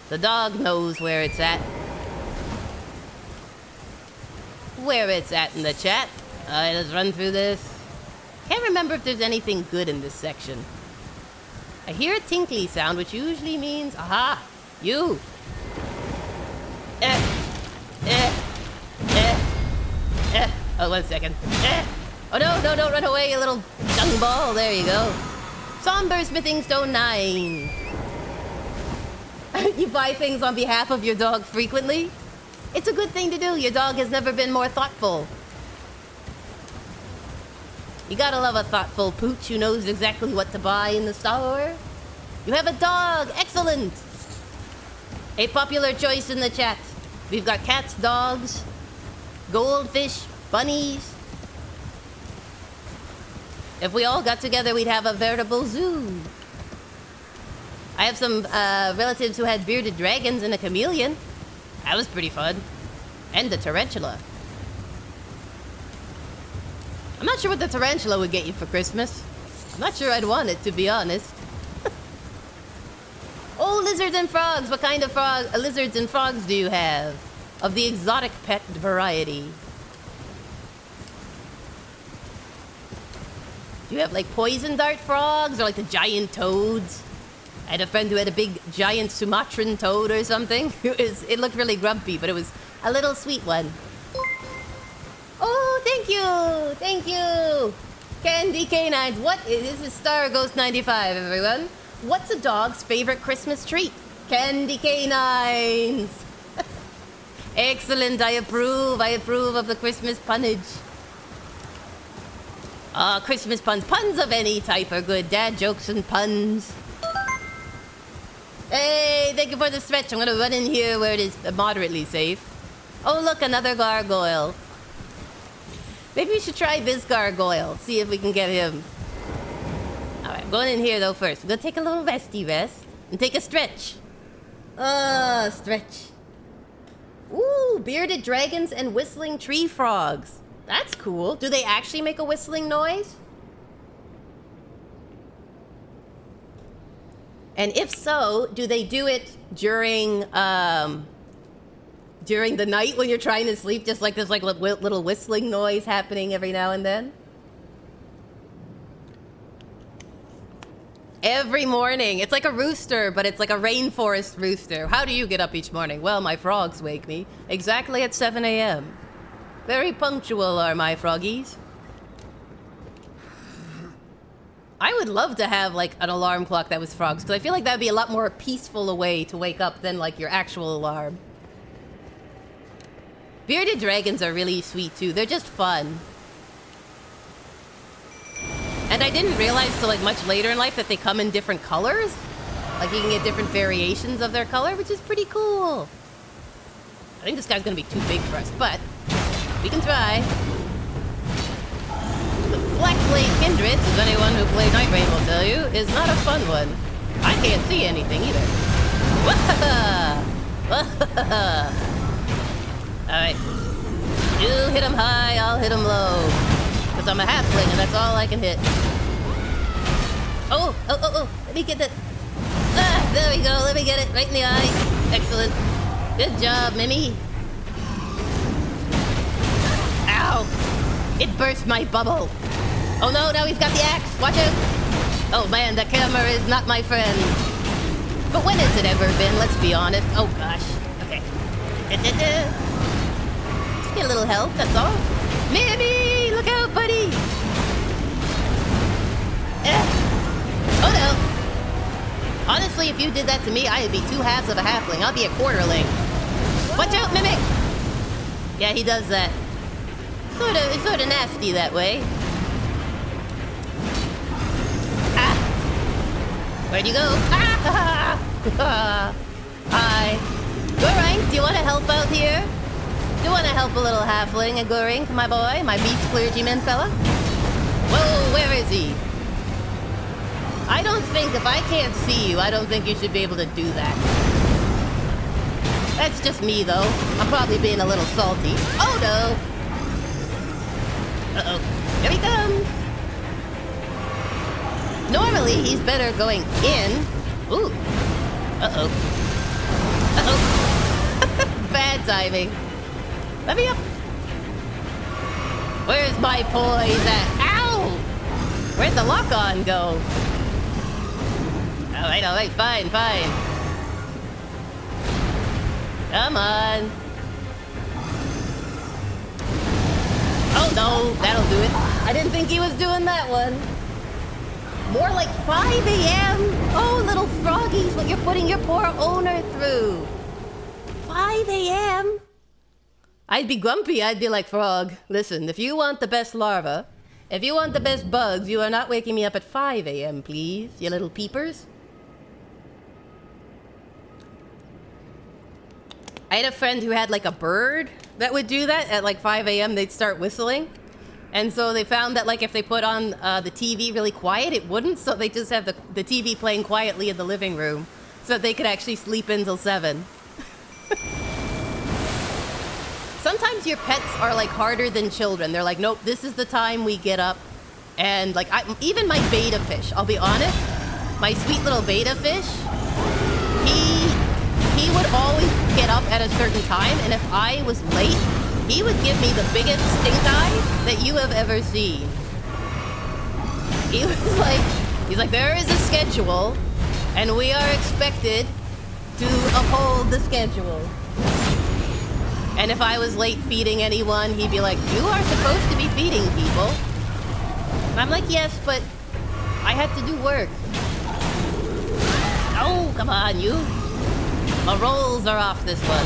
The dog knows where it's at. Where it's at in the chat. Alright, let's run through this. Can't remember if there's anything good in this section. I hear a tinkly sound, which usually means, aha, you. Oh, 1 second. Oh no, don't run away, you little dung ball. There you go. Somber Smithing Stone 9. You buy things on behalf of your dog frequently? It's a good thing to do. Your dog has never been more thoughtful. You gotta love a thoughtful pooch who knows exactly what to buy in the store. You have a dog! Excellent! A popular choice in the chat. We've got cats, dogs, goldfish, bunnies. If we all got together, we'd have a veritable zoo. I have some relatives who had bearded dragons and a chameleon. That was pretty fun. And a tarantula. I'm not sure what the tarantula would get you for Christmas. I'm not sure I'd want it, to be honest. Oh, lizards and frogs. What kind of lizards and frogs do you have? Of the exotic pet variety. Do you have like poison dart frogs or like the giant toads? I had a friend who had a big giant Sumatran toad or something. It looked really grumpy, but it was a little sweet one. Oh, thank you. Candy Canines. This is Star Ghost 95, everyone. What's a dog's favorite Christmas treat? Candy Canines. Excellent, I approve of the Christmas punnage. Christmas puns. Puns of any type are good. Dad jokes and puns. Hey, thank you for the stretch. I'm gonna run in here where it is moderately safe. Oh, look, another gargoyle. Maybe we should try this gargoyle. See if we can get him. Alright, I'm going in here though first. I'm gonna take a little resty rest. And take a stretch. Stretch. Ooh, bearded dragons and whistling tree frogs. That's cool. Do they actually make a whistling noise? And if so, do they do it during the night when you're trying to sleep? Just like there's like little whistling noise happening every now and then? Every morning. It's like a rooster, but it's like a rainforest rooster. How do you get up each morning? Well, my frogs wake me exactly at 7 a.m. Very punctual are my froggies. I would love to have like an alarm clock that was frogs, because I feel like that would be a lot more peaceful a way to wake up than like your actual alarm. Bearded dragons are really sweet too. They're just fun. And I didn't realize till like much later in life that they come in different colors. Like you can get different variations of their color, which is pretty cool. I think this guy's gonna be too big for us, but we can try. The Black Blade Kindred, as anyone who played Night Rain will tell you, is not a fun one. I can't see anything either. Alright. You hit him high, I'll hit him low. Because I'm a halfling and that's all I can hit. Oh! Let me get that. Ah, there we go. Let me get it right in the eye. Excellent. Good job, Mimi. Ow! It burst my bubble. Oh no, now he's got the axe. Watch out. Oh man, the camera is not my friend. But when has it ever been? Let's be honest. Oh gosh. Okay. Just get a little health, that's all. Mimi! Look out, buddy! Oh no. Honestly, if you did that to me, I'd be 2 halves of a halfling. I'll be a quarterling. Watch out, Mimic! Yeah, he does that. It's sort of nasty that way. Ah! Where'd you go? Ah! Hi. Goring, do you want to help out here? Do you want to help a little halfling, Goring, my boy? My beast clergyman fella? Whoa, where is he? I don't think, if I can't see you, I don't think you should be able to do that. That's just me, though. I'm probably being a little salty. Oh, no! Uh-oh. Here he comes! Normally, he's better going in. Ooh. Uh-oh. Uh-oh. Bad timing. Let me up. Where's my poise at? Ow! Where'd the lock-on go? Alright, fine. Come on. Oh no, that'll do it. I didn't think he was doing that one. More like 5 a.m. Oh, little froggies, what you're putting your poor owner through. 5 a.m. I'd be grumpy. I'd be like, Frog, listen, if you want the best larva, if you want the best bugs, you are not waking me up at 5 a.m., please, you little peepers. I had a friend who had like a bird that would do that at like 5 a.m. They'd start whistling. And so they found that like if they put on the TV really quiet, it wouldn't. So they just have the TV playing quietly in the living room so that they could actually sleep until 7. Sometimes your pets are like harder than children. They're like, nope, this is the time we get up. And like, even my betta fish, I'll be honest, my sweet little betta fish, he would always get up at a certain time, and if I was late, he would give me the biggest stink eye that you have ever seen. He's like, there is a schedule, and we are expected to uphold the schedule. And if I was late feeding anyone, he'd be like, you are supposed to be feeding people. And I'm like, yes, but I had to do work. Oh, come on, you. My rolls are off this one.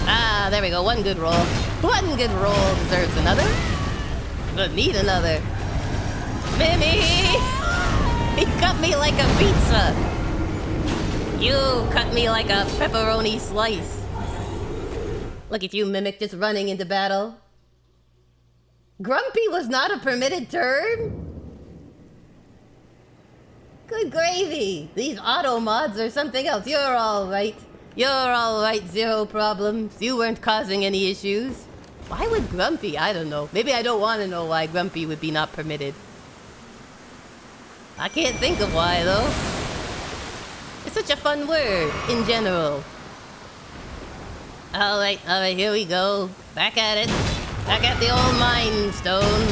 Ah, there we go. One good roll. One good roll deserves another. But need another. Mimi! He cut me like a pizza. You cut me like a pepperoni slice. Look at you, Mimic, just running into battle. Grumpy was not a permitted turn? Good gravy. These auto mods are something else. You're all right. You're all right. Zero problems. You weren't causing any issues. Why would Grumpy? I don't know. Maybe I don't want to know why Grumpy would be not permitted. I can't think of why, though. It's such a fun word, in general. Alright, here we go. Back at it. Back at the old Mind Stone.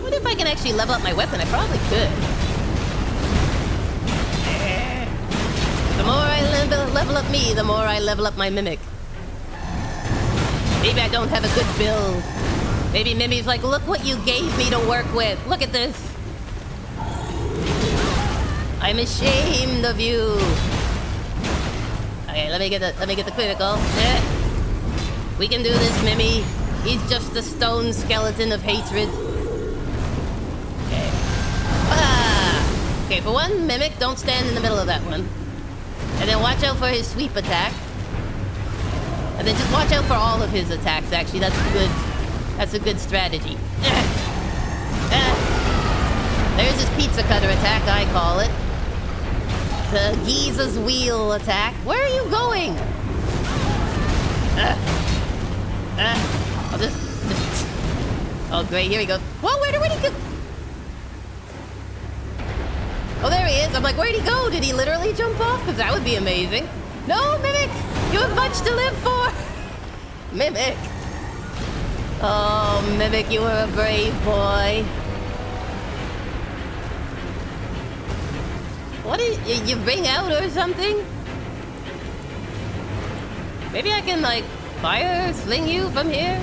What if I can actually level up my weapon? I probably could. The more I level up me, the more I level up my Mimic. Maybe I don't have a good build. Maybe Mimi's like, look what you gave me to work with. Look at this. I'm ashamed of you. Okay, let me get the critical. We can do this, Mimi. He's just a stone skeleton of hatred. Okay. Ah! Okay, for one, Mimic, don't stand in the middle of that one. And then watch out for his sweep attack. And then just watch out for all of his attacks, actually. That's a good strategy. There's his pizza cutter attack, I call it. The Giza's wheel attack. Where are you going? I'll just... Oh, great. Here he goes. Whoa, where did he go? Oh, there he is. I'm like, where'd he go? Did he literally jump off? Because that would be amazing. No, Mimic! You have much to live for! Mimic! Oh, Mimic, you were a brave boy. What did you bring out or something? Maybe I can, like, fire sling you from here?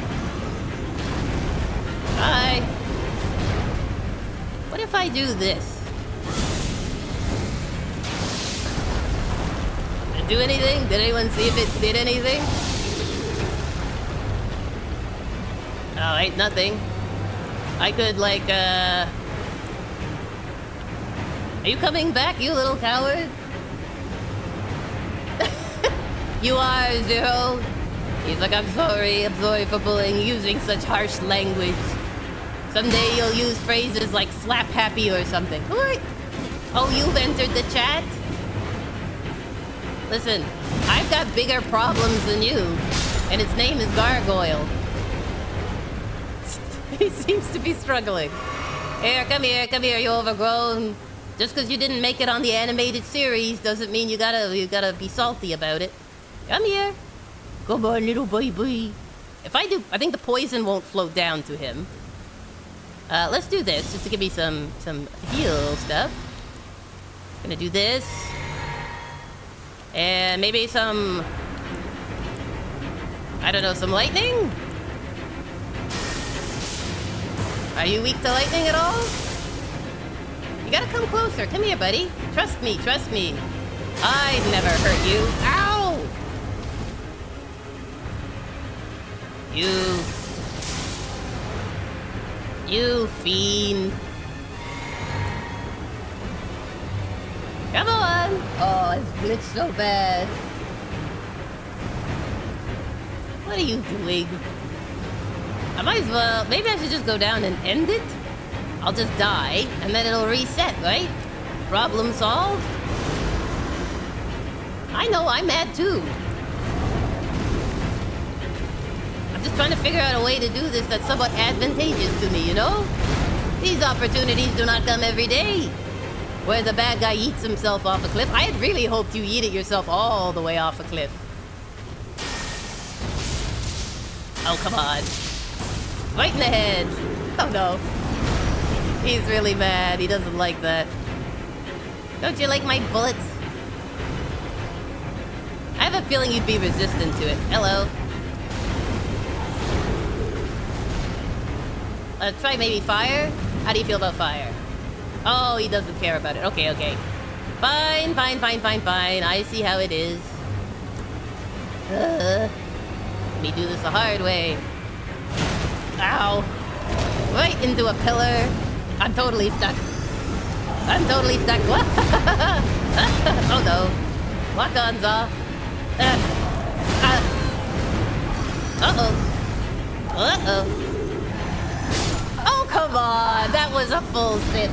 Hi. What if I do this? Did it do anything? Did anyone see if it did anything? Oh, ain't nothing. I could, like, Are you coming back, you little coward? You are, Zero. He's like, I'm sorry for using such harsh language. Someday you'll use phrases like slap happy or something. What? Oh, you've entered the chat? Listen, I've got bigger problems than you, and its name is Gargoyle. He seems to be struggling. Here, come here, you overgrown. Just because you didn't make it on the animated series doesn't mean you gotta be salty about it. Come here. Come on, little baby. If I do, I think the poison won't float down to him. Let's do this, just to give me some heal stuff. Gonna do this. And maybe some... I don't know, some lightning? Are you weak to lightning at all? You gotta come closer. Come here, buddy. Trust me, trust me. I'd never hurt you. Ow! You fiend. Come on! Oh, it's glitched so bad. What are you doing? I might as well... Maybe I should just go down and end it? I'll just die, and then it'll reset, right? Problem solved? I know, I'm mad too. I'm just trying to figure out a way to do this that's somewhat advantageous to me, you know? These opportunities do not come every day. Where the bad guy eats himself off a cliff. I had really hoped you eat it yourself all the way off a cliff. Oh, come on. Right in the head. Oh, no. He's really mad. He doesn't like that. Don't you like my bullets? I have a feeling you'd be resistant to it. Hello. Try maybe fire? How do you feel about fire? Oh, he doesn't care about it. Okay, okay. Fine, fine, fine, fine, fine. I see how it is. Let me do this the hard way. Ow. Right into a pillar. I'm totally stuck. I'm totally stuck. What? Oh no. Lock-on's off. Uh-oh. Uh-oh. Oh, come on. That was a full sit.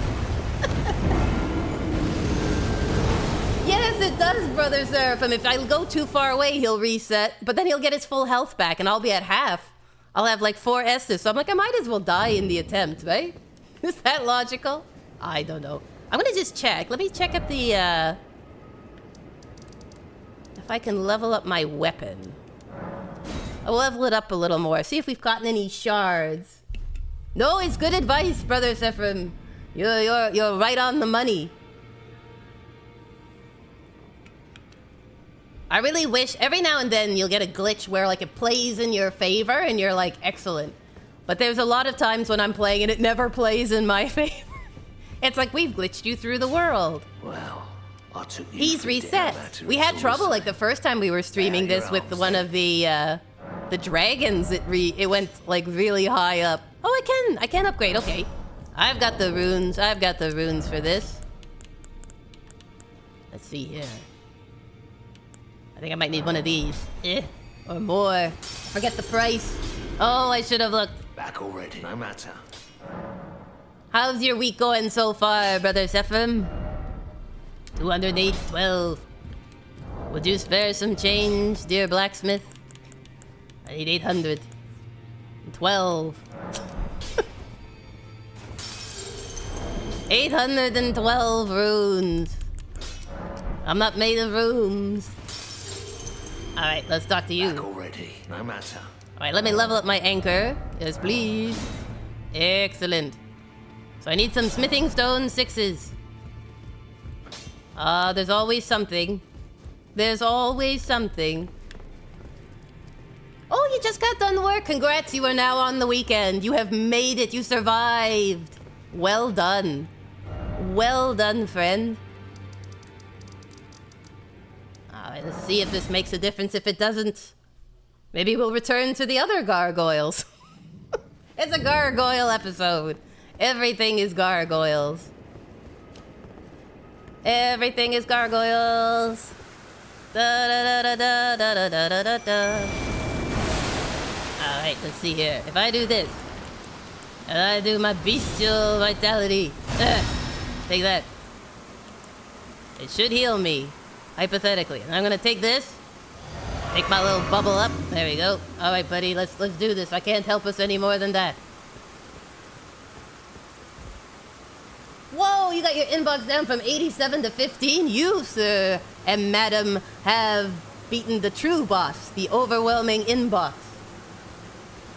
Yes, it does, Brother Seraphim. If I go too far away, he'll reset, but then he'll get his full health back, and I'll be at half. I'll have like 4 S's, so I'm like, I might as well die in the attempt, right? Is that logical? I don't know. I'm gonna just check. Let me check up the, if I can level up my weapon. I'll level it up a little more. See if we've gotten any shards. No, it's good advice, Brother Seraphim. You're right on the money. I really wish every now and then you'll get a glitch where like it plays in your favor and you're like, excellent. But there's a lot of times when I'm playing and it never plays in my favor. It's like we've glitched you through the world. Well, I took you. He's reset. We had trouble like the first time we were streaming this with one of the dragons. It went like really high up. Oh, I can upgrade. Okay, I've got the runes. I've got the runes for this. Let's see here. I think I might need one of these. Or more. Forget the price. Oh, I should have looked. Back already, no matter. How's your week going so far, Brother Seraphim? 208, 12. Would you spare some change, dear blacksmith? I need 800. 12. 812 runes. I'm not made of rooms. Alright, let's talk to you. Back already, no matter. Alright, let me level up my anchor. Yes, please. Excellent. So I need some smithing stone 6s. There's always something. There's always something. Oh, you just got done work. Congrats, you are now on the weekend. You have made it. You survived. Well done. Well done, friend. Alright, let's see if this makes a difference. If it doesn't, maybe we'll return to the other gargoyles. It's a gargoyle episode. Everything is gargoyles. Everything is gargoyles. Da da da da da da da da da da. Alright, let's see here. If I do this, and I do my bestial vitality, take that. It should heal me, hypothetically. And I'm gonna take this, make my little bubble up. There we go. Alright, buddy, let's do this. I can't help us any more than that. Whoa, you got your inbox down from 87 to 15? You, sir, and madam, have beaten the true boss, the overwhelming inbox.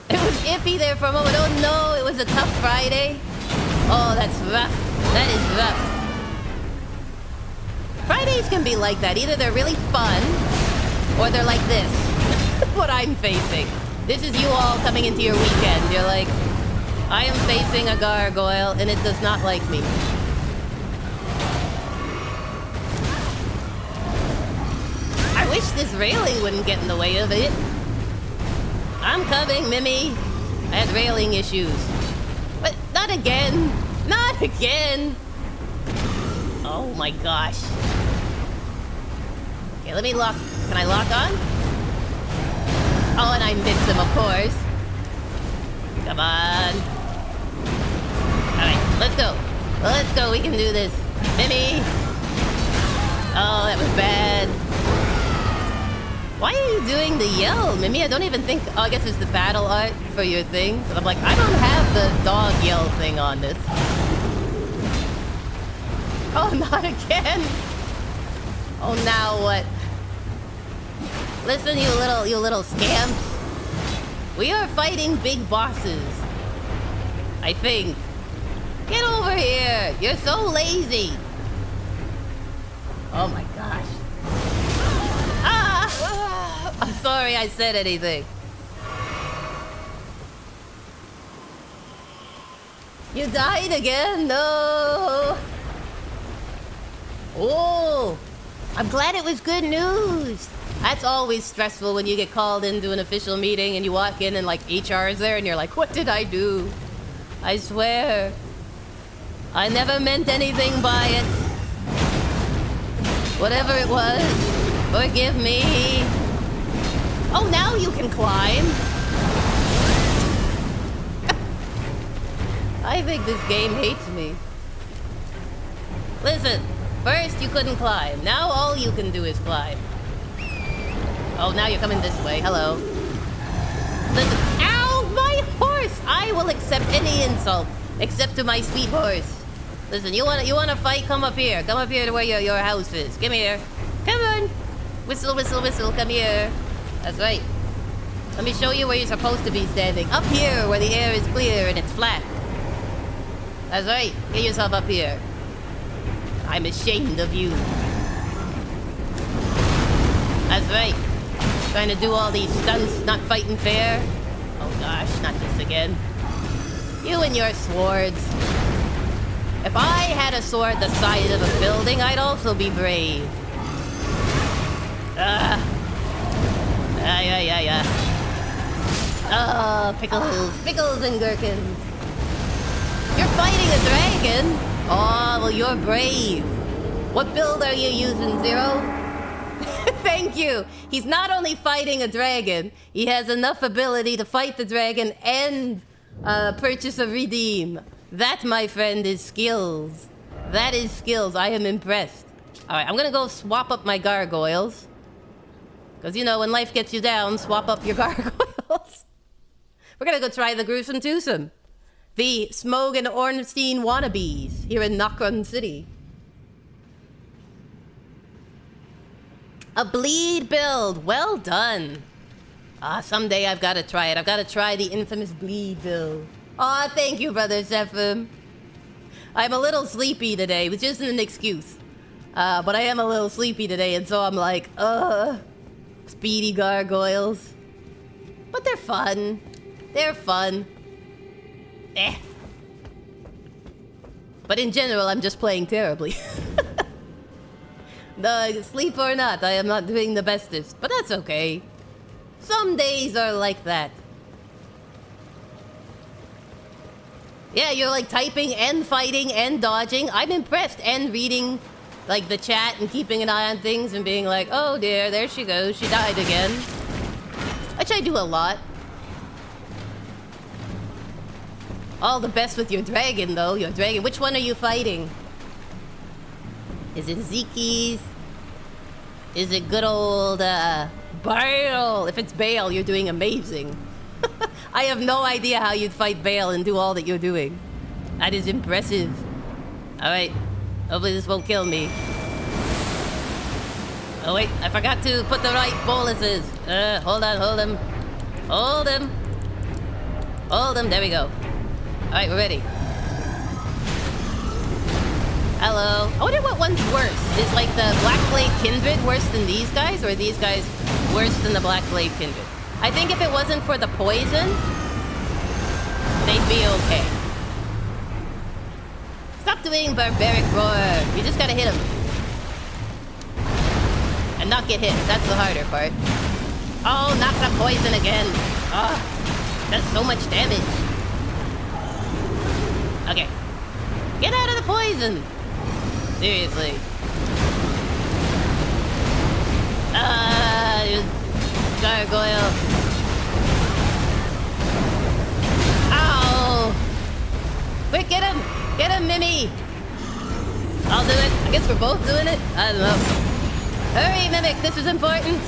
It was iffy there for a moment. Oh no, it was a tough Friday. Oh, that's rough. That is rough. Fridays can be like that. Either they're really fun, or they're like this. What I'm facing. This is you all coming into your weekend. You're like, I am facing a gargoyle, and it does not like me. I wish this railing wouldn't get in the way of it. I'm coming, Mimi. I had railing issues. But not again. Not again. Oh my gosh. Okay, let me lock. Can I lock on? Oh, and I missed him, of course. Come on. Alright, let's go. Let's go, we can do this. Mimi! Oh, that was bad. Why are you doing the yell, Mimi? I don't even think... Oh, I guess it's the battle art for your thing. But I'm like, I don't have the dog yell thing on this. Oh, not again! Oh, now what? Listen, you little scamps. We are fighting big bosses. I think. Get over here! You're so lazy! Oh my gosh. Ah! I'm sorry I said anything. You died again? No! Oh! I'm glad it was good news! That's always stressful when you get called into an official meeting and you walk in and like HR is there and you're like, what did I do? I swear. I never meant anything by it. Whatever it was, forgive me. Oh, now you can climb. I think this game hates me. Listen, first you couldn't climb. Now all you can do is climb. Oh, now you're coming this way. Hello. Listen. Ow! My horse! I will accept any insult, except to my sweet horse. Listen, you wanna fight? Come up here. Come up here to where your house is. Come here. Come on. Whistle, whistle, whistle. Come here. That's right. Let me show you where you're supposed to be standing. Up here, where the air is clear and it's flat. That's right. Get yourself up here. I'm ashamed of you. That's right. Trying to do all these stunts, not fighting fair. Oh gosh, not this again. You and your swords. If I had a sword the size of a building, I'd also be brave. Yeah. Oh, pickles. Pickles and gherkins. You're fighting a dragon? Oh, well, you're brave. What build are you using, Zero? Thank you. He's not only fighting a dragon, he has enough ability to fight the dragon and purchase a redeem. That, my friend, is skills. That is skills. I am impressed. Alright, I'm gonna go swap up my gargoyles. Because, you know, when life gets you down, swap up your gargoyles. We're gonna go try the gruesome twosome. The Smog and Ornstein wannabes here in Nokron City. A bleed build. Well done. Ah, someday I've got to try it. I've got to try the infamous bleed build. Aw, thank you, Brother Zephim. I'm a little sleepy today, which isn't an excuse. But I am a little sleepy today, and so I'm like, speedy gargoyles. But they're fun. They're fun. Eh. But in general, I'm just playing terribly. No, sleep or not, I am not doing the bestest. But that's okay. Some days are like that. Yeah, you're like typing and fighting and dodging. I'm impressed. And reading like the chat and keeping an eye on things and being like, oh dear, there she goes. She died again. Which I do a lot. All the best with your dragon, though. Your dragon. Which one are you fighting? Is it Zeki's? Is it good old, Bale? If it's Bale, you're doing amazing. I have no idea how you'd fight Bale and do all that you're doing. That is impressive. Alright. Hopefully this won't kill me. Oh wait, I forgot to put the right boluses. Hold on, hold him. Hold him. Hold him, there we go. Alright, we're ready. Hello. I wonder what one's worse. Is like the Black Blade Kindred worse than these guys? Or are these guys worse than the Black Blade Kindred? I think if it wasn't for the poison, they'd be okay. Stop doing barbaric roar. You just gotta hit him. And not get hit. That's the harder part. Oh, not the poison again. Oh, that's so much damage. Okay. Get out of the poison. Seriously. Gargoyle. Ow! Quick, get him! Get him, Mimi! I'll do it. I guess we're both doing it? I don't know. Hurry, Mimic, this is important.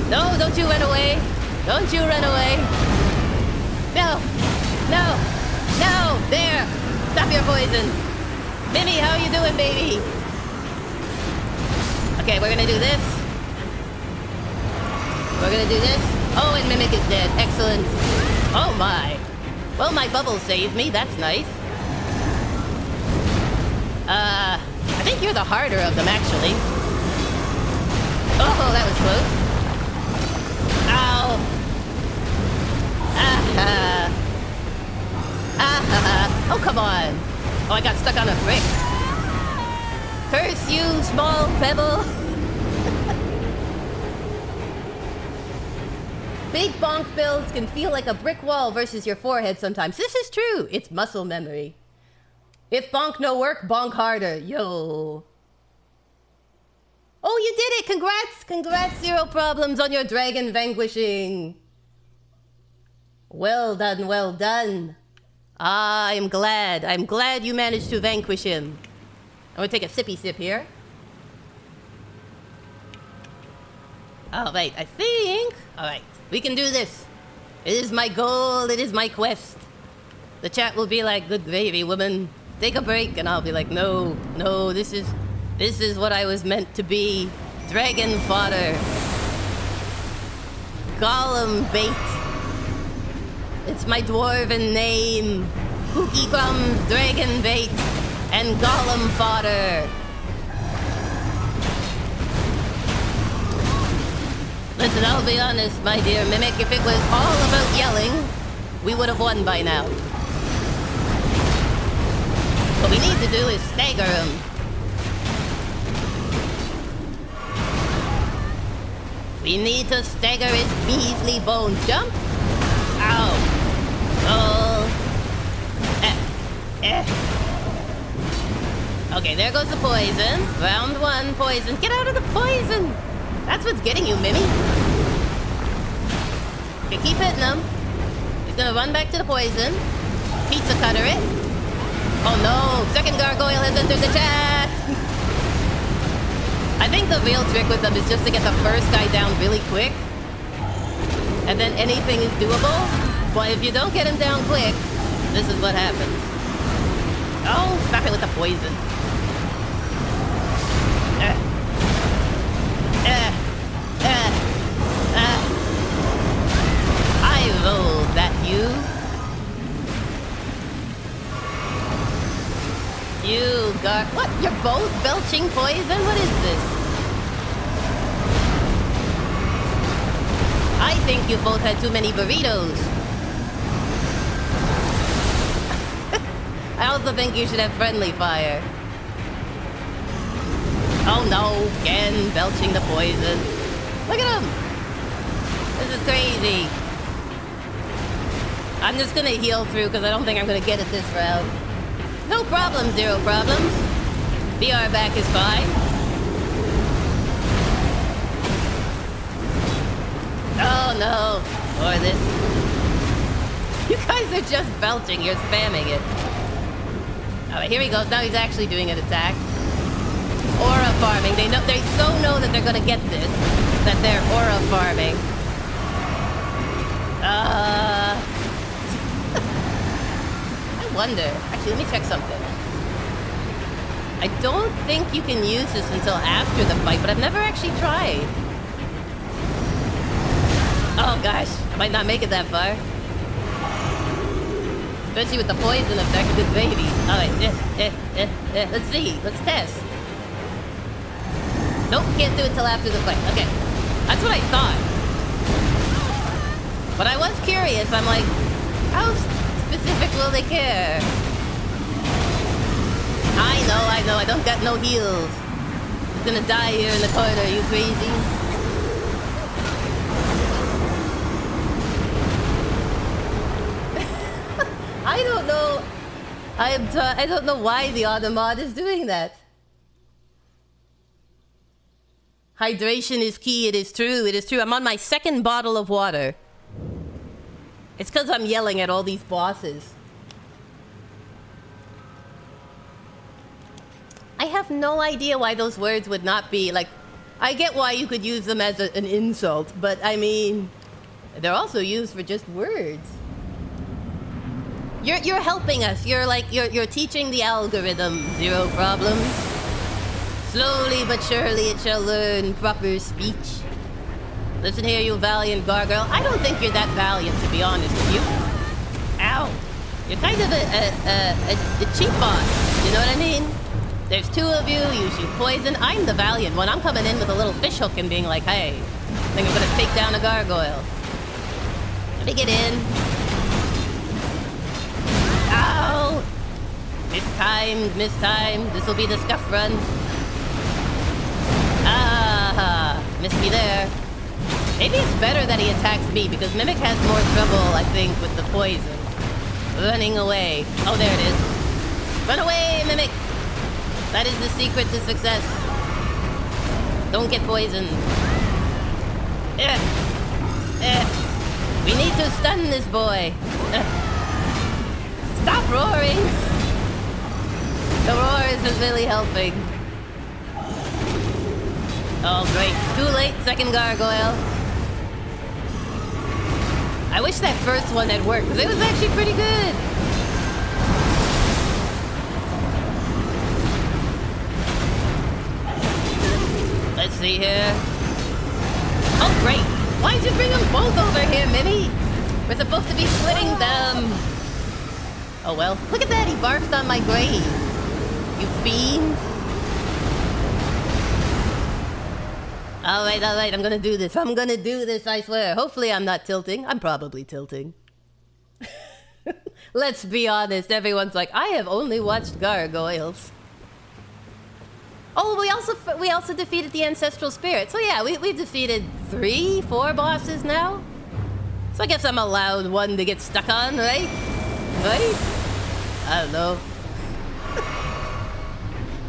No, don't you run away. Don't you run away. No! No! No! There! Stop your poison! Mimi, how you doing, baby? Okay, we're gonna do this. We're gonna do this. Oh, and Mimic is dead. Excellent. Oh my. Well, my bubble saved me. That's nice. I think you're the harder of them, actually. Oh, that was close. Ow. Ah-ha. Ah-ha-ha. Oh, come on. Oh, I got stuck on a brick. Curse you, small pebble. Big bonk builds can feel like a brick wall versus your forehead sometimes. This is true. It's muscle memory. If bonk no work, bonk harder. Yo. Oh, you did it. Congrats. Congrats, Zero Problems, on your dragon vanquishing. Well done, well done. Ah, I'm glad. I'm glad you managed to vanquish him. I'm gonna take a sippy sip here. Alright, I think... Alright, we can do this. It is my goal, it is my quest. The chat will be like, good gravy, woman. Take a break, and I'll be like, no, no, this is what I was meant to be. Dragon fodder. Golem bait. It's my dwarven name. Kooky crumbs, dragon bait, and golem fodder. Listen, I'll be honest, my dear Mimic. If it was all about yelling, we would have won by now. What we need to do is stagger him. We need to stagger his measly bone. Jump! Ow! Oh! Okay, there goes the poison. Round one, poison. Get out of the poison! That's what's getting you, Mimi. Okay, keep hitting him. He's gonna run back to the poison. Pizza cutter it. Oh no! Second gargoyle has entered the chat! I think the real trick with them is just to get the first guy down really quick. And then anything is doable. But if you don't get him down quick, this is what happens. Oh, stop it with the poison. I rolled that you. You got... What? You're both belching poison? What is this? I think you both had too many burritos. I also think you should have friendly fire. Oh no, again, belching the poison. Look at him! This is crazy. I'm just gonna heal through because I don't think I'm gonna get it this round. No problem, zero problems. VR back is fine. Oh no, or this. You guys are just belching, you're spamming it. Alright, here he goes, now he's actually doing an attack. Aura farming, they so know that they're gonna get this, that they're aura farming. I wonder, actually let me check something. I don't think you can use this until after the fight, but I've never actually tried. Oh gosh, I might not make it that far. Especially with the poison effect, good baby. Alright, let's see, let's test. Nope, can't do it till after the fight. Okay, that's what I thought. But I was curious, I'm like, how specific will they care? I know, I don't got no heals. I'm gonna die here in the corner, are you crazy? I don't know. I don't know why the Automod is doing that. Hydration is key. It is true. It is true. I'm on my second bottle of water. It's because I'm yelling at all these bosses. I have no idea why those words would not be like... I get why you could use them as an insult, but I mean... They're also used for just words. You're helping us. You're teaching the algorithm. Zero problems. Slowly but surely it shall learn proper speech. Listen here, you valiant gargoyle. I don't think you're that valiant, to be honest with you. Ow. You're kind of a cheap boss. You know what I mean? There's two of you shoot poison. I'm the valiant one. I'm coming in with a little fish hook and being like, hey, I think I'm gonna take down a gargoyle. Let me get in. Ow! Mistimed. This will be the scuff run. Ah, missed me there. Maybe it's better that he attacks me because Mimic has more trouble, I think, with the poison. Running away. Oh, there it is. Run away, Mimic! That is the secret to success. Don't get poisoned. We need to stun this boy. Stop roaring! The roar isn't really helping. Oh, great. Too late, second gargoyle. I wish that first one had worked, because it was actually pretty good. Let's see here. Oh, great. Why'd you bring them both over here, Mimi? We're supposed to be splitting them. Oh, well. Look at that. He barfed on my grave. You fiend. Alright, I'm gonna do this. I swear. Hopefully I'm not tilting. I'm probably tilting. Let's be honest. Everyone's like, I have only watched gargoyles. Oh, we also defeated the ancestral spirit. So yeah, we've defeated 4 bosses now. So I guess I'm allowed one to get stuck on, right? Right? I don't know.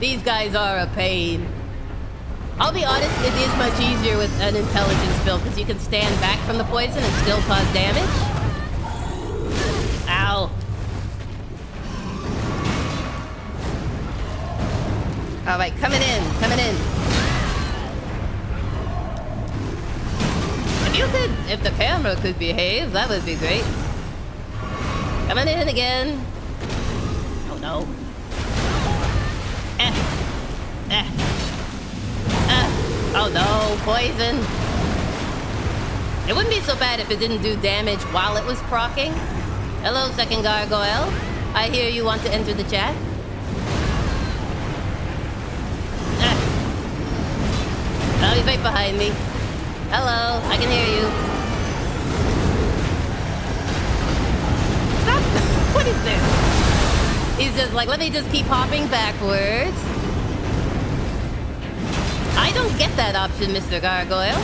These guys are a pain. I'll be honest, it is much easier with an intelligence build because you can stand back from the poison and still cause damage. Ow. Alright, coming in. If the camera could behave, that would be great. Coming in again. Oh no. Oh no, poison. It wouldn't be so bad if it didn't do damage while it was proccing. Hello, second gargoyle. I hear you want to enter the chat. Oh, he's right behind me. Hello, I can hear you. Stop! What is this? He's just like, let me just keep hopping backwards. I don't get that option, Mr. Gargoyle.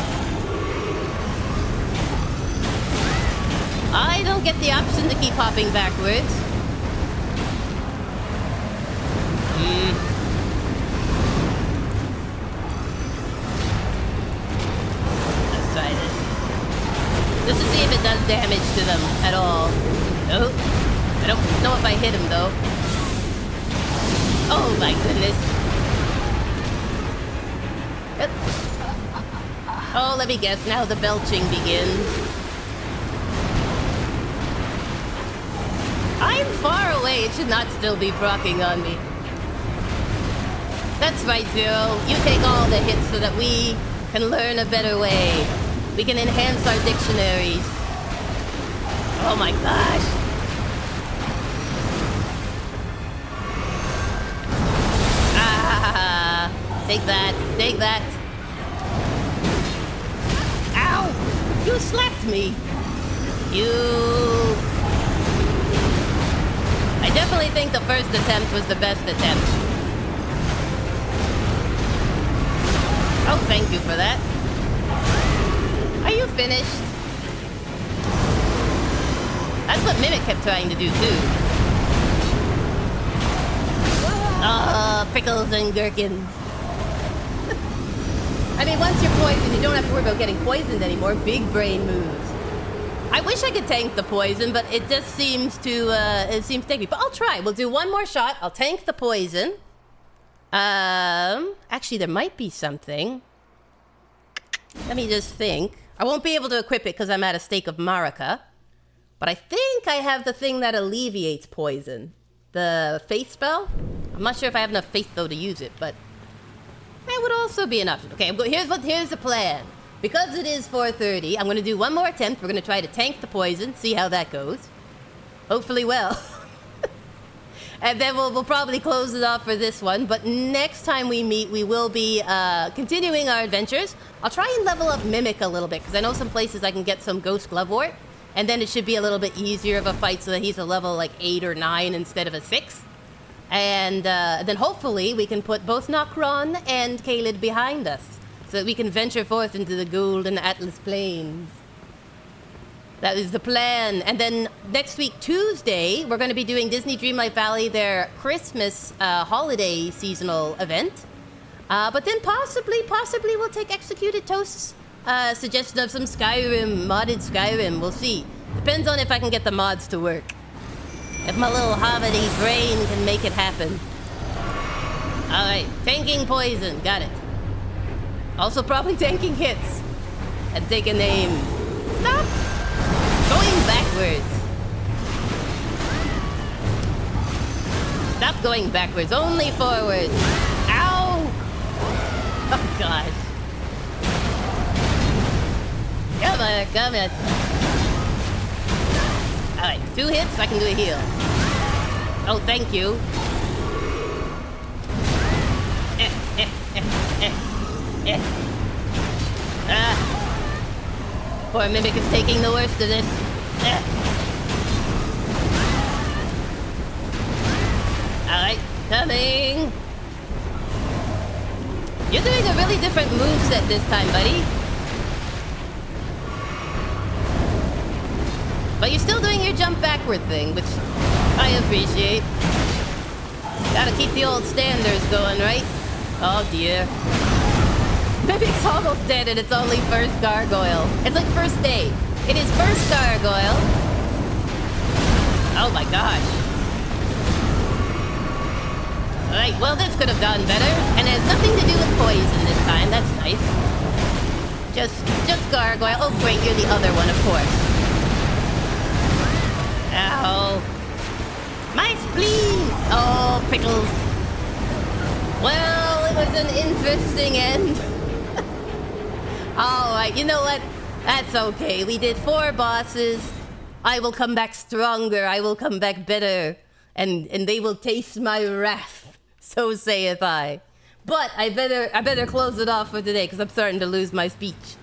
I don't get the option to keep hopping backwards. Let's try this. Just to see if it does damage to them at all. Nope. I don't know if I hit him, though. Oh, my goodness. Oh, let me guess. Now the belching begins. I'm far away. It should not still be proccing on me. That's right, Zero. You take all the hits so that we can learn a better way. We can enhance our dictionaries. Oh my gosh. Ah, take that. Take that. Ow! You slapped me. I definitely think the first attempt was the best attempt. Oh, thank you for that. Are you finished? That's what Mimic kept trying to do, too. Oh, pickles and gherkins. I mean, once you're poisoned, you don't have to worry about getting poisoned anymore. Big brain moves. I wish I could tank the poison, but it just seems to, take me. But I'll try. We'll do one more shot. I'll tank the poison. Actually, there might be something. Let me just think. I won't be able to equip it because I'm at a stake of Marika. But I think I have the thing that alleviates poison. The faith spell. I'm not sure if I have enough faith, though, to use it, but that would also be an option. Okay, here's the plan. Because it is 4:30, I'm going to do one more attempt. We're going to try to tank the poison, see how that goes. Hopefully well. And then we'll probably close it off for this one. But next time we meet, we will be continuing our adventures. I'll try and level up Mimic a little bit, because I know some places I can get some Ghost Glovewort. And then it should be a little bit easier of a fight so that he's a level like 8 or 9 instead of a 6. And then hopefully we can put both Nokron and Caelid behind us, so that we can venture forth into the golden Atlas Plains. That is the plan. And then next week, Tuesday, we're going to be doing Disney Dreamlight Valley, their Christmas holiday seasonal event. But then possibly we'll take Executed Toast's suggestion of some Skyrim, modded Skyrim. We'll see. Depends on if I can get the mods to work. If my little hobbity brain can make it happen. Alright, tanking poison. Got it. Also probably tanking hits. And take a name. Stop going backwards. Stop going backwards. Only forward. Ow! Oh gosh. Come on, come on. Alright, 2 hits, I can do a heal. Oh, thank you. Poor Mimic is taking the worst of this. Alright, coming. You're doing a really different moveset this time, buddy. But you're still doing your jump backward thing, which I appreciate. Gotta keep the old standards going, right? Oh dear. Mimic's almost dead and it's only first gargoyle. It's like first day. It is first gargoyle. Oh my gosh. Alright, well this could have gone better. And it has nothing to do with poison this time. That's nice. Just gargoyle. Oh, great, you're the other one, of course. Ow. My spleen! Oh, pickles. Well, it was an interesting end. Alright, you know what? That's okay. We did 4 bosses. I will come back stronger. I will come back better. And they will taste my wrath. So saith I. But I better close it off for today because I'm starting to lose my speech.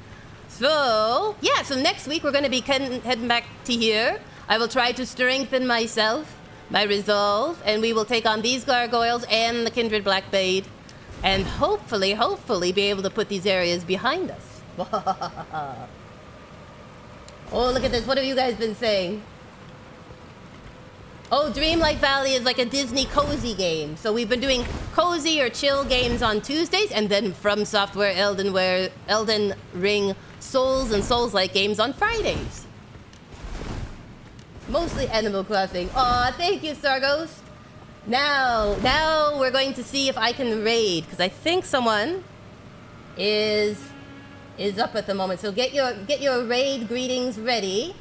So, yeah, so next week we're going to be heading back to here. I will try to strengthen myself, my resolve, and we will take on these gargoyles and the Kindred Blackbade. And hopefully be able to put these areas behind us. Oh, look at this. What have you guys been saying? Oh, Dreamlight Valley is like a Disney cozy game. So we've been doing cozy or chill games on Tuesdays, and then From Software Elden Ring Souls and Souls-like games on Fridays. Mostly Animal Crossing. Aw, thank you, Starghost. Now we're going to see if I can raid, because I think someone is up at the moment. So get your raid greetings ready.